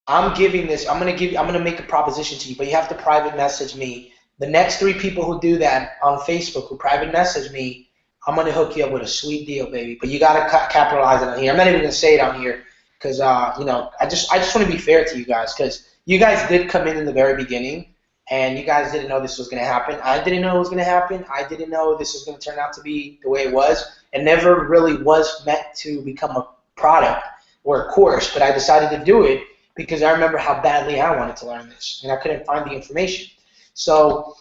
I'm gonna make a proposition to you, but you have to private message me. The next 3 people who do that on Facebook who private message me, I'm gonna hook you up with a sweet deal, baby. But you gotta capitalize it on here. I'm not even gonna say it on here because you know, I just want to be fair to you guys, because you guys did come in the very beginning and you guys didn't know this was gonna happen. I didn't know it was gonna happen. I didn't know this was gonna turn out to be the way it was. It never really was meant to become a product or a course, but I decided to do it because I remember how badly I wanted to learn this, and I couldn't find the information. So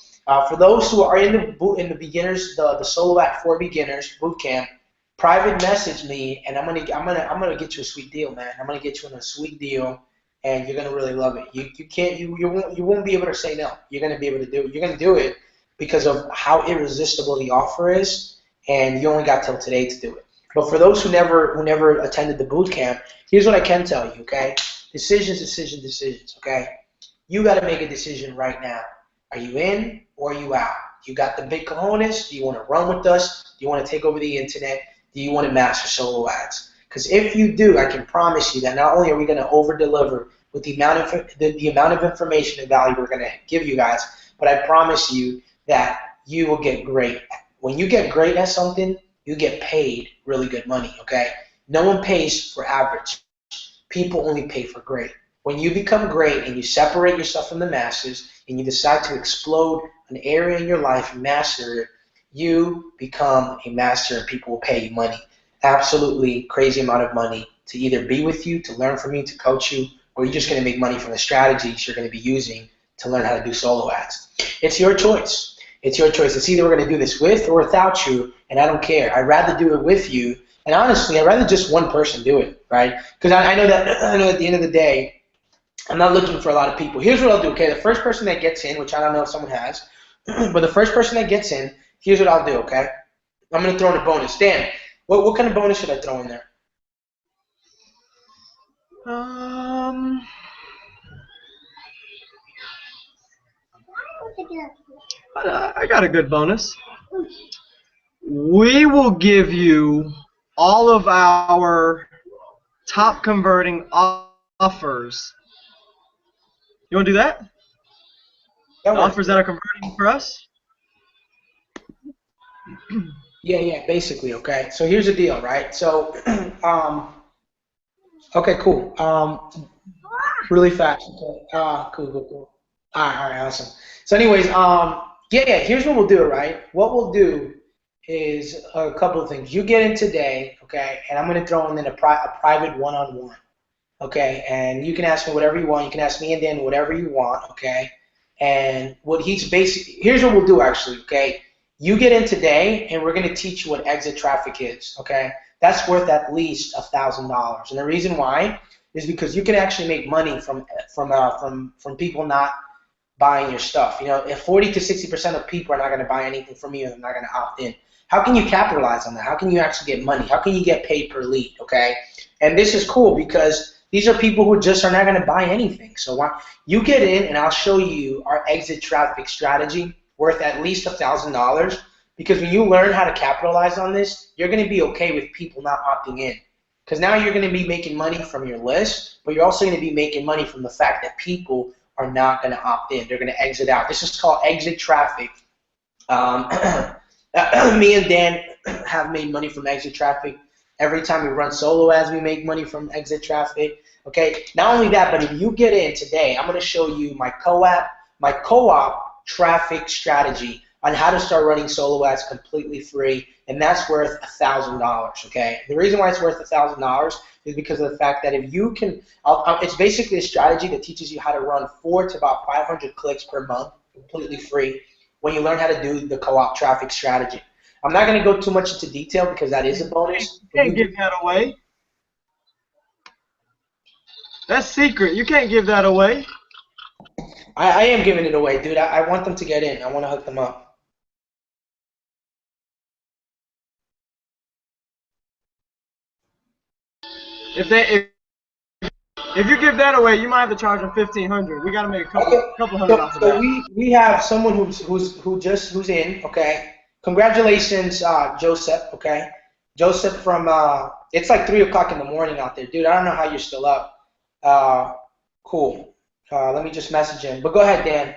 for those who are in the beginners, the Solo Act for Beginners boot camp, private message me, and I'm gonna get you a sweet deal, man. I'm gonna get you in a sweet deal, and you're gonna really love it. You won't be able to say no. You're gonna be able to do it. You're gonna do it because of how irresistible the offer is, and you only got till today to do it. But for those who never attended the boot camp, here's what I can tell you, okay? Decisions, okay? You got to make a decision right now. Are you in or are you out? You got the big cojones? Do you want to run with us? Do you want to take over the internet? Do you want to master solo ads? Because if you do, I can promise you that not only are we going to over-deliver with the amount of information and value we're going to give you guys, but I promise you that you will get great. When you get great at something, you get paid really good money, okay? No one pays for average. People only pay for great. When you become great and you separate yourself from the masses and you decide to explode an area in your life and master it, you become a master and people will pay you money. Absolutely crazy amount of money to either be with you, to learn from you, to coach you, or you're just going to make money from the strategies you're going to be using to learn how to do solo ads. It's your choice. It's your choice. It's either we're going to do this with or without you, and I don't care. I'd rather do it with you. And honestly, I'd rather just one person do it, right? Because I know that at the end of the day, I'm not looking for a lot of people. Here's what I'll do, okay? The first person that gets in, which I don't know if someone has, but the first person that gets in, here's what I'll do, okay? I'm going to throw in a bonus. Dan, what kind of bonus should I throw in there? I got a good bonus. We will give you all of our top converting offers. You want to do that? That The works. offers that are converting for us? Yeah, basically, okay. So here's the deal, right? So, okay, cool. Really fast. Okay. Cool. All right, awesome. So, anyways, yeah. Here's what we'll do, right? What we'll do is a couple of things. You get in today, okay, and I'm gonna throw in a private one-on-one, okay, and you can ask me whatever you want. You can ask me and Dan whatever you want, okay. And what he's basically, here's what we'll do actually, okay. You get in today, and we're going to teach you what exit traffic is, okay? That's worth at least $1,000, and the reason why is because you can actually make money from people not buying your stuff. You know, if 40 to 60% of people are not going to buy anything from you, they're not going to opt in. How can you capitalize on that? How can you actually get money? How can you get paid per lead, okay? And this is cool because these are people who just are not going to buy anything. So why you get in, and I'll show you our exit traffic strategy worth at least $1,000, because when you learn how to capitalize on this, you're going to be okay with people not opting in. Because now you're going to be making money from your list, but you're also going to be making money from the fact that people are not going to opt in. They're going to exit out. This is called exit traffic. Me and Dan have made money from exit traffic. Every time we run solo ads, we make money from exit traffic. Okay, not only that, but if you get in today, I'm going to show you my co-op traffic strategy on how to start running solo ads completely free, and that's worth $1,000. Okay, the reason why it's worth $1,000 is because of the fact that if you can, it's basically a strategy that teaches you how to run 400 to about 500 clicks per month completely free when you learn how to do the co-op traffic strategy. I'm not going to go too much into detail because that is a bonus. You can't give that away. That's secret. You can't give that away. I am giving it away, dude. I want them to get in. I want to hook them up. If you give that away, you might have to charge them $1,500. We got to make a couple hundred off of that. So we have someone who's in. Okay, congratulations, Joseph. Okay, Joseph from it's like 3 o'clock in the morning out there, dude. I don't know how you're still up. Cool. Let me just message him. But go ahead, Dan.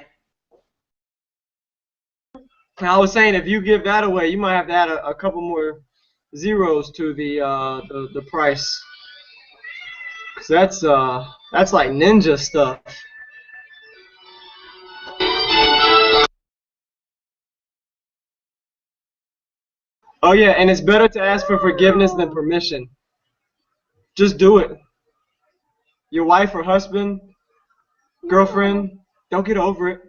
I was saying, if you give that away, you might have to add a couple more zeros to the price. So that's like ninja stuff. Oh yeah, and it's better to ask for forgiveness than permission. Just do it. Your wife or husband, girlfriend, don't get over it.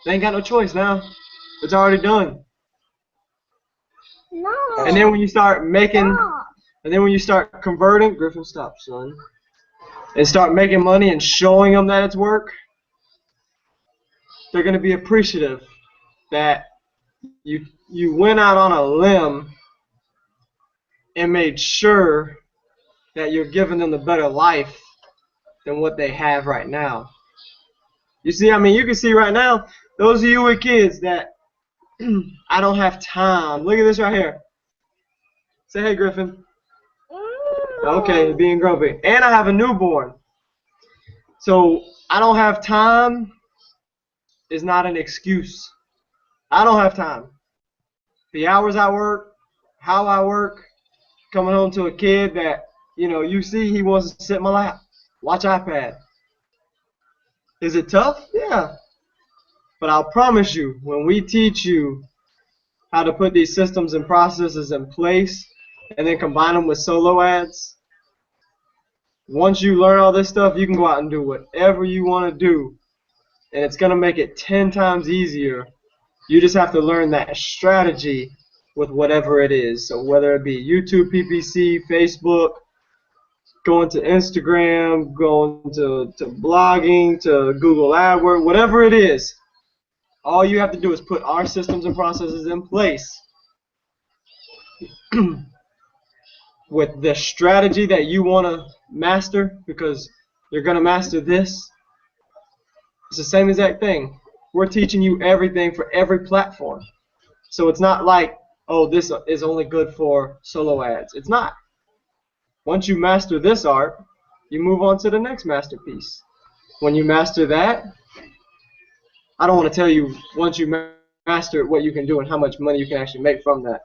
They ain't got no choice now. It's already done. No. And then when you start making, and then when you start converting, Griffin, stop, son. And start making money and showing them that it's work, they're going to be appreciative that you went out on a limb and made sure that you're giving them the better life than what they have right now. You see, I mean, you can see right now, those of you with kids that I don't have time. Look at this right here. Say, hey, Griffin. Okay, being grumpy. And I have a newborn. So I don't have time is not an excuse. I don't have time. The hours I work, how I work, coming home to a kid that, you see he wants to sit in my lap, watch iPad. Is it tough? Yeah. But I'll promise you, when we teach you how to put these systems and processes in place and then combine them with solo ads, once you learn all this stuff, you can go out and do whatever you want to do. And it's going to make it 10 times easier. You just have to learn that strategy with whatever it is. So whether it be YouTube PPC, Facebook, going to Instagram, going to blogging, to Google AdWords, whatever it is, all you have to do is put our systems and processes in place with the strategy that you want to master, because you're going to master this. It's the same exact thing. We're teaching you everything for every platform. So it's not like, oh, this is only good for solo ads. It's not. Once you master this art, you move on to the next masterpiece. When you master that, I don't want to tell you once you master what you can do and how much money you can actually make from that.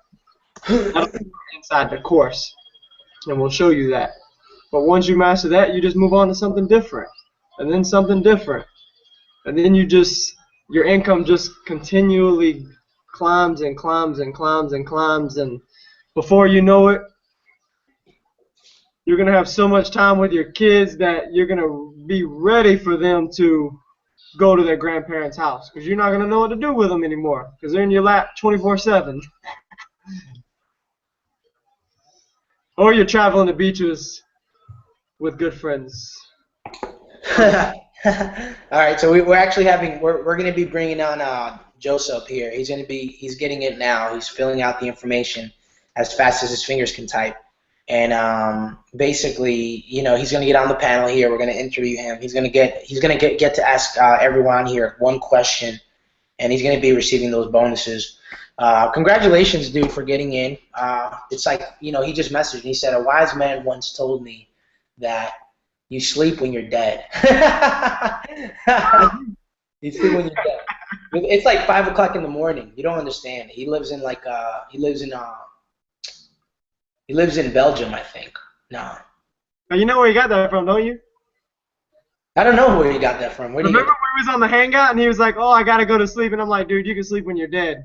That'll be inside the course, and we'll show you that. But once you master that, you just move on to something different, and then something different, and then your income just continually climbs and climbs and climbs and climbs, and before you know it, you're gonna have so much time with your kids that you're gonna be ready for them to go to their grandparents' house, because you're not gonna know what to do with them anymore, because they're in your lap 24/7. Or you're traveling to beaches with good friends. All right, so we're actually we're going to be bringing on Joseph here. He's getting it now. He's filling out the information as fast as his fingers can type. And basically, he's going to get on the panel here. We're going to interview him. He's going to get to ask everyone here one question, and he's going to be receiving those bonuses. Congratulations, dude, for getting in. It's like, he just messaged me. He said, a wise man once told me that you sleep when you're dead. You sleep when you're dead. It's like 5 o'clock in the morning. You don't understand. He lives in Belgium, I think. No. Now, you know where you got that from, don't you? I don't know where you got that from. Remember when we was on the hangout and he was like, oh, I got to go to sleep. And I'm like, dude, you can sleep when you're dead.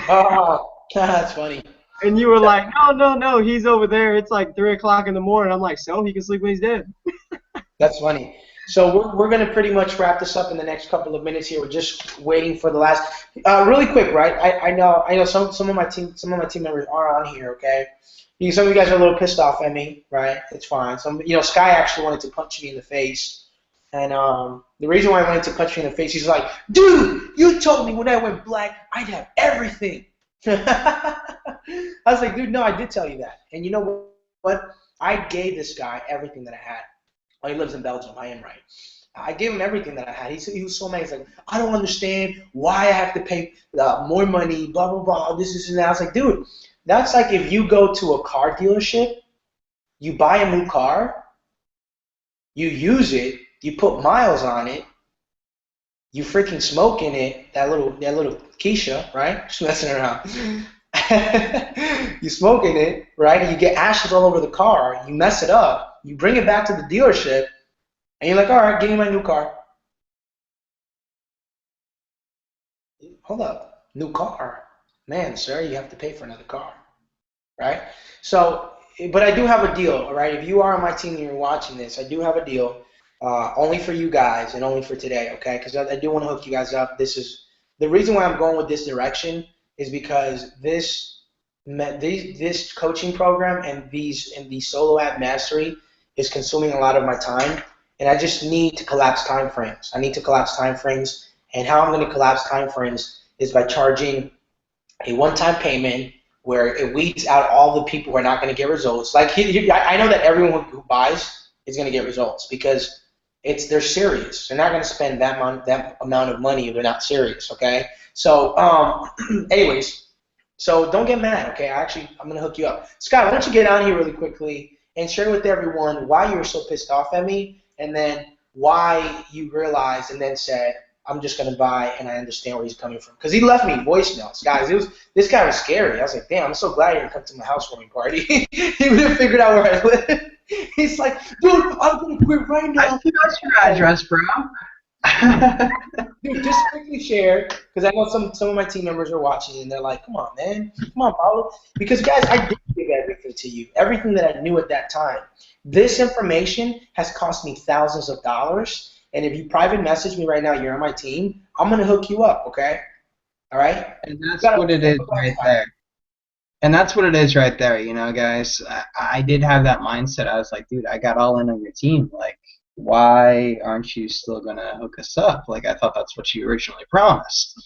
Oh, that's funny. And you were like, no, he's over there. It's like 3 o'clock in the morning. I'm like, so he can sleep when he's dead. That's funny. So we're going to pretty much wrap this up in the next couple of minutes here. We're just waiting for the last. Really quick, right? I know some of my team members are on here. Okay. Some of you guys are a little pissed off at me, right? It's fine. Sky actually wanted to punch me in the face, and the reason why I wanted to punch me in the face, he's like, dude, you told me when I went black, I'd have everything. I was like, dude, no, I did tell you that. And you know what? I gave this guy everything that I had. Well, he lives in Belgium. I am right. I gave him everything that I had. He was so mad. He's like, I don't understand why I have to pay more money, blah, blah, blah, this and that. I was like, dude, that's like if you go to a car dealership, you buy a new car, you use it, you put miles on it, you freaking smoke in it, that little Keisha, right? Just messing around. You smoke in it, right? And you get ashes all over the car. You mess it up. You bring it back to the dealership, and you're like, all right, give me my new car. Hold up, new car. Man, sir, you have to pay for another car, right? So, but I do have a deal, all right? If you are on my team and you're watching this, I do have a deal, only for you guys and only for today, okay? Because I do want to hook you guys up. This is the reason why I'm going with this direction is because this coaching program and the solo app mastery is consuming a lot of my time, and I just need to collapse time frames. I need to collapse time frames, and how I'm going to collapse time frames is by charging a one-time payment where it weeds out all the people who are not going to get results. Like I know that everyone who buys is going to get results because they're serious. They're not going to spend that amount of money if they're not serious. Okay. So, anyways, so don't get mad. Okay. I'm going to hook you up. Scott, why don't you get on here really quickly and share with everyone why you were so pissed off at me, and then why you realized and then said, I'm just going to buy, and I understand where he's coming from. Because he left me voicemails. Guys, this guy was scary. I was like, damn, I'm so glad he didn't come to my housewarming party. He would have figured out where I live. He's like, dude, I'm going to quit right now. I think that's your address, bro. Dude, just quickly share, because I know some of my team members are watching, and they're like, come on, man. Come on, Paulo. Because, guys, I did give everything to you, everything that I knew at that time. This information has cost me thousands of dollars. And if you private message me right now, you're on my team, I'm going to hook you up, okay? All right? And that's what it is right there. And that's what it is right there, guys. I did have that mindset. I was like, dude, I got all in on your team. Like, why aren't you still going to hook us up? Like, I thought that's what you originally promised.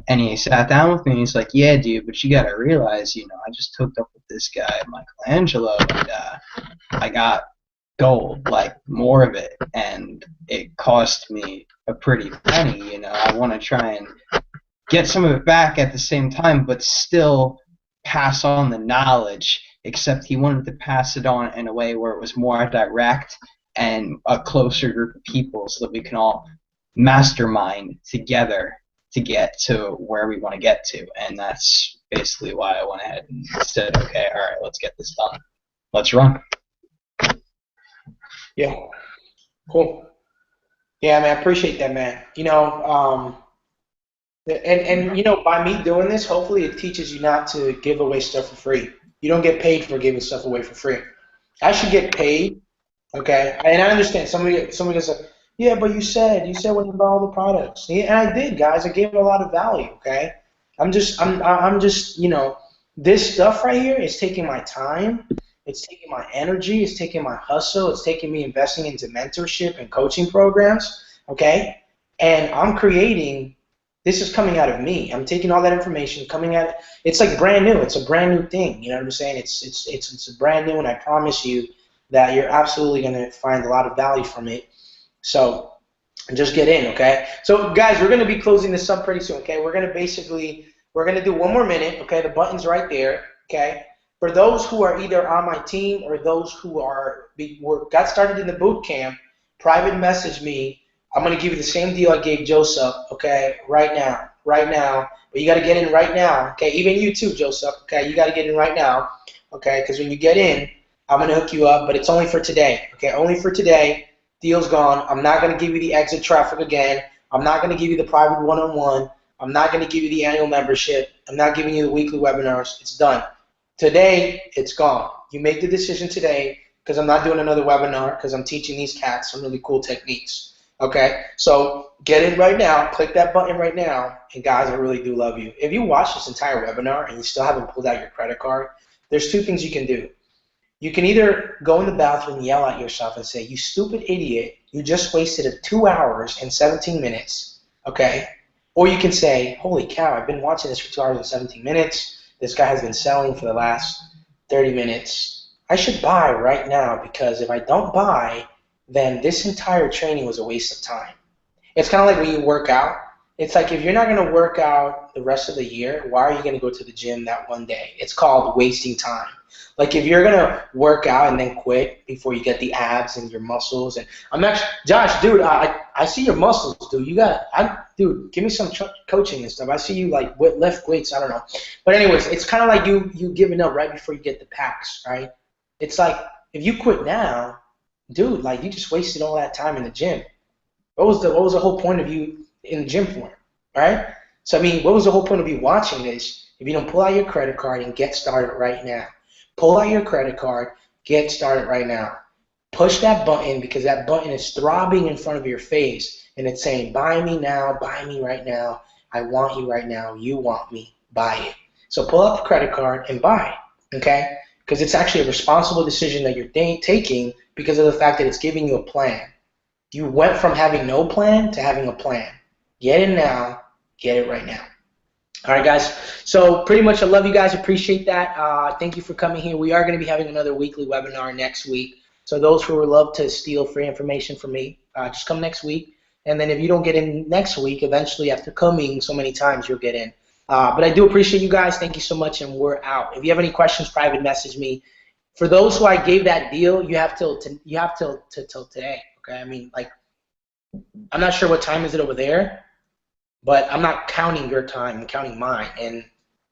And he sat down with me, and he's like, yeah, dude, but you got to realize, I just hooked up with this guy, Michelangelo, and I got gold, like more of it, and it cost me a pretty penny. I want to try and get some of it back at the same time, but still pass on the knowledge except he wanted to pass it on in a way where it was more direct and a closer group of people so that we can all mastermind together to get to where we want to get to. And that's basically why I went ahead and said, okay, all right, let's get this done. Let's run. Yeah. Cool. Yeah, man, I appreciate that, man. You know, and you know, by me doing this, hopefully it teaches you not to give away stuff for free. You don't get paid for giving stuff away for free. I should get paid, okay? And I understand somebody gonna say, yeah, but you said when you buy all the products. Yeah, and I did, guys. I gave a lot of value, okay? I'm just, you know, this stuff right here is taking my time. It's taking my energy. It's taking my hustle. It's taking me investing into mentorship and coaching programs, okay? And I'm creating. This is coming out of me. I'm taking all that information, coming at it. It's like brand new. It's a brand new thing. You know what I'm saying? It's a brand new, and I promise you that you're absolutely gonna find a lot of value from it. So just get in, okay? So guys, we're gonna be closing this up pretty soon, okay? We're gonna do one more minute, okay? The button's right there, okay? For those who are either on my team or those who got started in the boot camp, private message me. I'm going to give you the same deal I gave Joseph, okay, right now. But you got to get in right now, okay? Even you too, Joseph, okay? You got to get in right now, okay? Because when you get in, I'm going to hook you up, but it's only for today, okay? Only for today. Deal's gone. I'm not going to give you the exit traffic again. I'm not going to give you the private one-on-one. I'm not going to give you the annual membership. I'm not giving you the weekly webinars. It's done. Today, it's gone. You make the decision today because I'm not doing another webinar because I'm teaching these cats some really cool techniques. Okay, so get in right now, click that button right now, and guys, I really do love you. If you watch this entire webinar and you still haven't pulled out your credit card, there's two things you can do. You can either go in the bathroom and yell at yourself and say, you stupid idiot, you just wasted 2 hours and 17 minutes, okay? Or you can say, holy cow, I've been watching this for 2 hours and 17 minutes. This guy has been selling for the last 30 minutes. I should buy right now because if I don't buy, then this entire training was a waste of time. It's kind of like when you work out. It's like if you're not going to work out the rest of the year, why are you going to go to the gym that one day? It's called wasting time. Like if you're going to work out and then quit before you get the abs and your muscles. And I'm actually, Josh, dude, I see your muscles, dude. Dude, give me some coaching and stuff. I see you like lift weights. I don't know. But anyways, it's kind of like you giving up right before you get the packs, right? It's like if you quit now, dude, like you just wasted all that time in the gym. What was the whole point of you in the gym for, right? So I mean, what was the whole point of you watching this if you don't pull out your credit card and get started right now? Pull out your credit card, get started right now. Push that button because that button is throbbing in front of your face and it's saying, buy me now, buy me right now. I want you right now. You want me. Buy it. So pull out the credit card and buy, okay? Because it's actually a responsible decision that you're taking because of the fact that it's giving you a plan. You went from having no plan to having a plan. Get in now. Get it right now. All right, guys. So pretty much I love you guys. Appreciate that. Thank you for coming here. We are going to be having another weekly webinar next week. So those who would love to steal free information from me, just come next week. And then if you don't get in next week, eventually after coming so many times, you'll get in. But I do appreciate you guys. Thank you so much, and we're out. If you have any questions, private message me. For those who I gave that deal, you have till today. Okay, I mean, like, I'm not sure what time is it over there, but I'm not counting your time. I'm counting mine, and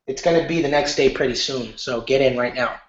it's gonna be the next day pretty soon. So get in right now.